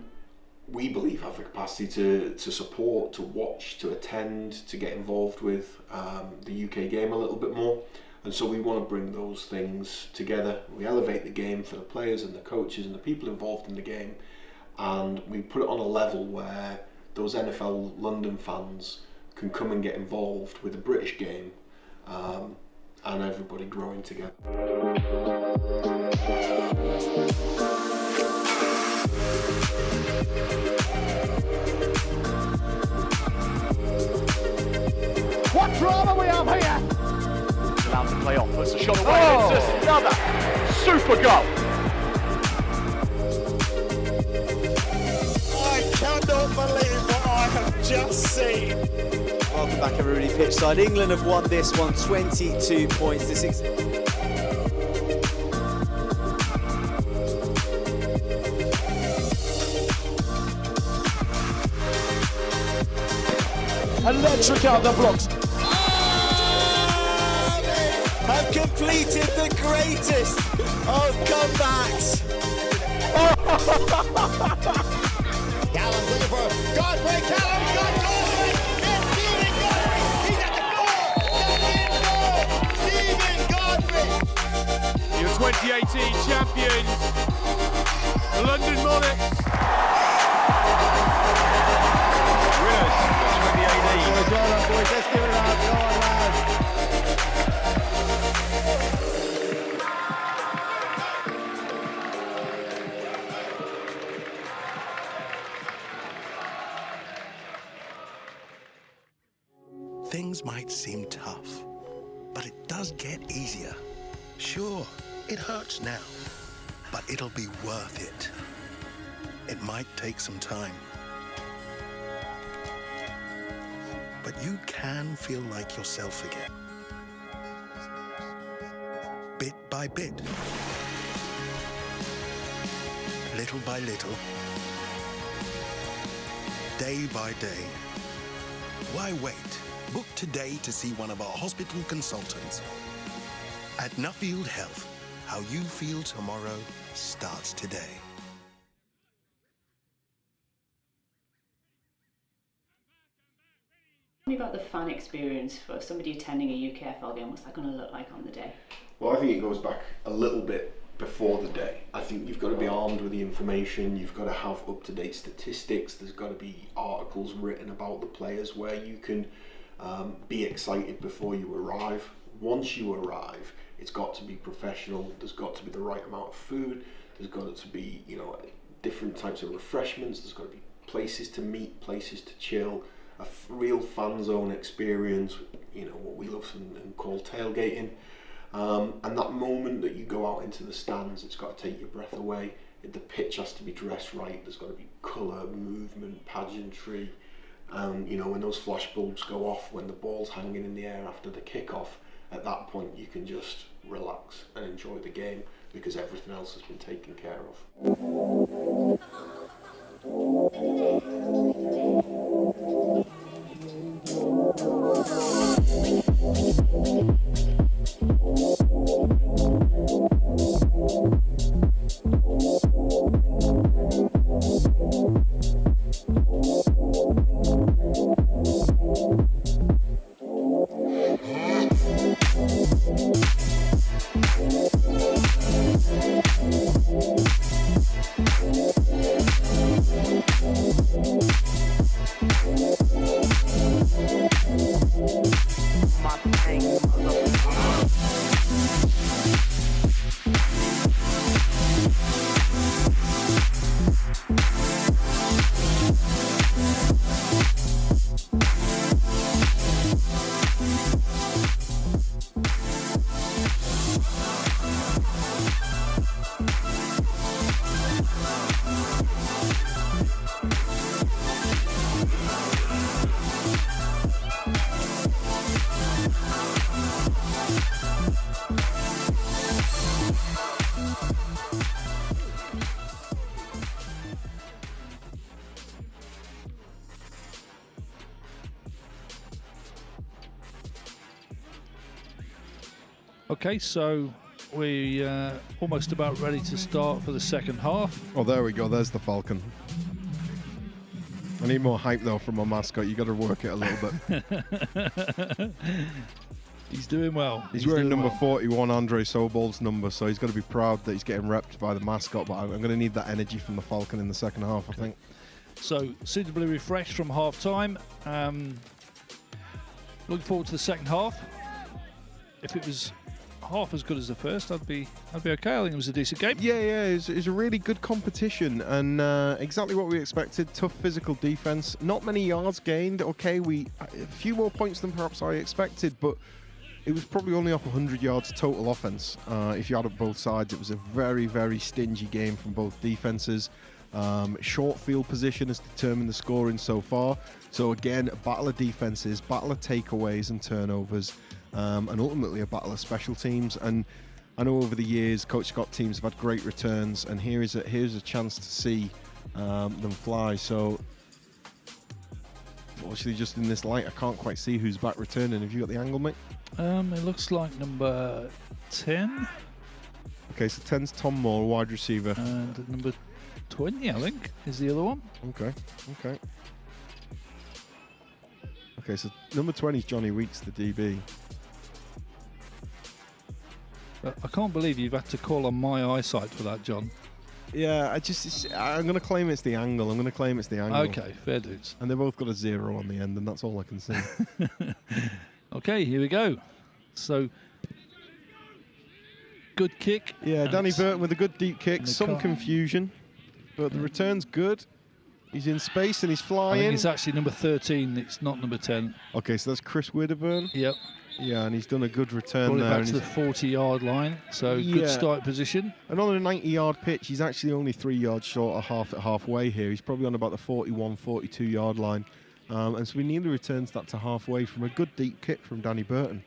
we believe have the capacity to support, to watch, to attend, to get involved with the UK game a little bit more. And so we want to bring those things together. We elevate the game for the players and the coaches and the people involved in the game, and we put it on a level where those NFL London fans can come and get involved with the British game, and everybody growing together. What drama we have here! Allowed to play off, puts a shot away, and it's just another super goal! I cannot believe what I have just seen. Welcome back, everybody. Pitchside. England have won this one, 22 points to 6. Electric out the blocks. Have completed the greatest of comebacks. Callum looking for Godfrey. Callum got Godfrey. It's Stephen Godfrey. He's at the goal. Stephen Godfrey. Your 2018 champions, the London Monarchs. Winners for 2018. Well done, boys. Let's give it up. Go on, lads. things might seem tough, but it does get easier. Sure, it hurts now, but it'll be worth it. It might take some time, but you can feel like yourself again. Bit by bit, little by little, day by day. Why wait? Book today to see one of our hospital consultants. At Nuffield Health, how you feel tomorrow starts today. Tell me about the fan experience for somebody attending a UKFL game. What's that going to look like on the day? Well, I think it goes back a little bit before the day. I think you've got to be armed with the information, you've got to have up-to-date statistics, there's got to be articles written about the players where you can be excited before you arrive. Once you arrive, it's got to be professional, there's got to be the right amount of food, there's got to be, you know, different types of refreshments, there's got to be places to meet, places to chill, a real fan zone experience, you know, what we love and call tailgating. And that moment that you go out into the stands, it's got to take your breath away. The pitch has to be dressed right, there's got to be colour, movement, pageantry. You know, when those flash bulbs go off, when the ball's hanging in the air after the kick-off, at that point you can just relax and enjoy the game because everything else has been taken care of. Okay, so we almost about ready to start for the second half. Oh, there we go. There's the Falcon. I need more hype though from my mascot. You got to work it a little bit. He's doing well. He's wearing number 41, Andre Sobol's number, so he's got to be proud that he's getting repped by the mascot. But I'm going to need that energy from the Falcon in the second half, I think. So suitably refreshed from half time. Looking forward to the second half. If it was half as good as the first, I'd be okay. I think it was a decent game. Yeah, it was a really good competition and exactly what we expected. Tough physical defense, not many yards gained. Okay, a few more points than perhaps I expected, but it was probably only off 100 yards total offense. If you add up both sides, it was a very, very stingy game from both defenses. Short field position has determined the scoring so far. So again, a battle of defenses, battle of takeaways and turnovers. And ultimately a battle of special teams. And I know over the years Coach Scott teams have had great returns, and here's a chance to see them fly. So unfortunately, just in this light, I can't quite see who's back returning. Have you got the angle, mate? It looks like number 10. Okay, so 10's Tom Moore, wide receiver, and number 20, I think, is the other one. Okay, so number 20 is Johnny Weeks, the DB. I can't believe you've had to call on my eyesight for that, John. Yeah, I'm going to claim it's the angle. Okay, fair dues. And they've both got a 0 on the end, and that's all I can see. Okay, here we go. So, good kick. Yeah, Danny Burton with a good deep kick. Some confusion, but the return's good. He's in space and he's I flying. think it's actually number 13. It's not number 10. Okay, so that's Chris Widderburn. Yep. Yeah, and he's done a good return Brought it there. back to the 40-yard line, so good start position. And on a 90-yard pitch, he's actually only 3 yards short of halfway here. He's probably on about the 41, 42-yard line. And so he nearly returns that to halfway from a good deep kick from Danny Burton.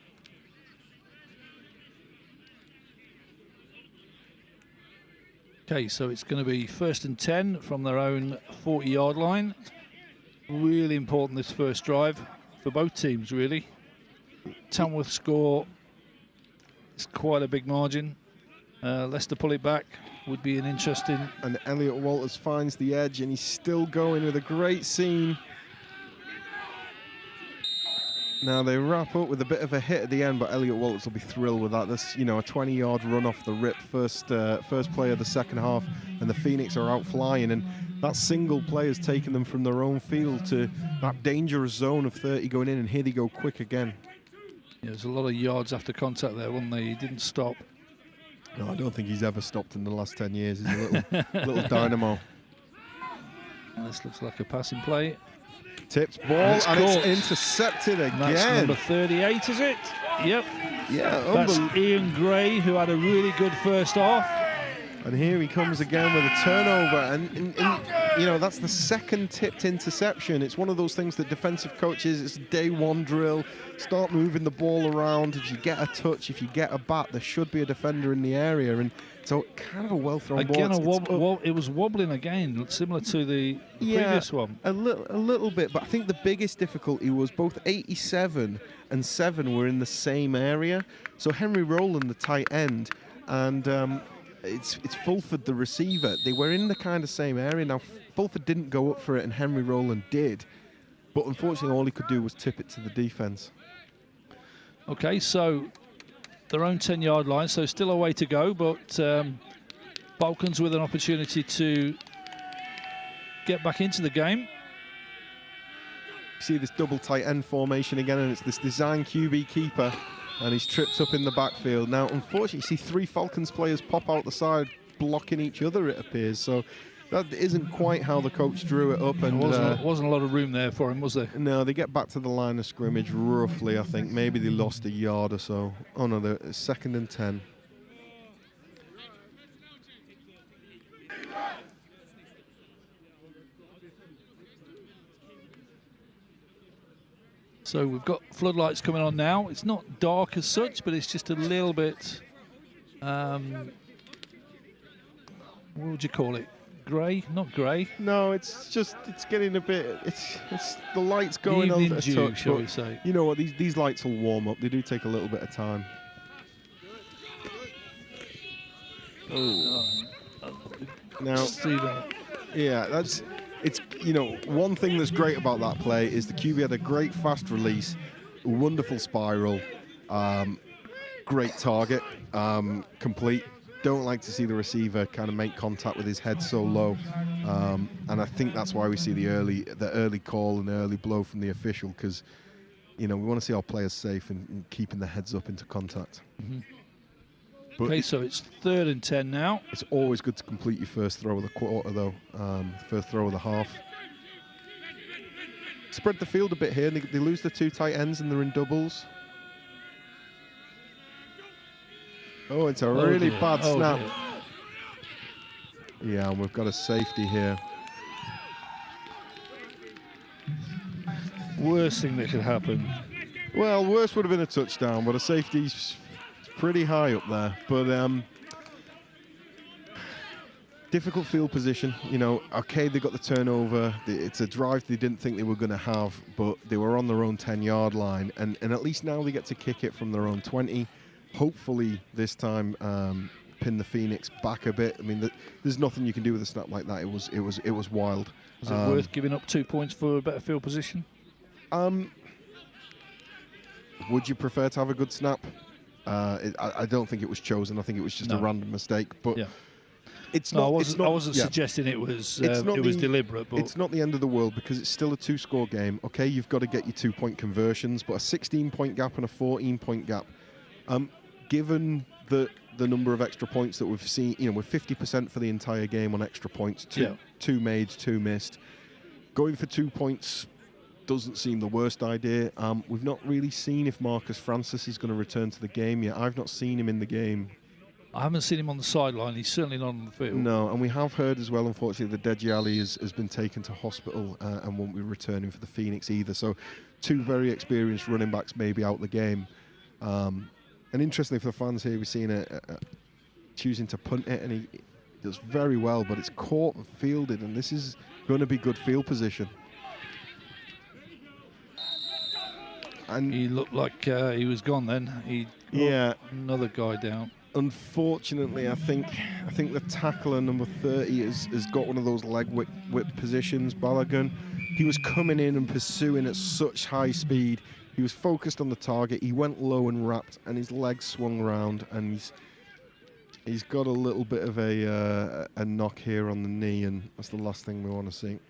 Okay, so it's going to be 1st and 10 from their own 40-yard line. Really important, this first drive for both teams, really. Tamworth score is quite a big margin. Leicester pull it back would be an interesting... And Elliot Walters finds the edge, and he's still going with a great seam. Now they wrap up with a bit of a hit at the end, but Elliot Walters will be thrilled with that. This, you know, a 20-yard run off the rip, first play of the second half, and the Phoenix are out flying, and that single play has taken them from their own field to that dangerous zone of 30 going in, and here they go quick again. Yeah, there's a lot of yards after contact there, wasn't there? He didn't stop. No, I don't think he's ever stopped in the last 10 years. He's a little dynamo. And this looks like a passing play. Tipped ball, and it's intercepted again. That's number 38, is it? Yep. Yeah, that's Ian Gray, who had a really good first half. And here he comes again with a turnover, and you know, that's the second tipped interception. It's one of those things that defensive coaches, it's a day one drill, start moving the ball around. If you get a touch, if you get a bat, there should be a defender in the area, and so kind of a well-thrown ball. Again, it was wobbling again, similar to the previous one. A little bit, but I think the biggest difficulty was both 87 and 7 were in the same area. So Henry Rowland, the tight end, and it's Fulford, the receiver. They were in the kind of same area. Now, Fulford didn't go up for it, and Henry Rowland did. But unfortunately, all he could do was tip it to the defence. Okay, so their own 10-yard line, so still a way to go, but Falcons with an opportunity to get back into the game. You see this double tight end formation again, and it's this design QB keeper, and he's tripped up in the backfield. Now, unfortunately, you see 3 Falcons players pop out the side, blocking each other, it appears. So that isn't quite how the coach drew it up. And wasn't a lot of room there for him, was there? No, they get back to the line of scrimmage roughly, I think. Maybe they lost a yard or so. Oh, no, they're 2nd and 10. So we've got floodlights coming on now. It's not dark as such, but it's just a little bit, what would you call it? Grey? Not grey. No, it's getting a bit, it's the lights going on a touch, shall we say. You know what, these lights will warm up. They do take a little bit of time. Oh. Now, Stephen. Yeah, it's, you know, one thing that's great about that play is the QB had a great fast release, a wonderful spiral, great target, complete. Don't like to see the receiver kind of make contact with his head so low, and I think that's why we see the early call and the early blow from the official, because, you know, we want to see our players safe and keeping their heads up into contact. Mm-hmm. But okay, so it's 3rd and 10 now. It's always good to complete your first throw of the quarter, though. First throw of the half. Spread the field a bit here. They lose the 2 tight ends and they're in doubles. Oh, it's a really bad snap. Yeah, and we've got a safety here. Worst thing that could happen. Well, worst would have been a touchdown, but a safety's pretty high up there. But difficult field position. You know, okay, they got the turnover. It's a drive they didn't think they were going to have, but they were on their own 10-yard line. And at least now they get to kick it from their own 20. Hopefully this time pin the Phoenix back a bit. I mean, there's nothing you can do with a snap like that. It was wild. Is it worth giving up 2 points for a better field position? Would you prefer to have a good snap? I don't think it was chosen. I think it was just a random mistake. But yeah. I wasn't suggesting it was deliberate. But it's not the end of the world, because it's still a 2-score game. Okay, you've got to get your 2-point conversions, but a 16-point gap and a 14-point gap. Given the number of extra points that we've seen, you know, we're 50% for the entire game on extra points. Two made, 2 missed. going for 2 points doesn't seem the worst idea. We've not really seen if Marcus Francis is going to return to the game yet. I've not seen him in the game. I haven't seen him on the sideline. He's certainly not on the field. No, and we have heard as well, unfortunately, that Deji Ali has been taken to hospital and won't be returning for the Phoenix either. So 2 very experienced running backs maybe out the game. And interestingly for the fans here, we've seen choosing to punt it, and he does very well, but it's caught and fielded, and this is going to be good field position. And he looked like he was gone then. He got another guy down. Unfortunately, I think the tackler number 30 has got one of those leg whip positions, Balogun. He was coming in and pursuing at such high speed. He was focused on the target. He went low and wrapped, and his legs swung round, and he's got a little bit of a knock here on the knee, and that's the last thing we want to see.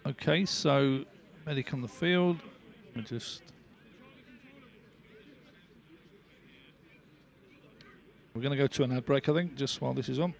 Okay, so medic on the field. We're going to go to an ad break, I think, just while this is on.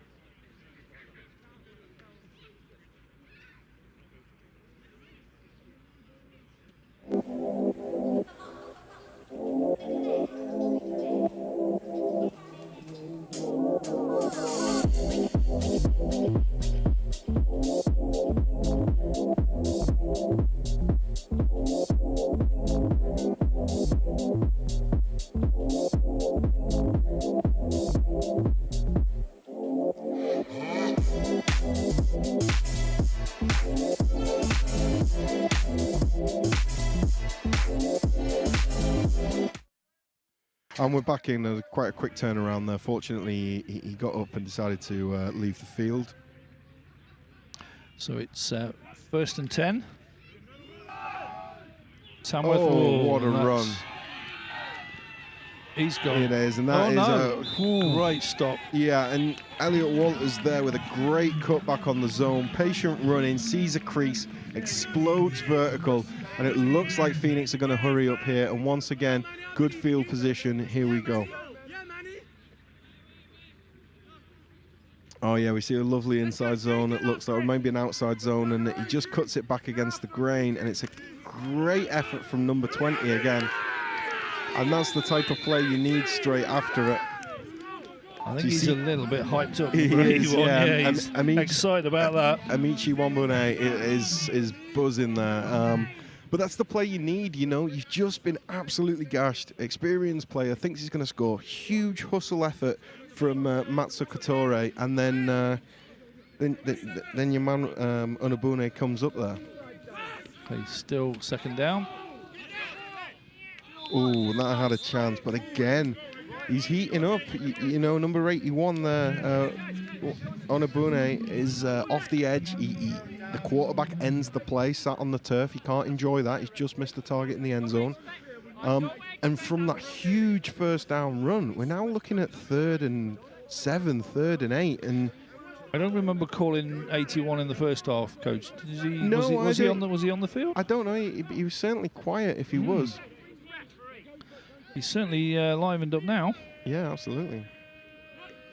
And we're back in quite a quick turnaround there. Fortunately, he got up and decided to leave the field. So it's 1st and 10. Tamworth. Oh, what a run. He's gone. It is, and that is a great stop. Yeah, and Elliot Walters there with a great cutback on the zone. Patient running, sees a crease, explodes vertical, and it looks like Phoenix are going to hurry up here. And once again, good field position. Here we go. Oh yeah, we see a lovely inside zone. It looks like maybe an outside zone, and he just cuts it back against the grain, and it's a great effort from number 20 again. And that's the type of play you need straight after it. I think he's a little bit hyped up. He is, yeah. He's excited about that. Amici Wambune is buzzing there. But that's the play you need, you know. You've just been absolutely gashed. Experienced player, thinks he's going to score. Huge hustle effort from Matsu Katore. And then your man Onabune comes up there. He's still 2nd down. Oh, that had a chance, but again, he's heating up. You know, number 81 there, Onabune is off the edge. The quarterback ends the play, sat on the turf. He can't enjoy that. He's just missed the target in the end zone. And from that huge 1st down run, we're now looking at 3rd and 7, 3rd and 8, and I don't remember calling 81 in the first half, Coach. No, was he on the field? I don't know. He was certainly quiet if he was. He's certainly livened up now. Yeah, absolutely.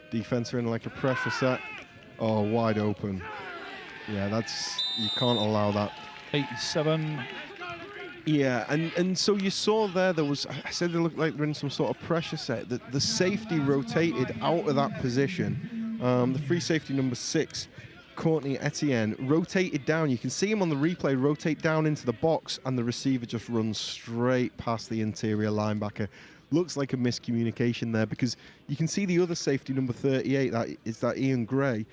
Defense are in like a pressure set. Oh, wide open. Yeah, you can't allow that. 87. Yeah, and so you saw there was, I said they looked like they're in some sort of pressure set. The safety rotated out of that position. The free safety number 6, Courtney Etienne, rotated down. You can see him on the replay rotate down into the box, and the receiver just runs straight past the interior linebacker. Looks like a miscommunication there, because you can see the other safety, number 38, that Ian Gray.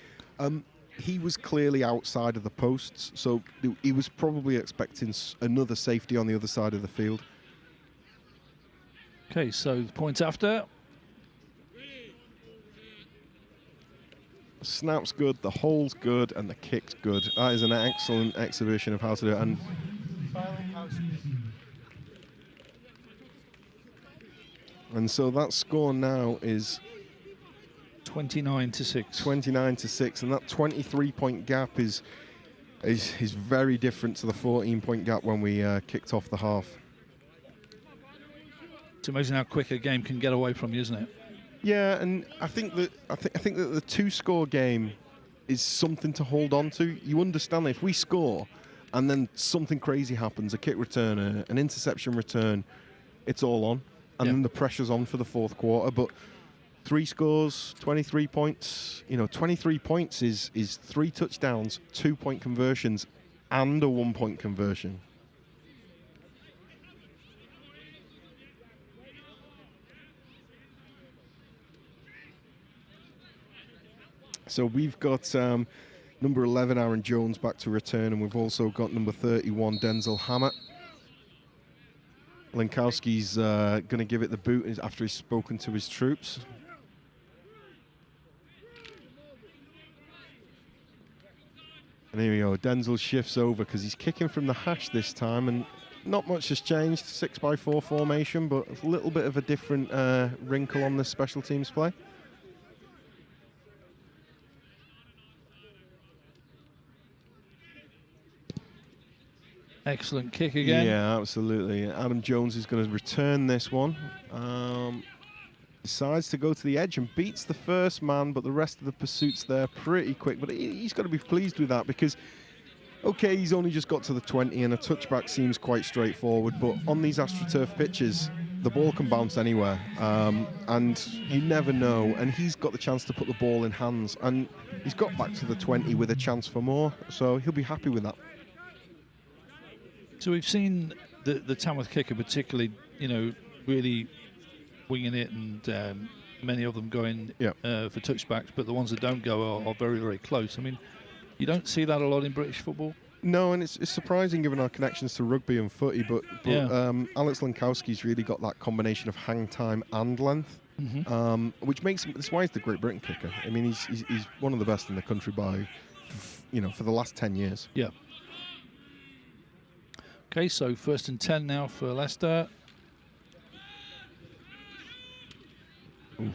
He was clearly outside of the posts, so he was probably expecting another safety on the other side of the field. Okay, so the point after. The snap's good, the hole's good, and the kick's good. That is an excellent exhibition of how to do it. And so that score now is 29-6. 29-6, and that 23-point gap is very different to the 14-point gap when we kicked off the half. It's amazing how quick a game can get away from you, isn't it? Yeah, and I think that the 2-score game is something to hold on to. You understand that if we score and then something crazy happens, a kick return, an interception return, it's all on. And then the pressure's on for the fourth quarter. But 3 scores, 23 points. 23 points is 3 touchdowns, 2-point conversions, and a 1-point conversion. So we've got number 11, Aaron Jones, back to return, and we've also got number 31, Denzel Hammett. Lenkowski's going to give it the boot after he's spoken to his troops. And here we go. Denzel shifts over because he's kicking from the hash this time, and not much has changed. 6x4 formation, but a little bit of a different wrinkle on this special teams play. Excellent kick again. Yeah, absolutely. Adam Jones is going to return this one. Decides to go to the edge and beats the first man, but the rest of the pursuit's there pretty quick. But he's got to be pleased with that because, okay, he's only just got to the 20 and a touchback seems quite straightforward. But on these AstroTurf pitches, the ball can bounce anywhere, and you never know. And he's got the chance to put the ball in hands, and he's got back to the 20 with a chance for more. So he'll be happy with that. So we've seen the Tamworth kicker particularly, really winging it, and many of them going for touchbacks, but the ones that don't go are very, very close. I mean, you don't see that a lot in British football. No, and it's surprising given our connections to rugby and footy, but Alex Lenkowski's really got that combination of hang time and length, which makes him, that's why he's the Great Britain kicker. I mean, he's one of the best in the country by, for the last 10 years. Yeah. Okay, so 1st and 10 now for Leicester. Oof.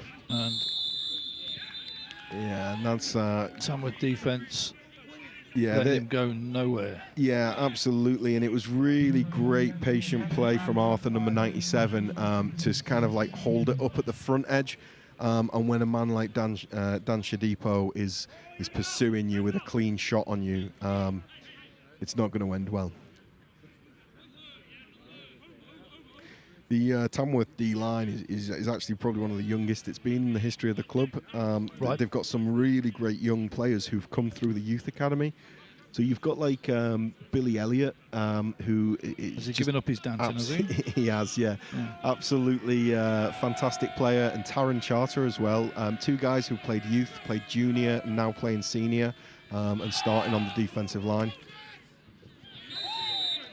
And that's Tamworth defence. Yeah, letting him go nowhere. Yeah, absolutely, and it was really great patient play from Arthur, number 97, to kind of like hold it up at the front edge. And when a man like Dan Shadipo is pursuing you with a clean shot on you, it's not going to end well. The Tamworth D-line is actually probably one of the youngest it's been in the history of the club. Right. They've got some really great young players who've come through the youth academy. So you've got like Billy Elliott, who has he given up his dancing? Has he? He has, yeah. Absolutely fantastic player, and Taron Charter as well. 2 guys who played youth, played junior, and now playing senior, and starting on the defensive line.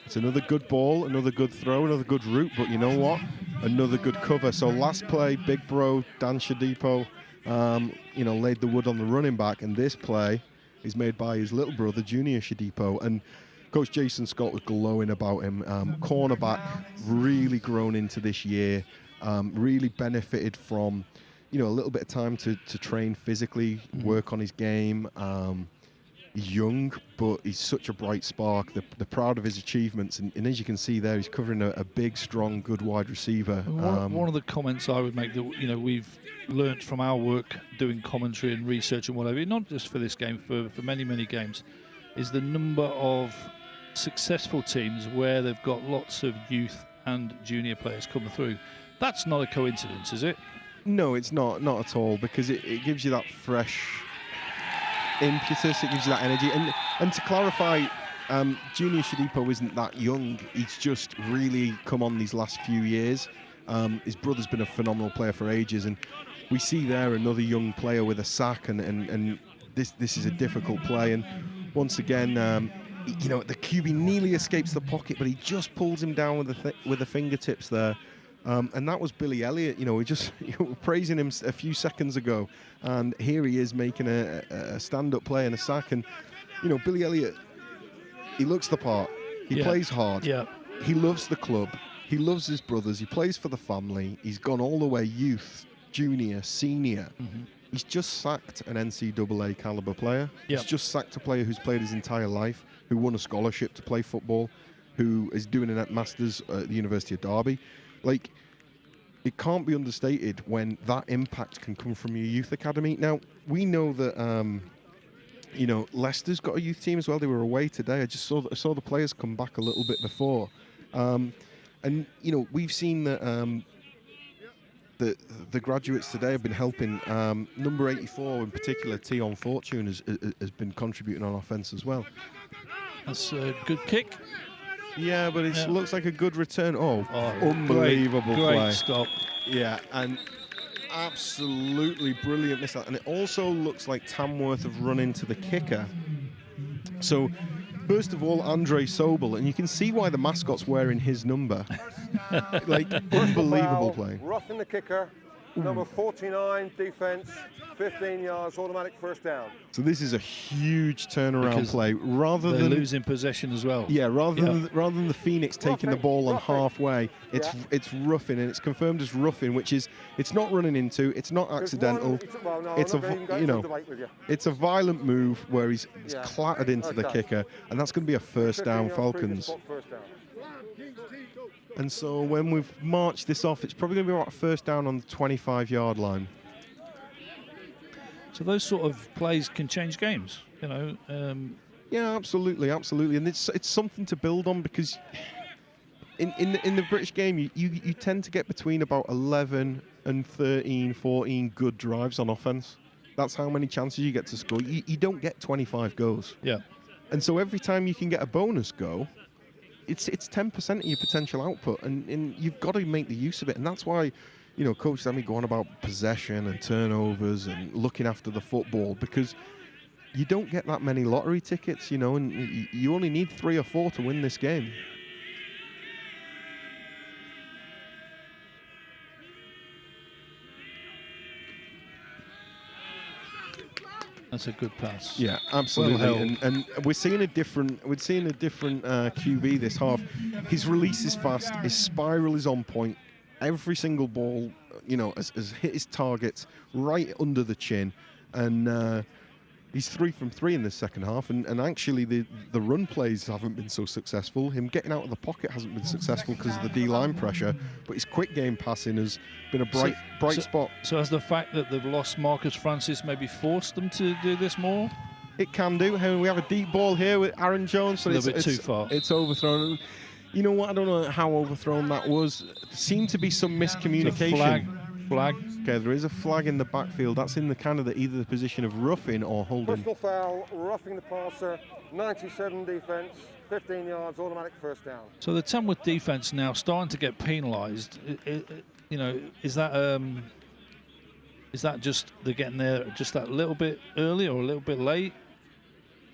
It's another good ball, another good throw, another good route, but you know what? Another good cover. So last play, big bro, Dan Shadipo, laid the wood on the running back, and this play is made by his little brother, Junior Shadipo. And Coach Jason Scott was glowing about him. Cornerback, really grown into this year, really benefited from, a little bit of time to train physically, work on his game. He's young, but he's such a bright spark. They're proud of his achievements, and as you can see there, he's covering a big, strong, good wide receiver. One of the comments I would make that we've learnt from our work doing commentary and research and whatever, not just for this game, for many, many games, is the number of successful teams where they've got lots of youth and junior players coming through. That's not a coincidence, is it? No, it's not at all, because it gives you that fresh impetus, it gives you that energy. And to clarify, Junior Shadipo isn't that young. He's just really come on these last few years. His brother's been a phenomenal player for ages, and we see there another young player with a sack, and this is a difficult play. And once again, the QB nearly escapes the pocket, but he just pulls him down with the fingertips there. And that was Billy Elliott. We were praising him a few seconds ago, and here he is making a stand-up play and a sack. And Billy Elliott, he looks the part. He plays hard. Yeah. He loves the club. He loves his brothers. He plays for the family. He's gone all the way youth, junior, senior. He's just sacked an NCAA caliber player. He's just sacked a player who's played his entire life, who won a scholarship to play football, who is doing it at Masters at the University of Derby. Like, it can't be understated when that impact can come from your youth academy. Now, we know that, you know, Leicester's got a youth team as well. They were away today. I just saw the players come back a little bit before. And, you know, we've seen that the graduates today have been helping. Number 84 in particular, Tion Fortune, has been contributing on offense as well. That's a good kick. Yeah, but it looks like a good return. Oh, unbelievable great play. stop. Yeah, and absolutely brilliant missile. And it also looks like Tamworth have run into the kicker. So, first of all, Andre Sobel, and you can see why the mascot's wearing his number. Like, unbelievable play. Roughing the kicker, number 49, defense, 15 yards, automatic first down. So this is a huge turnaround play. Rather they're than losing possession as well. Yeah, rather than the Phoenix taking the ball on halfway, it's roughing, and it's confirmed as roughing, which is it's not running into, it's not accidental. It's a violent move where he's clattered into the kicker, and that's going to be a first down, Falcons. And so when we've marched this off, it's probably going to be about a first down on the 25-yard line. So those sort of plays can change games, you know. Yeah, absolutely, and it's something to build on, because in the British game, you tend to get between about 11 and 13, 14 good drives on offense. That's how many chances you get to score. You don't get 25 goals. Yeah. And so every time you can get a bonus go, it's 10% of your potential output, and you've got to make the use of it. And that's why, you know, Coach Sammy go on about possession and turnovers and looking after the football, because you don't get that many lottery tickets, you know, and you only need 3 or 4 to win this game. That's a good pass. Yeah, absolutely. Well, and we're seeing a different QB this half. His release is fast. His spiral is on point. Every single ball, you know, has hit his targets right under the chin, and he's 3 from 3 in the second half. And actually, the run plays haven't been so successful. Him getting out of the pocket hasn't been successful because of the D-line pressure. But his quick game passing has been a bright spot. So has the fact that they've lost Marcus Francis maybe forced them to do this more? It can do. We have a deep ball here with Aaron Jones, so a little bit too far. It's overthrown. You know what? I don't know how overthrown that was. There seemed to be some miscommunication. Flag. Okay, there is a flag in the backfield. That's in the kind of either the position of roughing or holding. Personal foul, roughing the passer, 97 defense, 15 yards, automatic first down. So the Tamworth defense now starting to get penalised. You know, is that just they're getting there just that little bit early or a little bit late?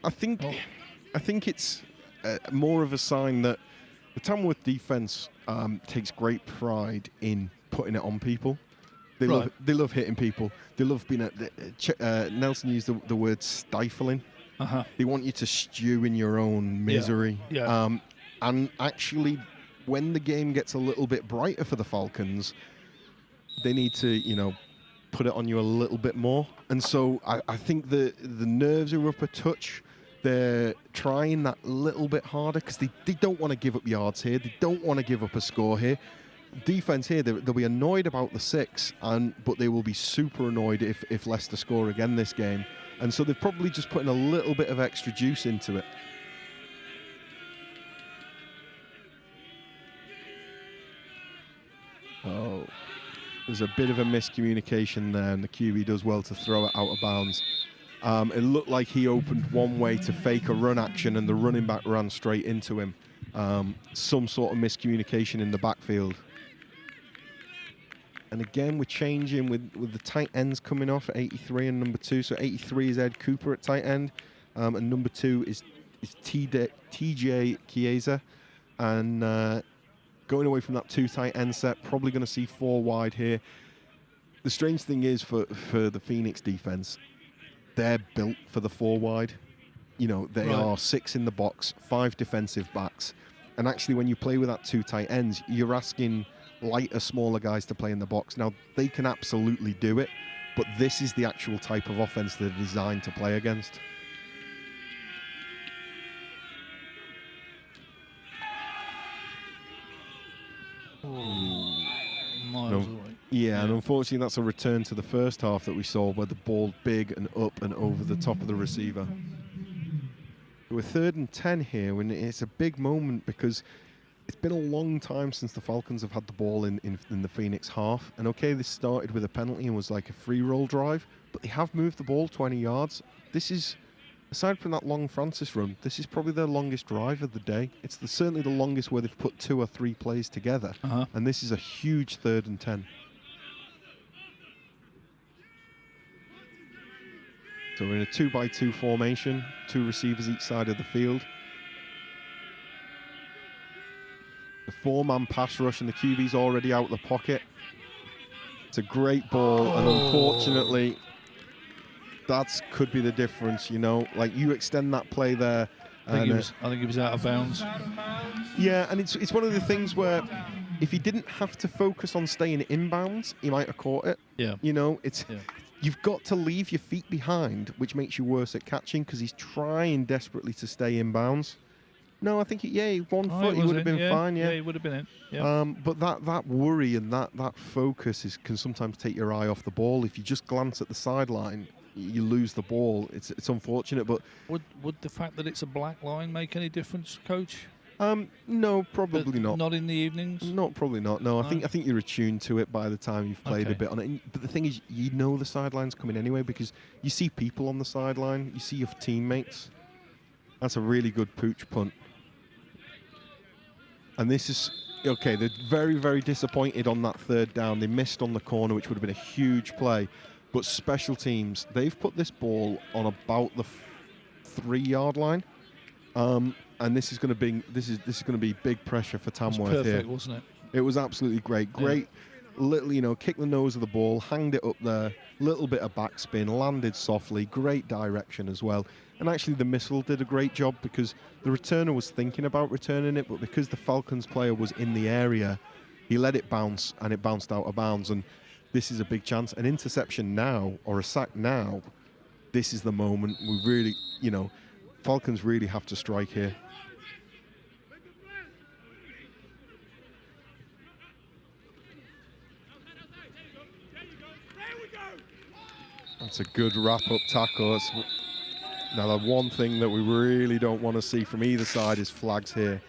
I think it's more of a sign that the Tamworth defense takes great pride in putting it on people. They love hitting people. They love being Nelson used the word stifling. They want you to stew in your own misery. Yeah. And actually, when the game gets a little bit brighter for the Falcons, they need to, you know, put it on you a little bit more. And so I think the nerves are up a touch. They're trying that little bit harder because they don't want to give up yards here. They don't want to give up a score here. Defense here, they'll be annoyed about the 6, but they will be super annoyed if Leicester score again this game. And so they've probably just put in a little bit of extra juice into it. Oh, there's a bit of a miscommunication there, and the QB does well to throw it out of bounds. It looked like he opened one way to fake a run action, and the running back ran straight into him. Some sort of miscommunication in the backfield. And again, we're changing with the tight ends coming off at 83 and number 2. So 83 is Ed Cooper at tight end, and number 2 is TJ Chiesa. And going away from that 2 tight end set, probably going to see 4 wide here. The strange thing is for the Phoenix defense, they're built for the 4 wide. You know, they are 6 in the box, 5 defensive backs. And actually, when you play with that 2 tight ends, you're asking lighter, smaller guys to play in the box. Now, they can absolutely do it, but this is the actual type of offense they're designed to play against. Yeah, and unfortunately that's a return to the first half that we saw, where the ball big and up and over the top of the receiver. We're 3rd and 10 here, and it's a big moment because it's been a long time since the Falcons have had the ball in the Phoenix half. And okay, this started with a penalty and was like a free roll drive, but they have moved the ball 20 yards. This is, aside from that long Francis run, this is probably their longest drive of the day. It's certainly the longest where they've put 2 or 3 plays together. And this is a huge 3rd and 10. So we're in a 2-by-2 formation, 2 receivers each side of the field. The 4-man pass rush and the QB's already out of the pocket. It's a great ball, and unfortunately, that could be the difference, you know. Like, you extend that play there. I think he was out of bounds. Yeah, and it's one of the things where if he didn't have to focus on staying inbounds, he might have caught it. Yeah. You know, you've got to leave your feet behind, which makes you worse at catching, because he's trying desperately to stay inbounds. No, I think, one foot, he would have been fine, Yeah, he would have been in. Yeah. But that worry and that focus can sometimes take your eye off the ball. If you just glance at the sideline, you lose the ball. It's unfortunate, but... Would the fact that it's a black line make any difference, Coach? No, probably not. Not in the evenings? No, probably not. No, I think you're attuned to it by the time you've played a bit on it. But the thing is, you know the sideline's coming anyway, because you see people on the sideline, you see your teammates. That's a really good pooch punt. And this is, okay, they're very, very disappointed on that 3rd down. They missed on the corner, which would have been a huge play. But special teams, they've put this ball on about the 3-yard line. And this is going to be big pressure for Tamworth here. Perfect, wasn't it? It was absolutely great. Great, little, kick the nose of the ball, hanged it up there, little bit of backspin, landed softly, great direction as well. And actually the missile did a great job, because the returner was thinking about returning it, but because the Falcons player was in the area, he let it bounce, and it bounced out of bounds. And this is a big chance. An interception now, or a sack now, this is the moment we really, Falcons really have to strike here. That's a good wrap-up tackle. Now, the one thing that we really don't want to see from either side is flags here.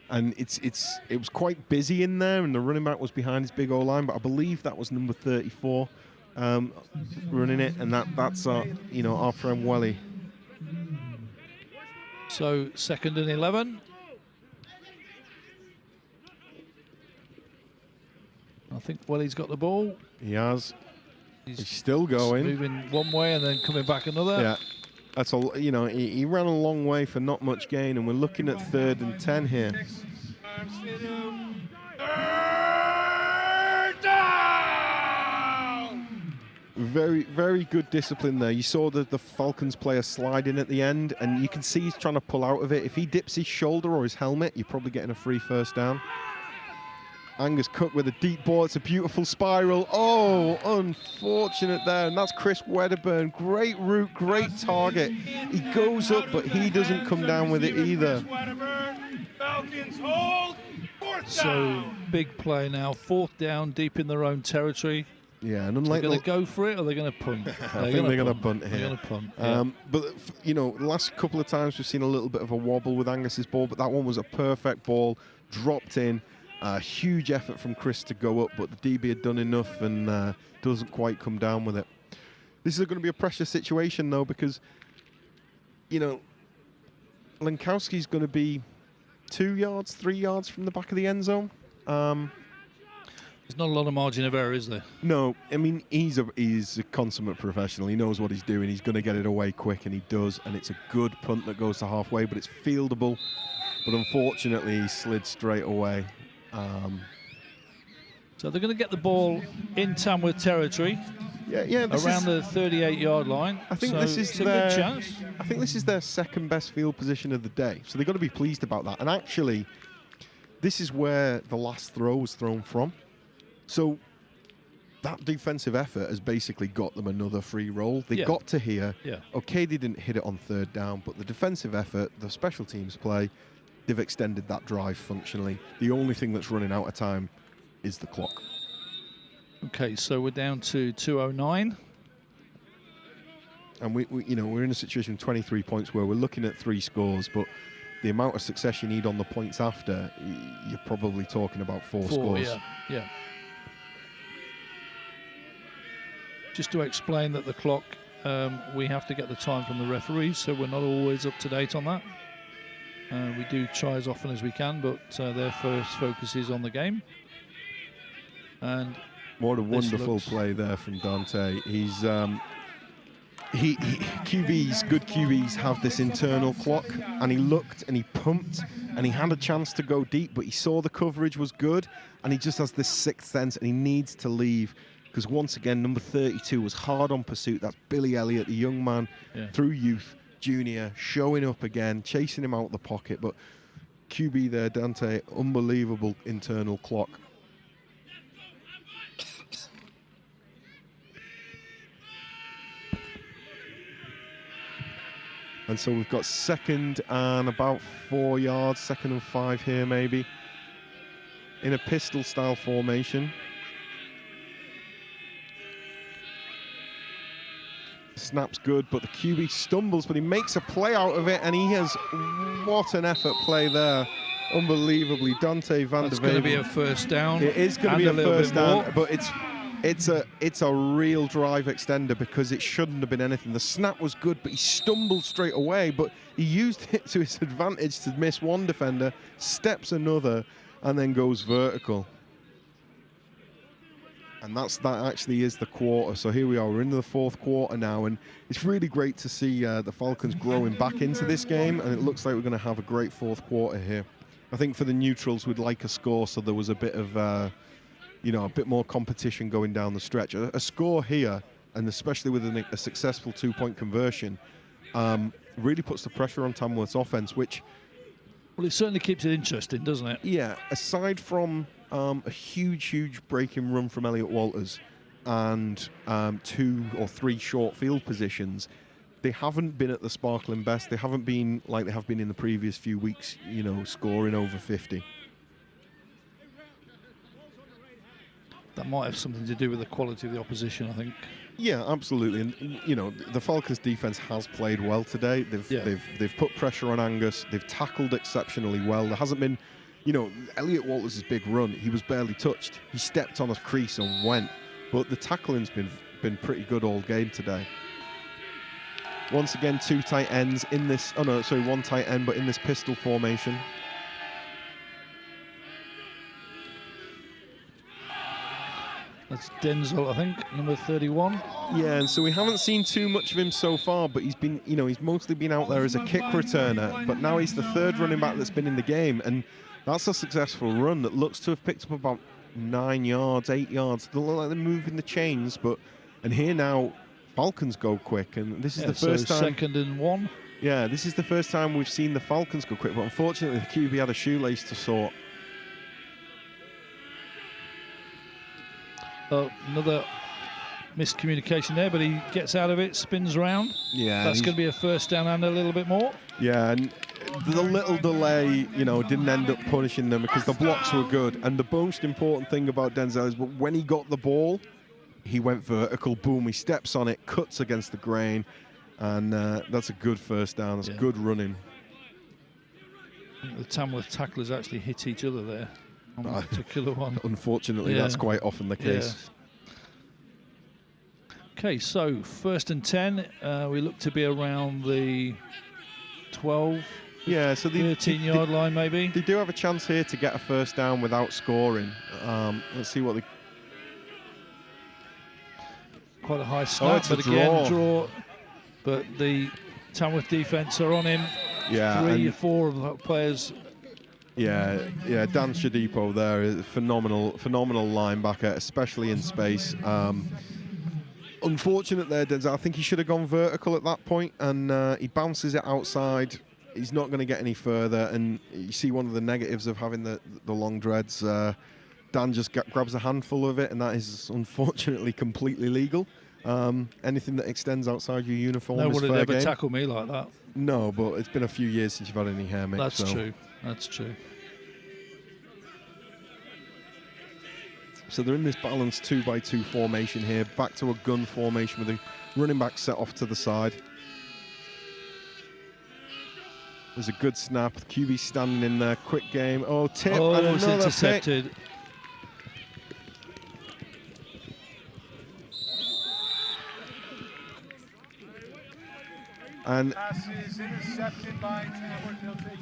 And it was quite busy in there, and the running back was behind his big O-line, but I believe that was number 34 running it, and that's our, our friend Welly. So 2nd and 11. I think Welly's got the ball. He has. He's still going. Moving one way and then coming back another. Yeah. That's he ran a long way for not much gain, and we're looking at 3rd and 10 here. Very, very good discipline there. You saw the Falcons player slide in at the end, and you can see he's trying to pull out of it. If he dips his shoulder or his helmet, you're probably getting a free 1st down. Angus Cook with a deep ball. It's a beautiful spiral. Oh, unfortunate there. And that's Chris Wedderburn. Great route, great target. He goes up, but he doesn't come down with it either. Falcons hold. 4th down. So big play now. 4th down, deep in their own territory. Yeah, and unlike they're going to go for it, or they're going to punt? I think they're going to punt here. They're going to punt. Yeah. But the last couple of times we've seen a little bit of a wobble with Angus's ball, but that one was a perfect ball, dropped in. Huge effort from Chris to go up, but the DB had done enough and doesn't quite come down with it. This is going to be a pressure situation, though, because, Lankowski's going to be 2 yards, 3 yards from the back of the end zone. There's not a lot of margin of error, is there? No, I mean, he's a consummate professional. He knows what he's doing. He's going to get it away quick, and he does. And it's a good punt that goes to halfway, but it's fieldable. But unfortunately, he slid straight away. So they're going to get the ball in Tamworth territory. Yeah, around the 38-yard line. I think so this is a good chance. I think this is their 2nd best field position of the day. So they've got to be pleased about that. And actually, this is where the last throw was thrown from. So that defensive effort has basically got them another free roll. They got to here. Yeah. Okay, they didn't hit it on 3rd down, but the defensive effort, the special teams play, they've extended that drive functionally. The only thing that's running out of time is the clock. Okay, so we're down to 2:09. And we're in a situation with 23 points where we're looking at 3 scores, but the amount of success you need on the points after, you're probably talking about 4 scores. Yeah. Just to explain that the clock, we have to get the time from the referees, so we're not always up to date on that. We do try as often as we can, but their first focus is on the game. And what a wonderful play there from Dante. He's good QBs have this internal clock, and he looked and he pumped and he had a chance to go deep, but he saw the coverage was good, and he just has this sixth sense, and he needs to leave, because once again, number 32 was hard on pursuit. That's Billy Elliott, the young man through youth, junior, showing up again, chasing him out the pocket. But QB there, Dante, unbelievable internal clock. And so we've got 2nd and about 4 yards, 2nd and 5 here maybe, in a pistol style formation. Snap's good, but the QB stumbles, but he makes a play out of it, and he has, what an effort play there. Unbelievably, Dante Van Dijk. It's going to be a first down. It is going to be a first down, but it's a real drive extender, because it shouldn't have been anything. The snap was good, but he stumbled straight away, but he used it to his advantage to miss one defender, steps another, and then goes vertical. And that actually is the quarter. So here we are, we're into the 4th quarter now, and it's really great to see the Falcons growing back into this game, and it looks like we're going to have a great 4th quarter here. I think for the neutrals, we'd like a score, so there was a bit of a bit more competition going down the stretch. A score here, and especially with a successful 2-point conversion, really puts the pressure on Tamworth's offense, which... Well, it certainly keeps it interesting, doesn't it? Yeah, aside from a huge breaking run from Elliot Walters and 2 or 3 short field positions, they haven't been at the sparkling best. They haven't been like they have been in the previous few weeks, scoring over 50. That might have something to do with the quality of the opposition, I think. Yeah, absolutely. And the Falcons defense has played well today. They've put pressure on Angus. They've tackled exceptionally well. There hasn't been, Elliot Walters' big run, he was barely touched. He stepped on a crease and went. But the tackling's been pretty good all game today. Once again, 2 tight ends in this, 1 tight end, but in this pistol formation. That's Denzel, I think, number 31. Yeah, and so we haven't seen too much of him so far, but he's been, he's mostly been out there as a kick returner, but now he's the 3rd running back that's been in the game, and that's a successful run that looks to have picked up about 9 yards, 8 yards. They look like they're moving the chains, and here now, Falcons go quick, and this is the first time. 2nd and 1. Yeah, this is the first time we've seen the Falcons go quick, but unfortunately the QB had a shoelace to sort. Another miscommunication there, but he gets out of it, spins around. Yeah, that's going to be a first down and a little bit more. Yeah, and the little delay, didn't end up punishing them, because the blocks were good. And the most important thing about Denzel is, when he got the ball, he went vertical. Boom! He steps on it, cuts against the grain, and that's a good first down. That's good running. The Tamworth tacklers actually hit each other there on that particular one. Unfortunately, that's quite often the case. Okay, so 1st and 10. We look to be around the 12, 13-yard line, maybe. They do have a chance here to get a first down without scoring. Let's see what they... Quite a high snap, but again, draw. But the Tamworth defence are on him. Yeah, 3 or 4 of the players. Yeah, Dan Shadipo there is a phenomenal linebacker, especially in space. Unfortunate there, Denzel. I think he should have gone vertical at that point, and he bounces it outside. He's not going to get any further, and you see one of the negatives of having the long dreads. Dan just grabs a handful of it, and that is unfortunately completely legal. Anything that extends outside your uniform is Nobody fair would ever game. tackle me like that. No, but it's been a few years since you've had any hair, mate. That's so. true. That's true. So they're in this balanced 2-by-2 formation here, back to a gun formation with the running back set off to the side. There's a good snap. The QB standing in there. Quick game. Oh, tip. Oh, and it's another intercepted. Pick. And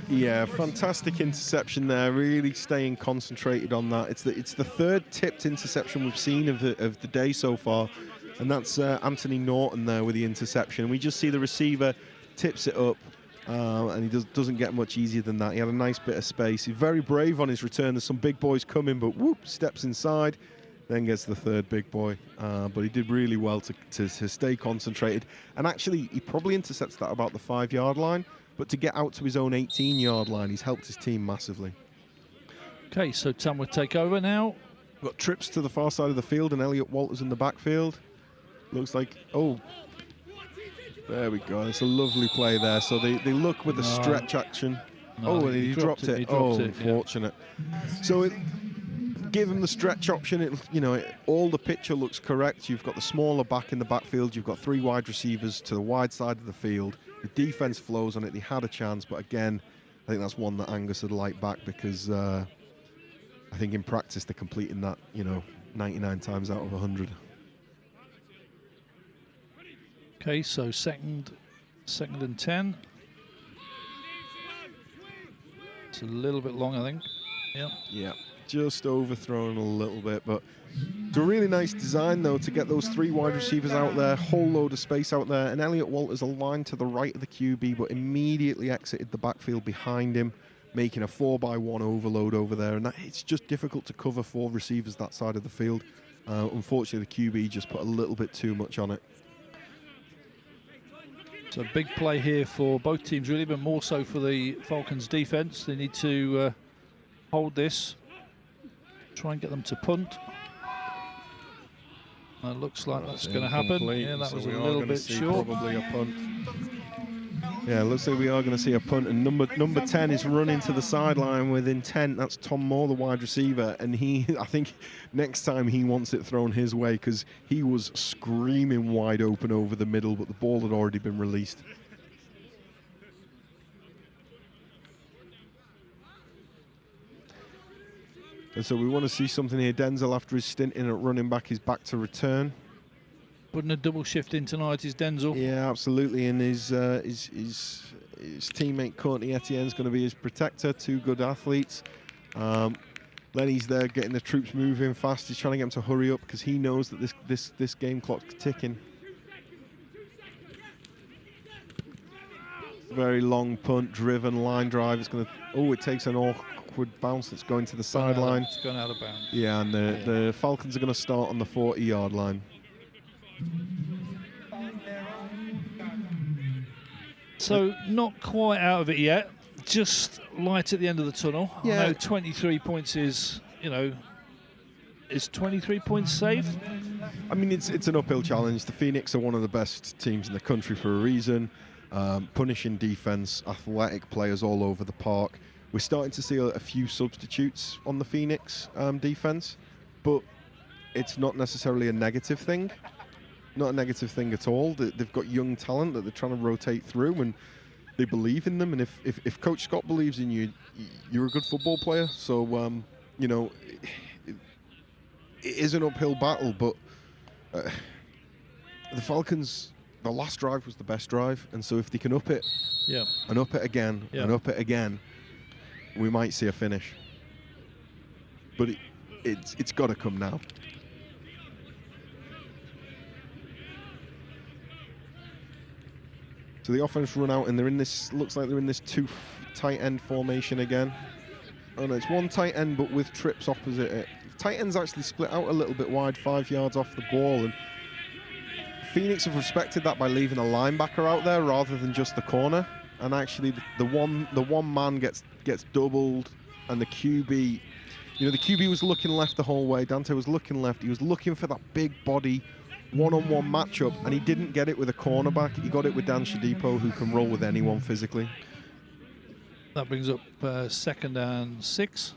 yeah, fantastic interception there. Really staying concentrated on that. It's the third tipped interception we've seen of the day so far, and that's Anthony Norton there with the interception. We just see the receiver tips it up, and he doesn't get much easier than that. He had a nice bit of space. He's very brave on his return. There's some big boys coming, but whoop, steps inside. Then gets the third big boy, but he did really well to stay concentrated. And actually, he probably intercepts that about the 5-yard line, but to get out to his own 18-yard line, he's helped his team massively. Okay, so Tamworth take over now. Got trips to the far side of the field, and Elliot Walters in the backfield. Looks like, oh, there we go. It's a lovely play there. So they look with the stretch action. No, oh, and he dropped it. Oh, unfortunate. Yeah. So give him the stretch option. All the picture looks correct. You've got the smaller back in the backfield. You've got 3 wide receivers to the wide side of the field. The defense flows on it. They had a chance, but again, I think that's one that Angus would like back because I think in practice they're completing that, 99 times out of 100. Okay, so second and 10. It's a little bit long, I think. Yeah. Yeah. Just overthrown a little bit, but it's a really nice design though to get those 3 wide receivers out there, whole load of space out there, and Elliot Walters aligned to the right of the QB, but immediately exited the backfield behind him, making a 4-by-1 overload over there, and it's just difficult to cover 4 receivers that side of the field. Unfortunately, the QB just put a little bit too much on it. So big play here for both teams really, but more so for the Falcons defense. They need to hold this. Try and get them to punt. It looks like that's going to happen. Yeah, that was a little bit short. Probably a punt. Yeah, looks like we are going to see a punt. And number 10 is running to the sideline with intent. That's Tom Moore, the wide receiver. And I think next time he wants it thrown his way because he was screaming wide open over the middle, but the ball had already been released. And so we want to see something here. Denzel, after his stint in at running back, is back to return. Putting a double shift in tonight is Denzel. Yeah, absolutely. And his teammate Courtney Etienne's going to be his protector. 2 good athletes. Lenny's there getting the troops moving fast. He's trying to get them to hurry up because he knows that this game clock's ticking. Very long punt, driven line drive. It's going to. Oh, it takes an awkward bounce that's going to the sideline. It's gone out of bounds. Yeah, and the Falcons are going to start on the 40-yard line. So not quite out of it yet. Just light at the end of the tunnel. Yeah. I know 23 points is, is 23 points safe? I mean, it's an uphill challenge. The Phoenix are one of the best teams in the country for a reason. Punishing defense, athletic players all over the park. We're starting to see a few substitutes on the Phoenix defense, but it's not necessarily a negative thing. Not a negative thing at all. They've got young talent that they're trying to rotate through, and they believe in them. And if Coach Scott believes in you, you're a good football player. So, it is an uphill battle, but the Falcons, the last drive was the best drive, and so if they can up it, and up it again, and up it again, we might see a finish. But it's got to come now. So the offense run out, and they're in this. Looks like they're in this 2 tight end formation again. Oh no, it's 1 tight end, but with trips opposite it. Tight ends actually split out a little bit wide, 5 yards off the ball, and Phoenix have respected that by leaving a linebacker out there rather than just the corner. And actually, the one man gets doubled, and the QB, the QB was looking left the whole way. Dante was looking left. He was looking for that big body one-on-one matchup, and he didn't get it with a cornerback. He got it with Dan Shadipo, who can roll with anyone physically. That brings up 2nd and 6.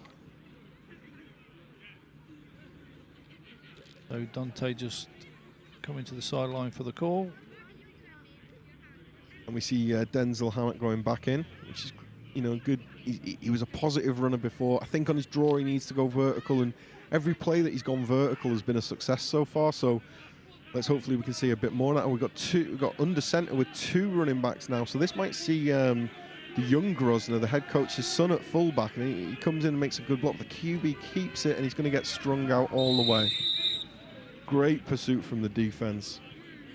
So Dante just coming to the sideline for the call. And we see Denzel Hammett going back in, which is, you know, good. He was a positive runner before. I think on his draw he needs to go vertical, and every play that he's gone vertical has been a success so far. So let's hopefully we can see a bit more of that. And we've got under center with 2 running backs now. So this might see the young Grosner, the head coach's son, at fullback, and he comes in and makes a good block. The QB keeps it, and he's going to get strung out all the way. Great pursuit from the defense.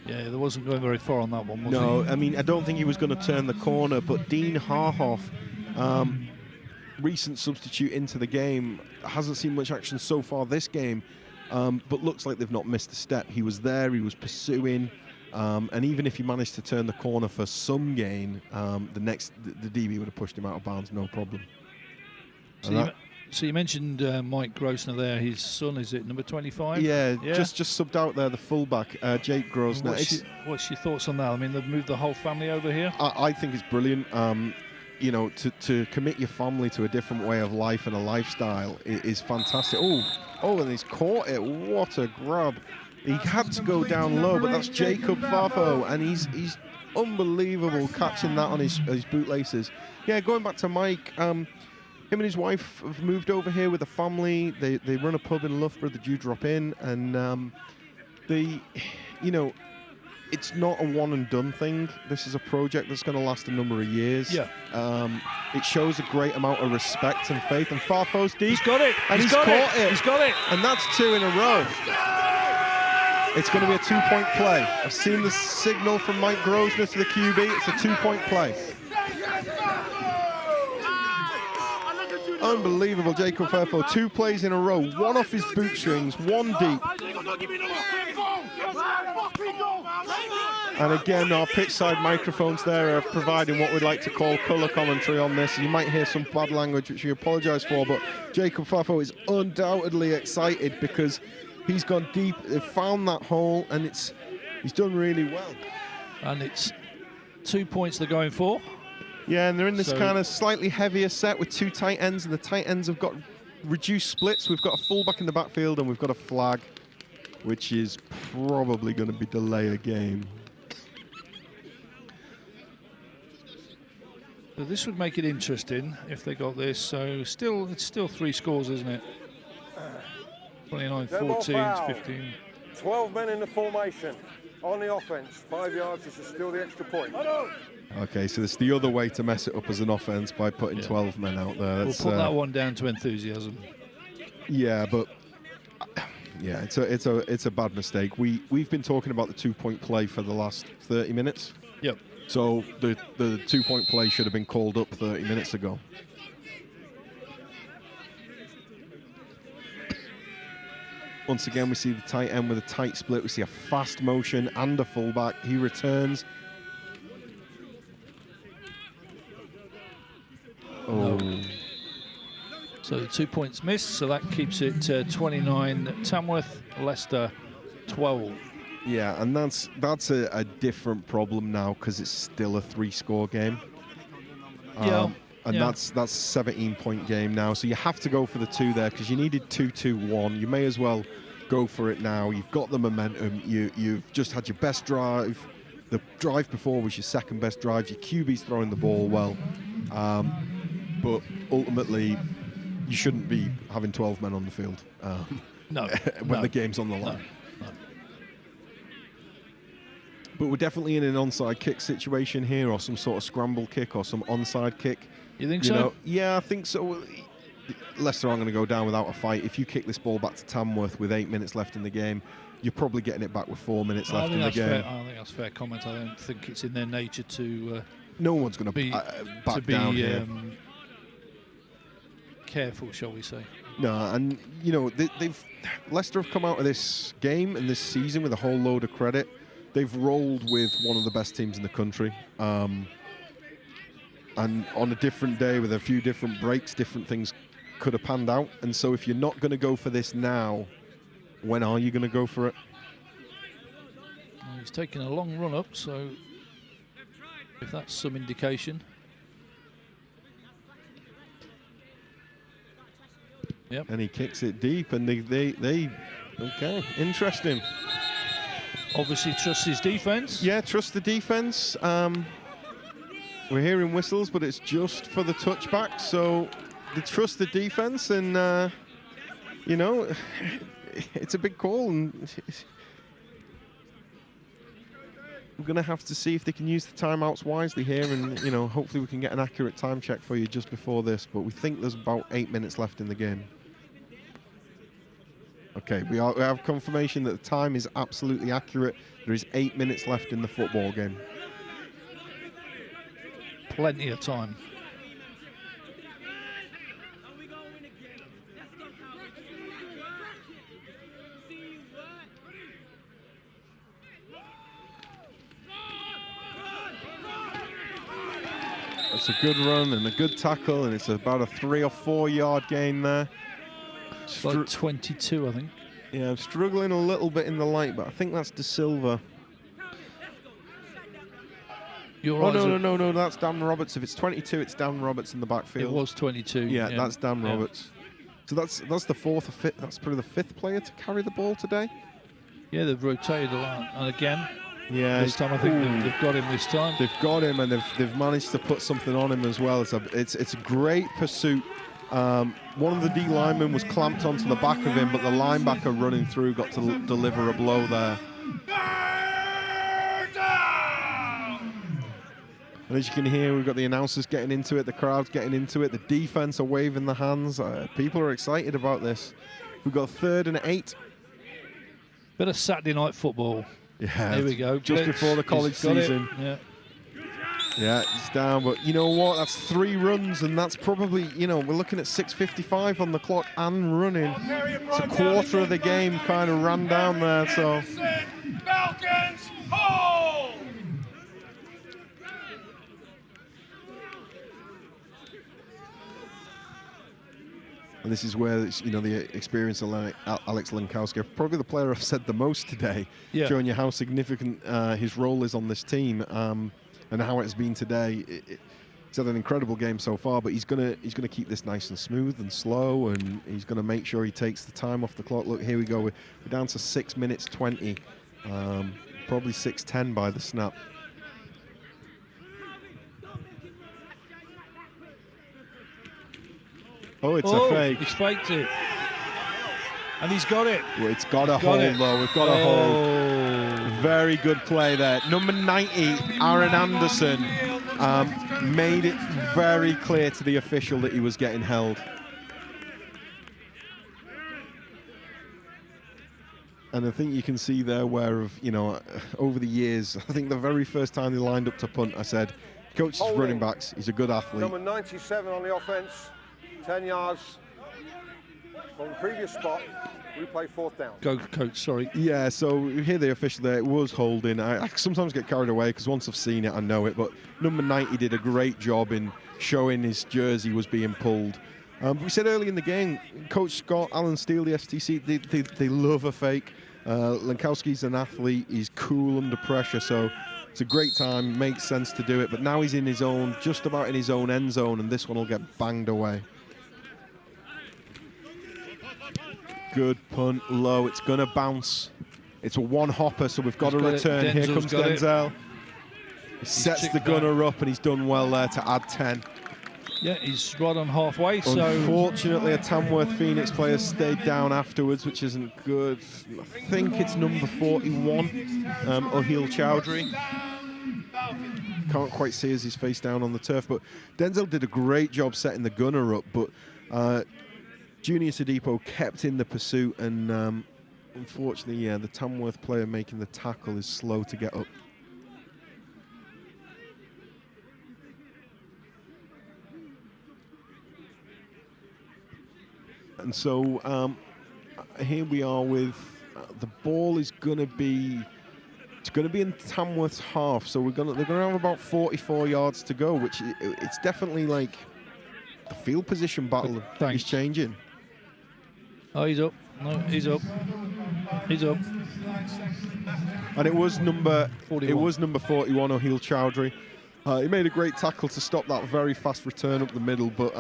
Yeah, there wasn't going very far on that one, was No, he? I mean, I don't think he was going to turn the corner, but Dean Harhoff, recent substitute into the game, hasn't seen much action so far this game, but looks like they've not missed a step. He was there, he was pursuing, and even if he managed to turn the corner for some gain, the DB would have pushed him out of bounds, no problem. So you mentioned Mike Grosner there. His son, is it number 25? Yeah, just subbed out there, the fullback, Jake Grosner. What's your thoughts on that? I mean, they've moved the whole family over here. I think it's brilliant. You know, to commit your family to a different way of life and a lifestyle is fantastic. Oh, and he's caught it. What a grab. He had to go down low, but that's Jacob Fafo, and he's unbelievable catching that on his bootlaces. Yeah, going back to Mike, him and his wife have moved over here with a family. They run a pub in Loughborough, the Dewdrop Inn, and you know, it's not a one and done thing. This is a project that's going to last a number of years. Yeah. It shows a great amount of respect and faith. And Farfo's deep. He's got it. And he's caught it. He's got it. And that's 2 in a row. It's going to be a 2-point play. I've seen the signal from Mike Grosner to the QB. It's a 2-point play. Unbelievable, Jacob Fairfield. 2 plays in a row, 1 off his bootstrings, 1 deep. And again, our pitch side microphones there are providing what we'd like to call colour commentary on this. You might hear some bad language, which we apologise for, but Jacob Fairfield is undoubtedly excited because he's gone deep, they've found that hole, and he's done really well. And it's 2 points they're going for. Yeah, and they're in this kind of slightly heavier set with 2 tight ends, and the tight ends have got reduced splits. We've got a fullback in the backfield, and we've got a flag, which is probably going to be delay a game. So this would make it interesting if they got this. So it's still 3 scores, isn't it? 29, 14, 15. 12 men in the formation. On the offense, 5 yards, this is still the extra point. Okay, so it's the other way to mess it up as an offense by putting 12 men out there. We'll put that one down to enthusiasm. Yeah, but yeah, it's a bad mistake. We've been talking about the 2-point play for the last 30 minutes. Yep. So the 2-point play should have been called up 30 minutes ago. Once again, we see the tight end with a tight split. We see a fast motion and a fullback. He returns. Oh. No. So the 2 points missed, so that keeps it 29 Tamworth, Leicester 12. Yeah, and that's a different problem now because it's still a 3-score game. And that's a 17-point game now. So you have to go for the 2 there because you needed 2-2-1. You may as well go for it now. You've got the momentum. You've just had your best drive. The drive before was your second best drive. Your QB's throwing the ball well. But ultimately, you shouldn't be having 12 men on the field when the game's on the line. No. But we're definitely in an onside kick situation here, or some sort of scramble kick, or some onside kick. You think so? Yeah, I think so. Leicester aren't going to go down without a fight. If you kick this ball back to Tamworth with 8 minutes left in the game, you're probably getting it back with 4 minutes left in the game. I think that's a fair comment. I don't think it's in their nature to. No one's going to back down here. Careful, shall we say? No, and you know Leicester have come out of this game and this season with a whole load of credit. They've rolled with one of the best teams in the country. And on a different day with a few different breaks, different things could have panned out. And so if you're not going to go for this now, when are you going to go for it? He's taking a long run up, so if that's some indication. Yep. And he kicks it deep, and they okay, interesting. Obviously trusts his defense. Yeah, trust the defense. We're hearing whistles, but it's just for the touchback, so they trust the defense, and you know, it's a big call, and we're going to have to see if they can use the timeouts wisely here, and you know, hopefully we can get an accurate time check for you just before this, but we think there's about 8 minutes left in the game. Okay, we have confirmation that the time is absolutely accurate. There is 8 minutes left in the football game. Plenty of time. That's a good run and a good tackle, and it's about a 3 or 4 yard gain there. It's like 22, I think. Yeah, I'm struggling a little bit in the light, but I think that's De Silva. No, that's Dan Roberts. If it's 22, it's Dan Roberts in the backfield. It was 22. Yeah, that's Dan Roberts. So that's the fourth or fifth. That's probably the fifth player to carry the ball today. Yeah, they've rotated a lot, and again. Yeah, this time I think they've got him this time. They've got him, and they've managed to put something on him as well. It's a great pursuit. One of the D linemen was clamped onto the back of him, but the linebacker running through got to deliver a blow there. And as you can hear, we've got the announcers getting into it, the crowd's getting into it, the defense are waving the hands. People are excited about this. We've got 3rd and 8. Bit of Saturday night football. Yeah, here we go. Just before the college season. Yeah, it's down, but you know what? That's 3 runs, and that's probably, you know, we're looking at 6:55 on the clock and running. It's a quarter of the game kind of ran down there, so. Falcons, hold! And this is where, you know, the experience of Alex Lankowski, probably the player I've said the most today, showing you how significant his role is on this team. And how it's been today. He's had an incredible game so far, but he's gonna keep this nice and smooth and slow, and he's gonna make sure he takes the time off the clock. Look, here we go. We're down to 6 minutes 20, probably 6:10 by the snap. Oh, it's a fake. He's faked it, and he's got it. Well, it's got a hold though. We've got a hold. Very good play there. Number 90, Aaron Anderson, made it very clear to the official that he was getting held. And I think you can see there where, you know, over the years, I think the very first time they lined up to punt, I said, coach is running backs, he's a good athlete. Number 97 on the offense, 10 yards from the previous spot. We play 4th down. Go, coach, sorry. Yeah, so here the official there, it was holding. I sometimes get carried away because once I've seen it, I know it. But number 90 did a great job in showing his jersey was being pulled. We said early in the game, Coach Scott, Alan Steele, the STC, they love a fake. Lankowski's an athlete. He's cool under pressure, so it's a great time. Makes sense to do it. But now he's in his own, just about in his own end zone, and this one will get banged away. Good punt, low. It's going to bounce. It's a one-hopper, so we've got a return. Here comes Denzel. He sets the gunner up, and he's done well there to add 10. Yeah, he's right on halfway. So unfortunately, a Tamworth Phoenix player stayed down afterwards, which isn't good. I think it's number 41, Ohil Chowdhury. Can't quite see as he's face down on the turf, but Denzel did a great job setting the gunner up, but Junior Sadipo kept in the pursuit, and unfortunately, yeah, the Tamworth player making the tackle is slow to get up. And so here we are with the ball is going to be, it's going to be in Tamworth's half. So they're going to have about 44 yards to go, which it's definitely like the field position battle is changing. Oh, he's up. No, he's up. He's up. And it was number 41. It was number 41, Ohil Chowdhury. He made a great tackle to stop that very fast return up the middle, but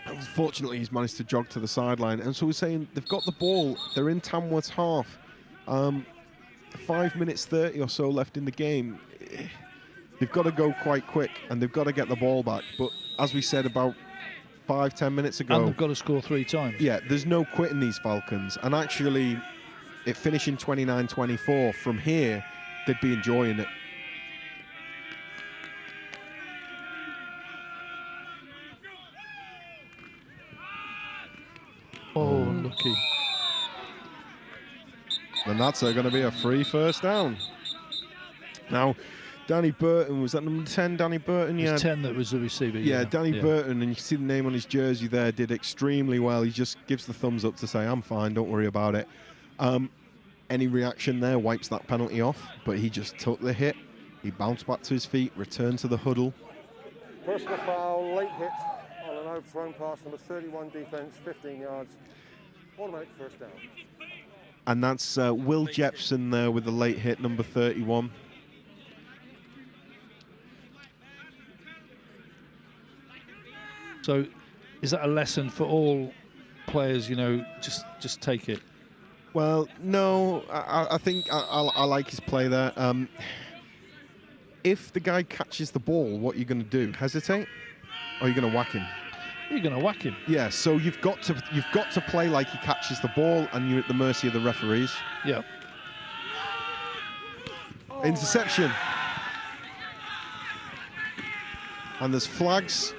unfortunately he's managed to jog to the sideline. And so we're saying they've got the ball. They're in Tamworth's half. 5 minutes 30 or so left in the game. They've got to go quite quick, and they've got to get the ball back. But as we said about 5-10 minutes ago, and they've got to score 3 times. Yeah, there's no quitting these Falcons. And actually, it finishing 29-24 from here, they'd be enjoying it. Oh, lucky. And that's going to be a free first down. Now, Danny Burton, was that number 10, Danny Burton? It Yeah, was 10 that was the receiver. Yeah, Danny Burton, and you see the name on his jersey there, did extremely well. He just gives the thumbs up to say, I'm fine, don't worry about it. Any reaction there wipes that penalty off, but he just took the hit. He bounced back to his feet, returned to the huddle. Personal foul, late hit on an overthrown pass, number 31 defence, 15 yards. Automatic first down. And that's Will Jepson there with the late hit, number 31. So is that a lesson for all players, you know, just take it? Well, no, I think I like his play there. If the guy catches the ball, what are you going to do? Hesitate? Or are you going to whack him? You're going to whack him. Yeah, so you've got to play like he catches the ball, and you're at the mercy of the referees. Yeah. Interception. And there's flags,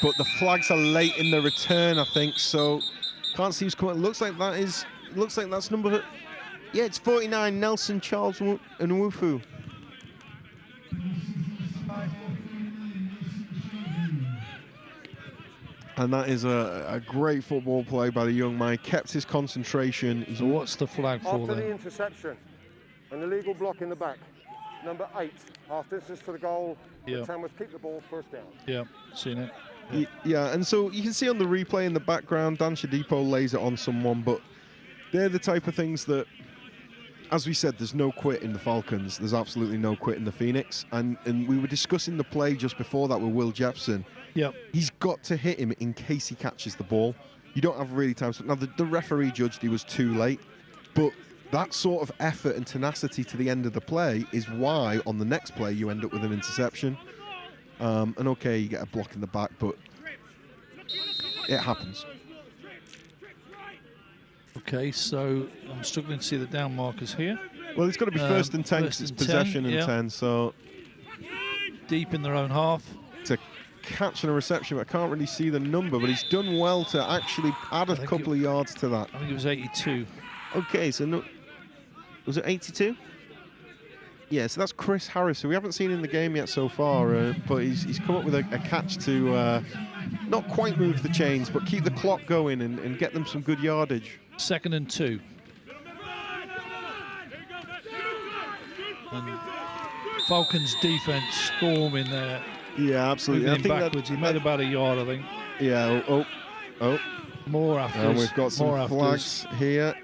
but the flags are late in the return, I think. So can't see who's coming. Looks like that's number. Yeah, it's 49. Nelson Charles Nwufu. And that is a great football play by the young man. Kept his concentration. So what's the flag for After then? the interception, an illegal block in the back. Number 8, half distance to the goal. Yeah. Tamworth keep the ball, first down. Yeah, seen it. Yeah, and so you can see on the replay in the background, Dan Shadipo lays it on someone, but they're the type of things that, as we said, there's no quit in the Falcons. There's absolutely no quit in the Phoenix. And we were discussing the play just before that with Will Jepson. Yep. He's got to hit him in case he catches the ball. You don't have really time. Now, the referee judged he was too late, but that sort of effort and tenacity to the end of the play is why on the next play you end up with an interception. And okay, you get a block in the back, but it happens. Okay, so I'm struggling to see the down markers here. Well, it's got to be first and 10 because it's possession and 10, so... Deep in their own half. To catch and a reception, but I can't really see the number, but he's done well to actually add a couple of yards to that. I think it was 82. Okay, so no, was it 82? Yeah, so that's Chris Harris, who we haven't seen in the game yet so far, but he's come up with a catch to not quite move the chains, but keep the clock going and get them some good yardage. 2nd and 2. And Falcons defense storming there. Yeah, absolutely. Moving him backwards. He made about a yard, I think. Yeah. Oh. More after. And we've got some flags here.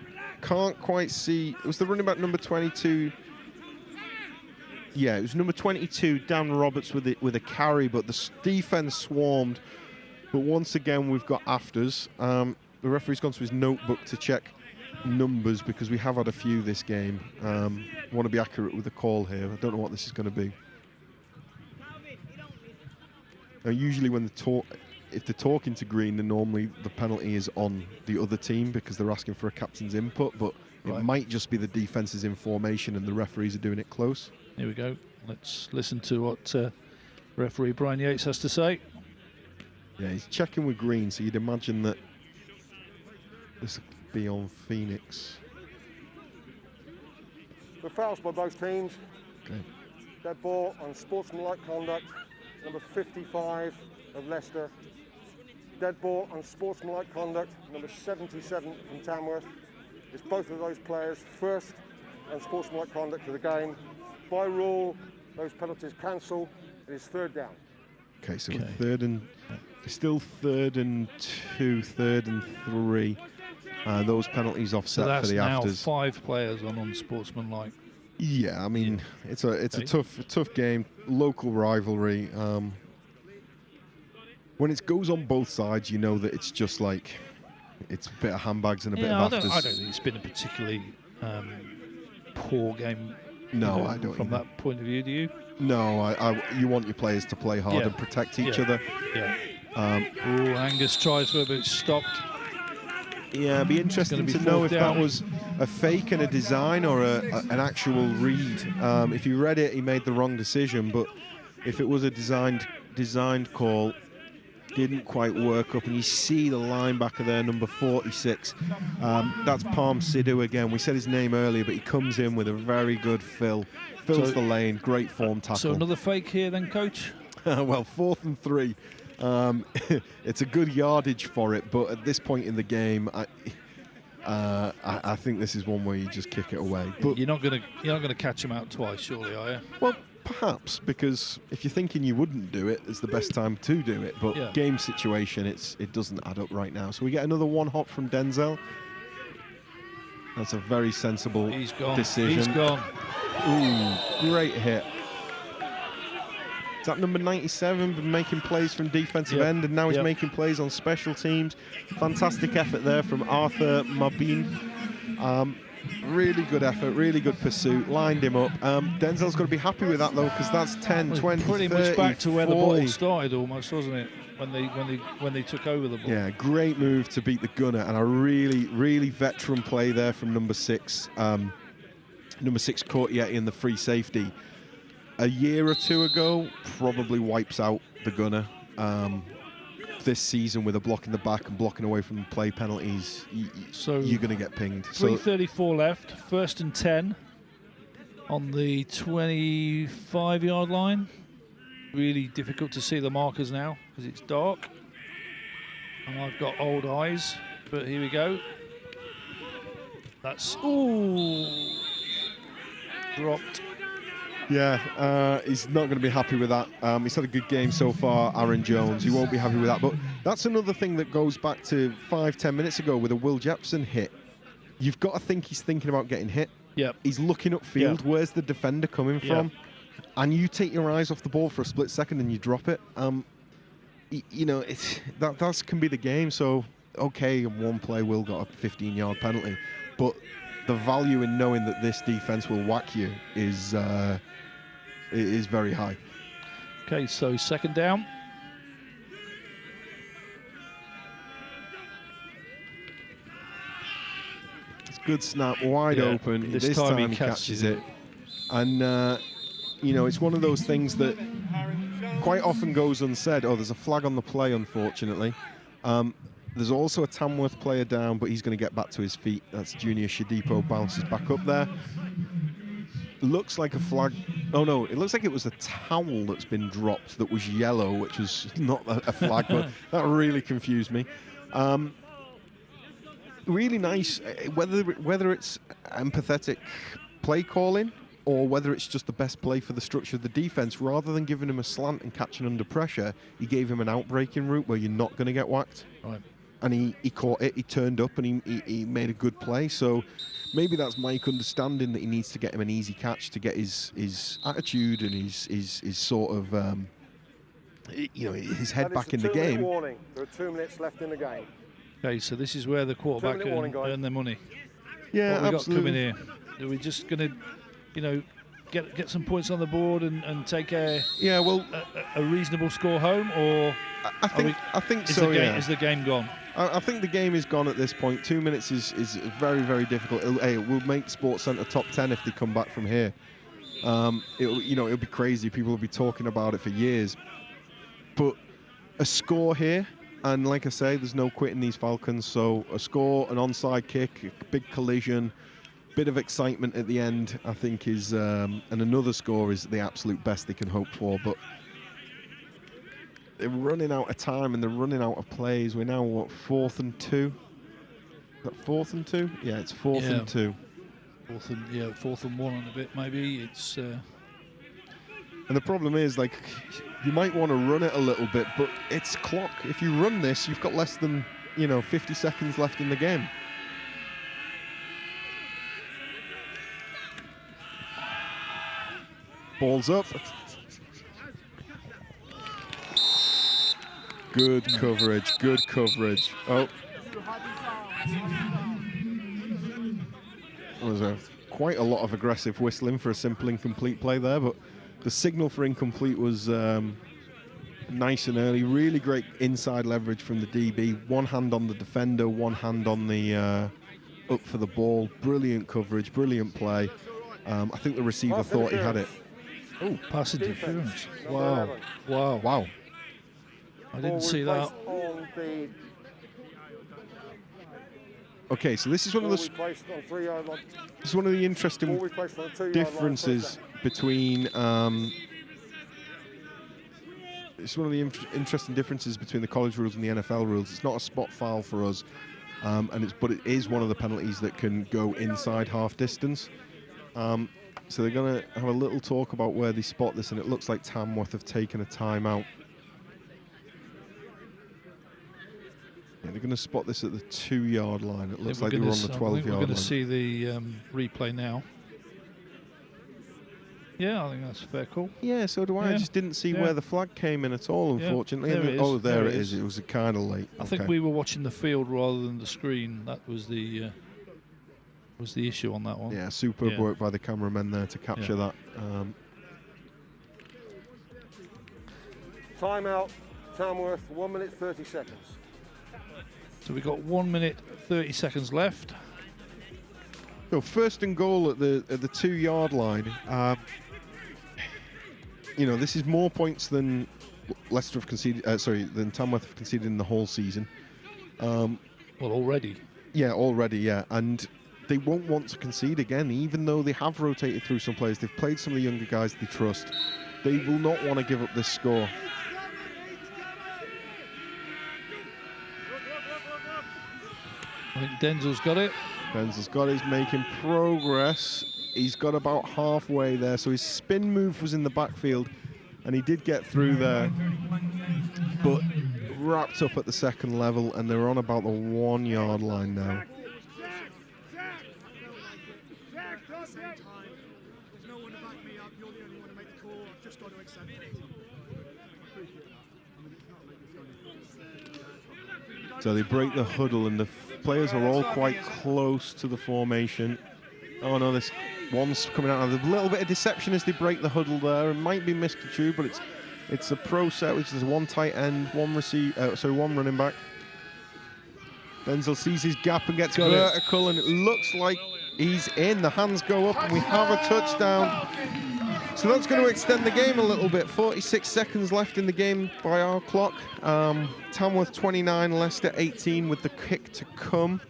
Can't quite see. It was the running back number 22. Yeah, it was number 22, Dan Roberts with a carry, but the defense swarmed. But once again, we've got afters. The referee's gone to his notebook to check numbers because we have had a few this game. Want to be accurate with the call here. I don't know what this is going to be. Now, usually when if they're talking to Green, then normally the penalty is on the other team because they're asking for a captain's input, but it might just be the defense's in formation and the referees are doing it close. Here we go. Let's listen to what referee Brian Yates has to say. Yeah, he's checking with Green, so you'd imagine that this would be on Phoenix. The fouls by both teams. Okay. Dead ball on sportsmanlike conduct, number 55 of Leicester. Dead ball on sportsmanlike conduct, number 77 from Tamworth. It's both of those players' first unsportsmanlike conduct of the game. By rule, those penalties cancel. It is third down. Okay, so we're still 3rd and 2, 3rd and 3. Those penalties offset So that's for the now afters. 5 players on unsportsmanlike. Yeah, I mean, it's a tough game, local rivalry. When it goes on both sides, you know that it's just like it's a bit of handbags and a bit of afters. I don't think it's been a particularly poor game. No, I don't. From that point of view, do you? No, you want your players to play hard and protect each other. Yeah. Angus tries for it, but it's stopped. Yeah, it'd be interesting to know if that was a fake and a design or an actual read. If you read it, he made the wrong decision, but if it was a designed call, didn't quite work up, and you see the linebacker there, number 46. That's Palm Sidhu again. We said his name earlier, but he comes in with a very good fills the lane, great form tackle. So another fake here then, Coach? Well, 4th and 3. It's a good yardage for it, but at this point in the game, I think this is one where you just kick it away. But you're not gonna catch him out twice, surely, are you? Well, perhaps, because if you're thinking you wouldn't do it, it's the best time to do it. But game situation, it doesn't add up right now. So we get another one hop from Denzel. That's a very sensible decision. He's gone. Ooh, great hit. Is that number 97, been making plays from defensive end, and now he's making plays on special teams. Fantastic effort there from Arthur Mabin. Really good effort, really good pursuit, lined him up. Denzel's got to be happy with that, though, because that's 10, 20, pretty 30, much back to where 40. the ball started almost, wasn't it? When they took over the ball. Yeah, great move to beat the gunner, and a really veteran play there from number 6. Number 6 Courtier in the free safety. A year or two ago, probably wipes out the gunner. This season with a block in the back and blocking away from play penalties, you're going to get pinged. 3:34 left, 1st and 10 on the 25-yard line. Really difficult to see the markers now because it's dark. And I've got old eyes, but here we go. That's, dropped. Yeah, he's not going to be happy with that. He's had a good game so far, Aaron Jones. He won't be happy with that. But that's another thing that goes back to 5-10 minutes ago with a Will Jepson hit. You've got to think he's thinking about getting hit. Yep. He's looking upfield. Yep. Where's the defender coming from? And you take your eyes off the ball for a split second and you drop it. You know, that can be the game. So, okay, in one play, Will got a 15-yard penalty. But the value in knowing that this defense will whack you is very high. Okay, so 2nd down. It's a good snap, wide open. This time he catches it. And, you know, it's one of those things that quite often goes unsaid. Oh, there's a flag on the play, unfortunately. There's also a Tamworth player down, but he's going to get back to his feet. That's Junior Shadipo, bounces back up there. Looks like a flag. Oh, no, it looks like it was a towel that's been dropped that was yellow, which was not a flag, but that really confused me. Really nice, whether it's empathetic play calling or whether it's just the best play for the structure of the defense, rather than giving him a slant and catching under pressure, he gave him an outbreaking route where you're not going to get whacked. Right. And he caught it, he turned up, and he made a good play. So maybe that's Mike understanding that he needs to get him an easy catch to get his attitude and his sort of, you know, his head back in the game. Warning. There are 2 minutes left in the game. Okay, so this is where the quarterback earn their money. Yeah, what absolutely. We got coming here? Are we just going to, you know, get some points on the board and take a reasonable score home, or I think so. Is the game gone? I think the game is gone at this point. 2 minutes is very, very difficult. It will make Sports Centre top 10 if they come back from here. It'll be crazy. People will be talking about it for years. But a score here, and like I say, there's no quitting these Falcons. So a score, an onside kick, a big collision, bit of excitement at the end, I think is, and another score is the absolute best they can hope for. But they're running out of time and they're running out of plays. We're now, what, 4th and 2? Is that 4th and 2? Yeah, it's 4th and 2. 4th and 1 on a bit, maybe. It's. And the problem is, like, you might want to run it a little bit, but it's clock. If you run this, you've got less than, 50 seconds left in the game. Ball's up. Good coverage, good coverage. Oh. There was quite a lot of aggressive whistling for a simple incomplete play there, but the signal for incomplete was nice and early. Really great inside leverage from the DB. One hand on the defender, one hand on the up for the ball. Brilliant coverage, brilliant play. I think the receiver thought he had it. Oh, pass interference. Wow. Wow. Wow. I didn't see that. Okay, so this is one of the interesting differences between it's one of the interesting differences between the college rules and the NFL rules. It's not a spot foul for us, but it is one of the penalties that can go inside half distance. So they're going to have a little talk about where they spot this, and it looks like Tamworth have taken a timeout. Yeah, they're going to spot this at the 2-yard line. It looks like they were on the 12-yard line. We're going to see the replay now. Yeah, I think that's a fair call. Yeah, so do I. Yeah. I just didn't see where the flag came in at all, unfortunately. There it is. Oh, there it is. It was kind of late. I think we were watching the field rather than the screen. That was the issue on that one. Yeah, superb work by the cameramen there to capture that. Timeout, Tamworth, 1 minute 30 seconds. So we've got 1 minute 30 seconds left. So first and goal at the 2-yard line. You know, this is more points than Leicester have conceded. Than Tamworth have conceded in the whole season. Well, already. Yeah, already. Yeah, and they won't want to concede again, even though they have rotated through some players. They've played some of the younger guys they trust. They will not want to give up this score. I think Denzel's got it. Denzel's got it. He's making progress. He's got about halfway there. So his spin move was in the backfield, and he did get through there, but wrapped up at the second level, and they're on about the 1-yard line now. So they break the huddle, and the players are all quite close to the formation. Oh no, this one's coming out. There's a little bit of deception as they break the huddle there. It might be misconstrued, but it's a pro set, which is one tight end, one running back. Denzel sees his gap and gets vertical, and it looks like he's in. The hands go up, and we have a touchdown. So that's going to extend the game a little bit. 46 seconds left in the game by our clock. Tamworth 29, Leicester 18 with the kick to come.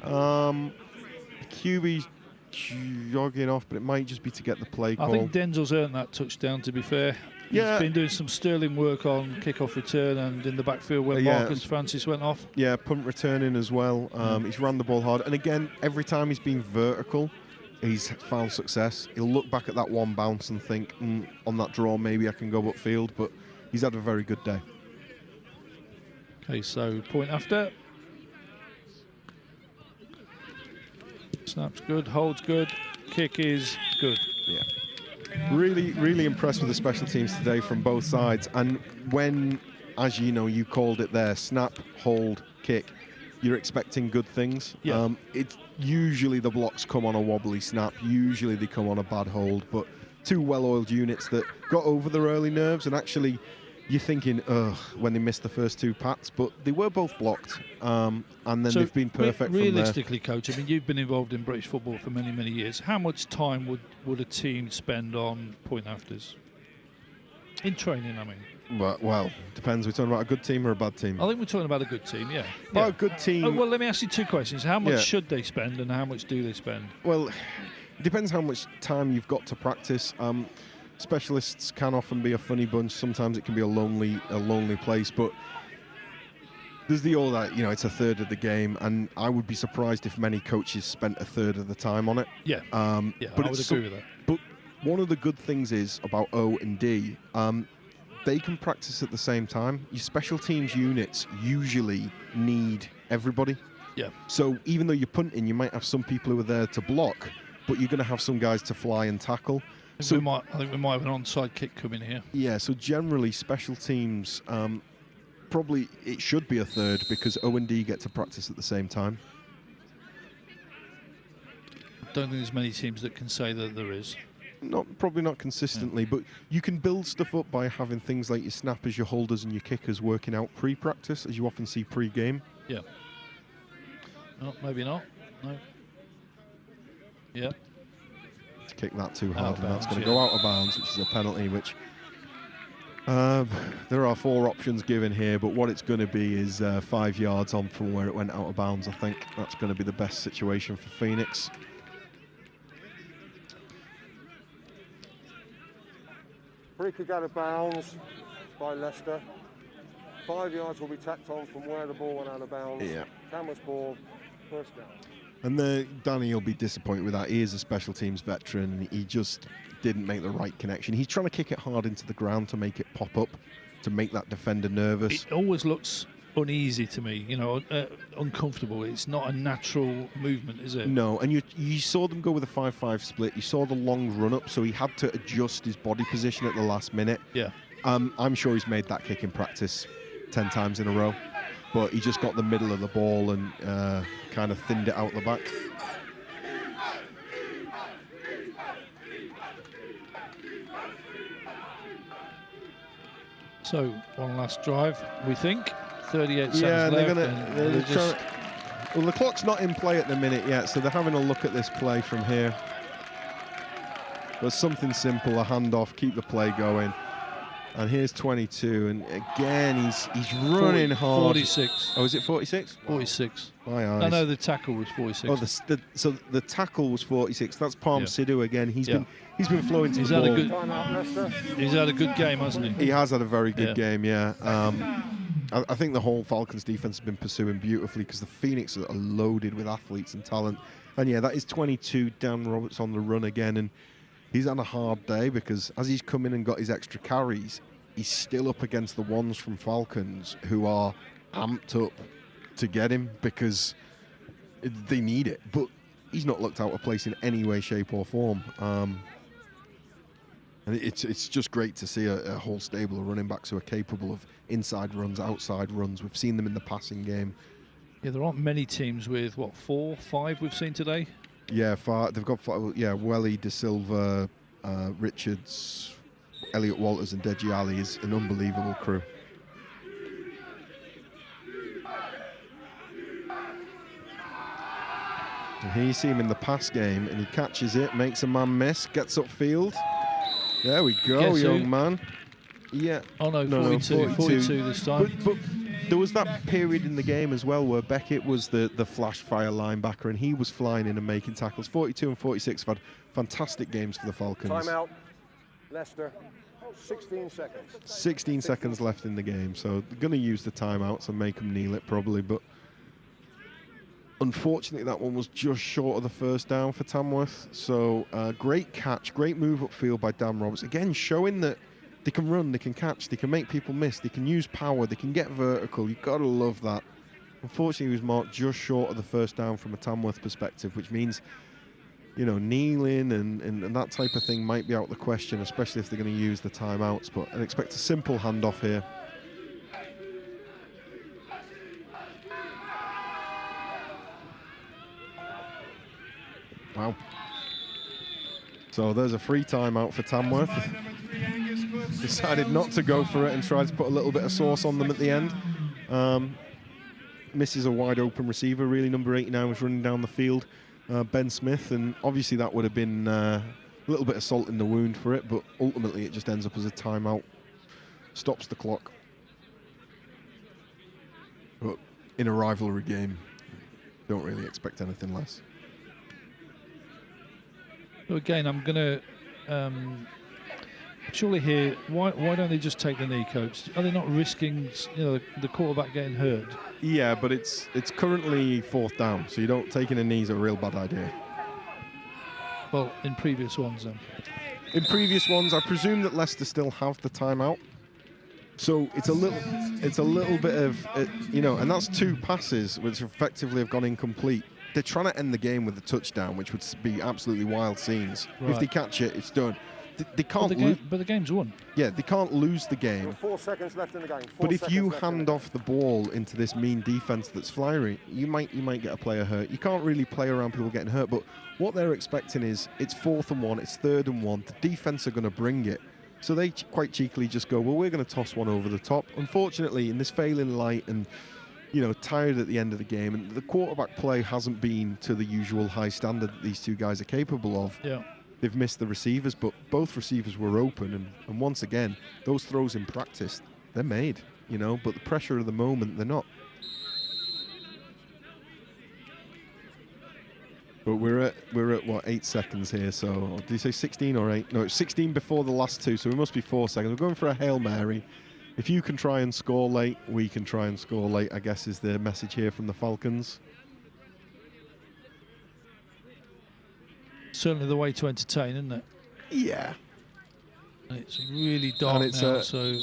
QB's jogging off, but it might just be to get the play call. I think Denzel's earned that touchdown, to be fair. He's been doing some sterling work on kickoff return and in the backfield when Marcus Francis went off. Yeah, punt returning as well. He's ran the ball hard. And again, every time he's been vertical, he's found success. He'll look back at that one bounce and think, on that draw, maybe I can go upfield, but he's had a very good day. Okay, so point after. Snap's good, holds good, kick is good. Yeah. Really, really impressed with the special teams today from both sides. And when, as you know, you called it there, snap, hold, kick, you're expecting good things. Yeah. It's usually the blocks come on a wobbly snap. Usually they come on a bad hold. But two well-oiled units that got over their early nerves, and actually you're thinking, ugh, when they missed the first two pats, but they were both blocked, and then they've been perfect realistically, from there. Coach, I mean, you've been involved in British football for many, many years. How much time would a team spend on point afters? In training, I mean. Well, depends. We're talking about a good team or a bad team? I think we're talking about a good team, yeah. About a good team. Oh, well, let me ask you two questions. How much should they spend, and how much do they spend? Well, it depends how much time you've got to practice. Specialists can often be a funny bunch. Sometimes it can be a lonely place, but there's the all that, it's a third of the game, and I would be surprised if many coaches spent a third of the time on it. Yeah, but I would agree with that. But one of the good things is about O and D, they can practice at the same time. Your special teams units usually need everybody. Yeah. So even though you're punting, you might have some people who are there to block, but you're going to have some guys to fly and tackle. So I think we might have an onside kick coming here. Yeah, so generally special teams, probably it should be a third because O&D get to practice at the same time. I don't think there's many teams that can say that there is. Probably not consistently, but you can build stuff up by having things like your snappers, your holders, and your kickers working out pre-practice, as you often see pre-game. Yeah. No, maybe not. No. Yeah. Kick that too hard, and that's going to go out of bounds, which is a penalty. Which there are 4 options given here, but what it's going to be is 5 yards on from where it went out of bounds. I think that's going to be the best situation for Phoenix. Free kick out of bounds by Leicester. 5 yards will be tacked on from where the ball went out of bounds. Yeah. Tamworth's ball, first down. And Danny will be disappointed with that. He is a special teams veteran. He just didn't make the right connection. He's trying to kick it hard into the ground to make it pop up, to make that defender nervous. It always looks uneasy to me, you know, uncomfortable. It's not a natural movement, is it? No, and you saw them go with a 5-5 split. You saw the long run up, so he had to adjust his body position at the last minute. Yeah. I'm sure he's made that kick in practice 10 times in a row, but he just got the middle of the ball and kind of thinned it out the back. So one last drive, we think. 38 seconds Yeah, left. Well, the clock's not in play at the minute yet, so they're having a look at this play from here. But something simple, a handoff, keep the play going. And here's 22, and again, he's running hard. 46. Oh, is it 46? 46. My eyes. No, the tackle was 46. Oh, so the tackle was 46. That's Palm Sidhu again. He's been flowing to he's the had ball. He's had a good game, hasn't he? He has had a very good game, yeah. I think the whole Falcons defense has been pursuing beautifully because the Phoenix are loaded with athletes and talent. And yeah, that is 22. Dan Roberts on the run again, and he's had a hard day because as he's come in and got his extra carries, he's still up against the ones from Falcons who are amped up to get him because they need it. But he's not looked out of place in any way, shape or form. And it's just great to see a whole stable of running backs who are capable of inside runs, outside runs. We've seen them in the passing game. Yeah, there aren't many teams with, what, 4, 5 we've seen today? Yeah, they've got Welly, De Silva, Richards, Elliot Walters and Deji Ali is an unbelievable crew. And here you see him in the pass game, and he catches it, makes a man miss, gets upfield. There we go, young man. Yeah. Oh no, 42 this time. But there was that period in the game as well where Beckett was the flash fire linebacker, and he was flying in and making tackles. 42 and 46 have had fantastic games for the Falcons. Timeout, Leicester. 16 seconds. 16 seconds left in the game, so they're going to use the timeouts and make them kneel it probably, but unfortunately that one was just short of the first down for Tamworth. So great catch, great move upfield by Dan Roberts. Again, showing that they can run, they can catch, they can make people miss, they can use power, they can get vertical. You've got to love that. Unfortunately, he was marked just short of the first down from a Tamworth perspective, which means, you know, kneeling and that type of thing might be out of the question, especially if they're going to use the timeouts. But I'd expect a simple handoff here. Wow. So there's a free timeout for Tamworth. Decided not to go for it and tried to put a little bit of sauce on them at the end. Misses a wide open receiver, really. Number 89 was running down the field. Ben Smith, and obviously that would have been a little bit of salt in the wound for it, but ultimately it just ends up as a timeout, stops the clock. But in a rivalry game, don't really expect anything less. So again, I'm going to surely here, why don't they just take the knee, coach? Are they not risking, you know, the quarterback getting hurt? Yeah, but it's currently 4th down, so you don't taking a knee is a real bad idea. Well, in previous ones then. In previous ones, I presume that Leicester still have the timeout. So it's a little bit of, you know, and that's 2 passes which effectively have gone incomplete. They're trying to end the game with a touchdown, which would be absolutely wild scenes. Right. If they catch it, it's done. they can't. But the game's won. Yeah, they can't lose the game. 4 seconds left in the game. But if you hand off the ball into this mean defense that's flying, you might get a player hurt. You can't really play around people getting hurt. But what they're expecting is it's 4th and 1, it's 3rd and 1. The defense are going to bring it. So they quite cheekily just go, well, we're going to toss one over the top. Unfortunately, in this failing light and tired at the end of the game, and the quarterback play hasn't been to the usual high standard that these two guys are capable of. Yeah. They've missed the receivers, but both receivers were open, and once again, those throws in practice, they're made, but the pressure of the moment, they're not. But we're at what, 8 seconds here, so did you say 16 or 8? No, it's 16 before the last 2, so we must be 4 seconds. We're going for a Hail Mary. If you can try and score late, we can try and score late, I guess is the message here from the Falcons. Certainly the way to entertain, isn't it? Yeah. And it's really dark now, so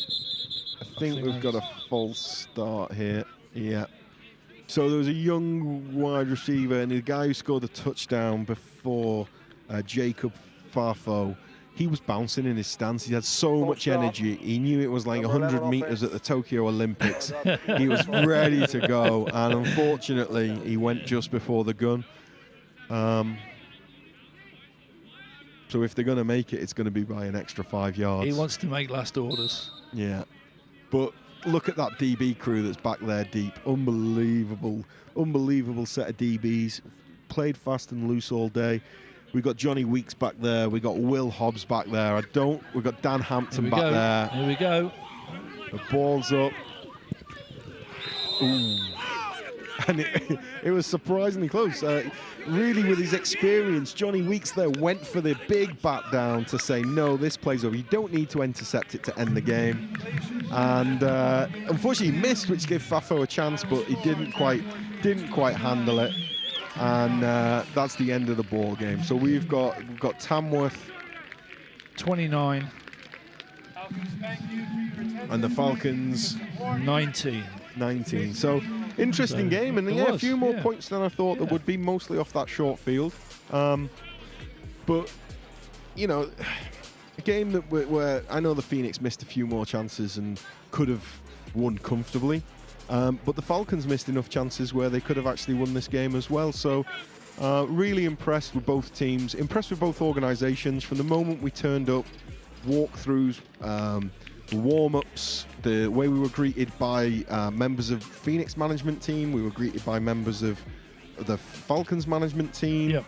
I think we've got a false start here. Yeah. So there was a young wide receiver, and the guy who scored the touchdown before Jacob Farfo, he was bouncing in his stance. He had so much energy. He knew it was like 100 meters at the Tokyo Olympics. He was ready to go, and unfortunately, he went just before the gun. So if they're going to make it, it's going to be by an extra 5 yards. He wants to make last orders. Yeah. But look at that DB crew that's back there deep. Unbelievable set of DBs. Played fast and loose all day. We got Johnny Weeks back there. We got Will Hobbs back there. We got Dan Hampton back there. Here we go. The ball's up. Ooh. And it was surprisingly close. Really, with his experience, Johnny Weeks there went for the big bat down to say, no, this play's over. You don't need to intercept it to end the game. And unfortunately, he missed, which gave Fafo a chance, but he didn't quite handle it. And that's the end of the ball game. So we've got Tamworth 29, and the Falcons 19. So interesting game, and a few more points than I thought there would be, mostly off that short field. But a game that where I know the Phoenix missed a few more chances and could have won comfortably. But the Falcons missed enough chances where they could have actually won this game as well. So really impressed with both teams, impressed with both organizations. From the moment we turned up, walkthroughs, the warm-ups, the way we were greeted by members of Phoenix management team, we were greeted by members of the Falcons management team. Yep.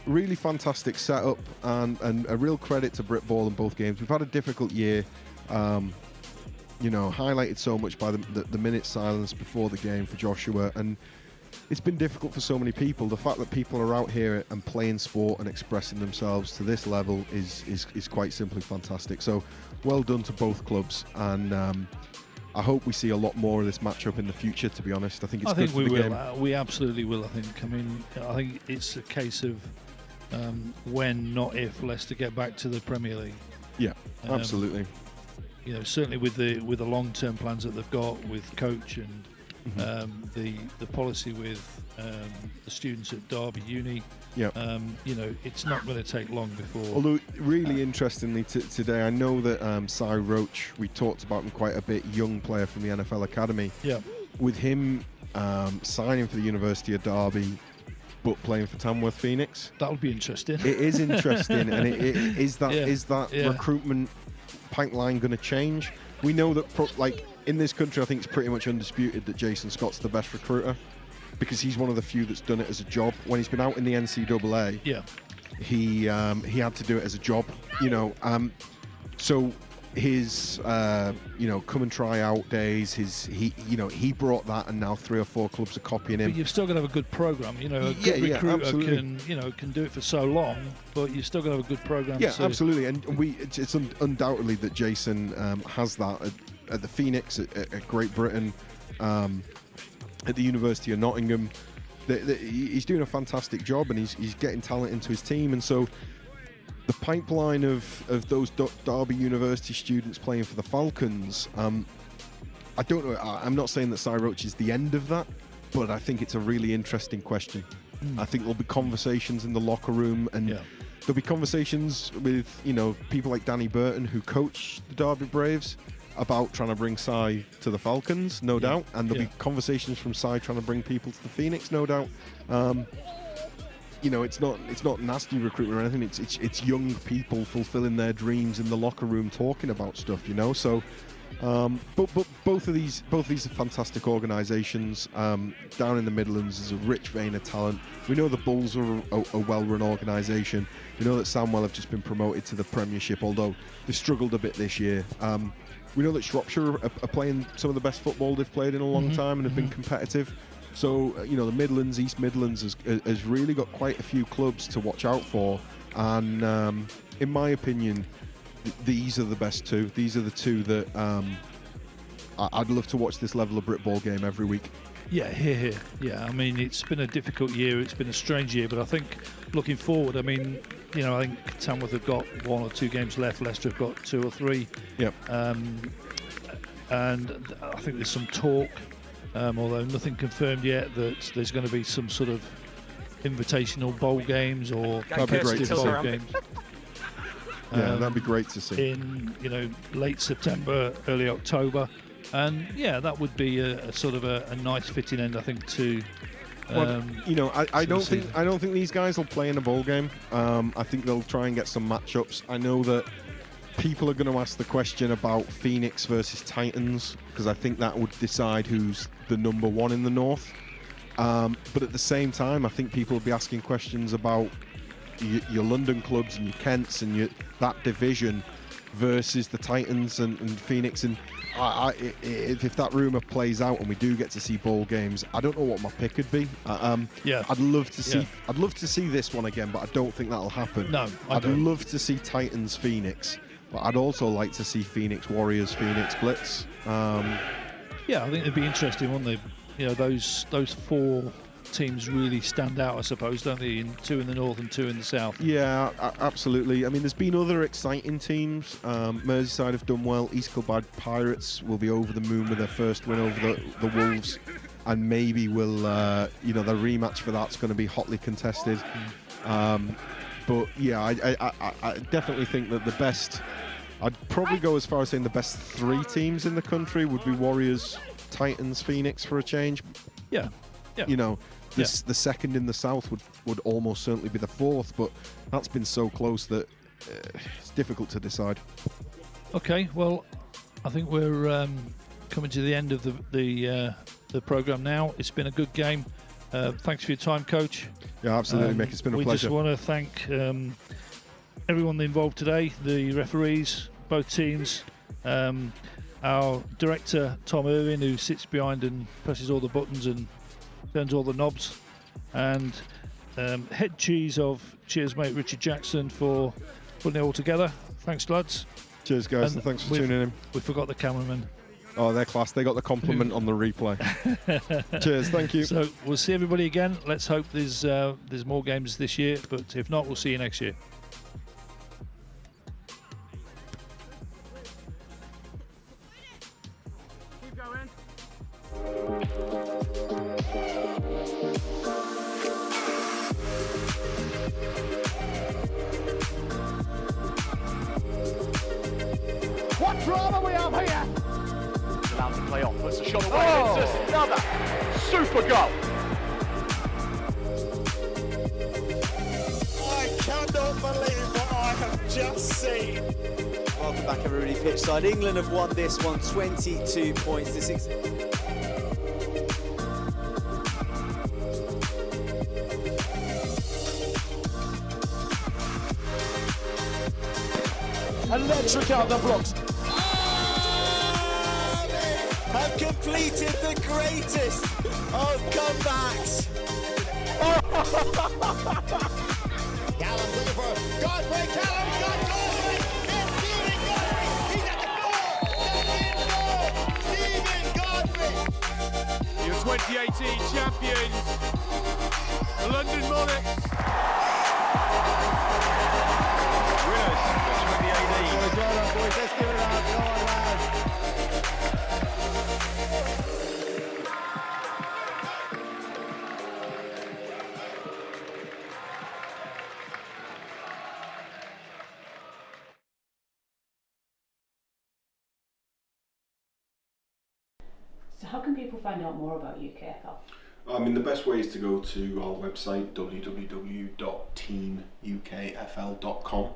Really fantastic setup, and a real credit to Britt Ball in both games. We've had a difficult year. Highlighted so much by the minute silence before the game for Joshua, and it's been difficult for so many people. The fact that people are out here and playing sport and expressing themselves to this level is quite simply fantastic. So well done to both clubs, and I hope we see a lot more of this matchup in the future, to be honest. I think it's good for the game. We absolutely will, I think. I mean, I think it's a case of when, not if, Leicester get back to the Premier League. Yeah, absolutely. Certainly with the long-term plans that they've got with coach and the policy with the students at Derby Uni. Yeah. It's not going to take long before. Although, really interestingly today, I know that Cy Roach, we talked about him quite a bit, young player from the NFL Academy. Yeah. With him signing for the University of Derby, but playing for Tamworth Phoenix. That'll be interesting. It is interesting, and is that recruitment pipeline going to change? We know that, in this country, I think it's pretty much undisputed that Jason Scott's the best recruiter, because he's one of the few that's done it as a job. When he's been out in the NCAA, he had to do it as a job. So his come and try out days, he brought that, and now 3 or 4 clubs are copying him. But you've still got to have a good program. A good recruiter can do it for so long, but you've still got to have a good program. Yeah, absolutely. And it's undoubtedly that Jason has that at the Phoenix, at Great Britain, at the University of Nottingham. He's doing a fantastic job, and he's getting talent into his team, and so the pipeline of those Derby University students playing for the Falcons, I don't know. I'm not saying that Cy Roach is the end of that, but I think it's a really interesting question. I think there'll be conversations in the locker room, and there'll be conversations with, you know, people like Danny Burton, who coach the Derby Braves, about trying to bring Sai to the Falcons, no doubt. And there'll be conversations from Sai trying to bring people to the Phoenix, no doubt. You know, it's not nasty recruitment or anything. It's young people fulfilling their dreams in the locker room, talking about stuff. You know, so but both of these are fantastic organisations. Down in the Midlands is a rich vein of talent. We know the Bulls are a well-run organisation. We know that Sandwell have just been promoted to the Premiership, although they struggled a bit this year. We know that Shropshire are playing some of the best football they've played in a long time and have been competitive. So, you know, the Midlands, East Midlands has really got quite a few clubs to watch out for. And in my opinion, these are the best two. These are the two that I'd love to watch this level of Brit Ball game every week. Yeah, here. Yeah, I mean, it's been a difficult year. It's been a strange year. But I think looking forward, I mean, you know, I think Tamworth have got 1 or 2 games left. Leicester have got 2 or 3. Yep. And I think there's some talk, although nothing confirmed yet, that there's going to be some sort of invitational bowl games or competitive bowl games. Yeah, that'd be great to see. In, you know, late September, early October. And yeah, that would be a sort of a nice fitting end, I think, to. Well, you know, I don't think these guys will play in a bowl game. I think they'll try and get some matchups. I know that people are going to ask the question about Phoenix versus Titans, because I think that would decide who's the number 1 in the North. But at the same time, I think people will be asking questions about your London clubs and your Kents and that division versus the Titans and Phoenix. And if that rumour plays out and we do get to see bowl games, I don't know what my pick would be. I'd love to see. I'd love to see this one again, but I don't think that'll happen. No, I'd love to see Titans Phoenix, but I'd also like to see Phoenix Warriors Phoenix Blitz. Yeah, I think it'd be interesting, wouldn't they? You know, those 4 teams really stand out, I suppose, don't they? 2 in the north and 2 in the south. Yeah, absolutely. I mean, there's been other exciting teams. Merseyside have done well. East Kilbride Pirates will be over the moon with their first win over the Wolves, and maybe will, you know, the rematch for that's going to be hotly contested. But yeah, I definitely think that the best, I'd probably go as far as saying the best 3 teams in the country would be Warriors, Titans, Phoenix for a change. Yeah. You know, the second in the south would almost certainly be the 4th, but that's been so close that it's difficult to decide. Okay, well, I think we're coming to the end of the programme now. It's been a good game. Thanks for your time, Coach. Yeah, absolutely, Mick. It's been a pleasure. We just want to thank everyone involved today, the referees, both teams, our director, Tom Irwin, who sits behind and presses all the buttons and turns all the knobs, and head cheese of CheersMate Richard Jackson for putting it all together. Thanks, lads. Cheers, guys, and thanks for tuning in. We forgot the cameraman. Oh, they're class. They got the compliment on the replay. Cheers, thank you. So we'll see everybody again. Let's hope there's more games this year, but if not, we'll see you next year. Keep going. What drama we have here! Allowed to play on, puts the shot away, it's just another super goal! I cannot believe what I have just seen. Welcome back, everybody, pitchside. England have won this one 22 points to 6. Electric out the blocks. Have completed the greatest of comebacks. Callum looking for Godfrey. Callum got Godfrey. It's Stephen Godfrey. He's at the goal. Stephen Godfrey. Your 2018 champions, the London Monarchs. Winners, the 2018. Boys, well done, boys. Let's give it up. Go on, lads. find out more about UKFL? I mean, the best way is to go to our website, www.teamukfl.com.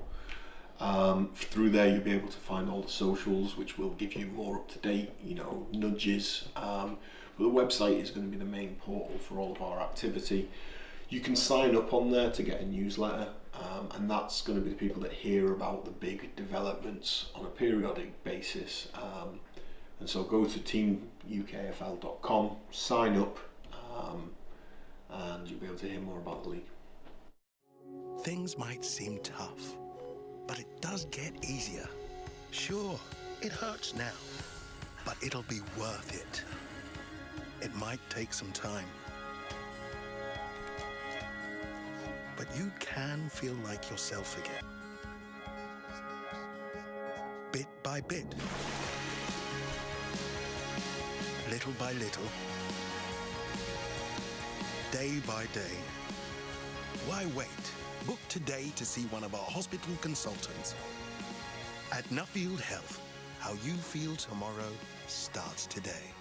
Through there, you'll be able to find all the socials, which will give you more up-to-date, nudges. But the website is going to be the main portal for all of our activity. You can sign up on there to get a newsletter, and that's going to be the people that hear about the big developments on a periodic basis. And so go to teamukfl.com, sign up, and you'll be able to hear more about the league. Things might seem tough, but it does get easier. Sure, it hurts now, but it'll be worth it. It might take some time, but you can feel like yourself again. Bit by bit, little by little, day by day. Why wait? Book today to see one of our hospital consultants. At Nuffield Health, how you feel tomorrow starts today.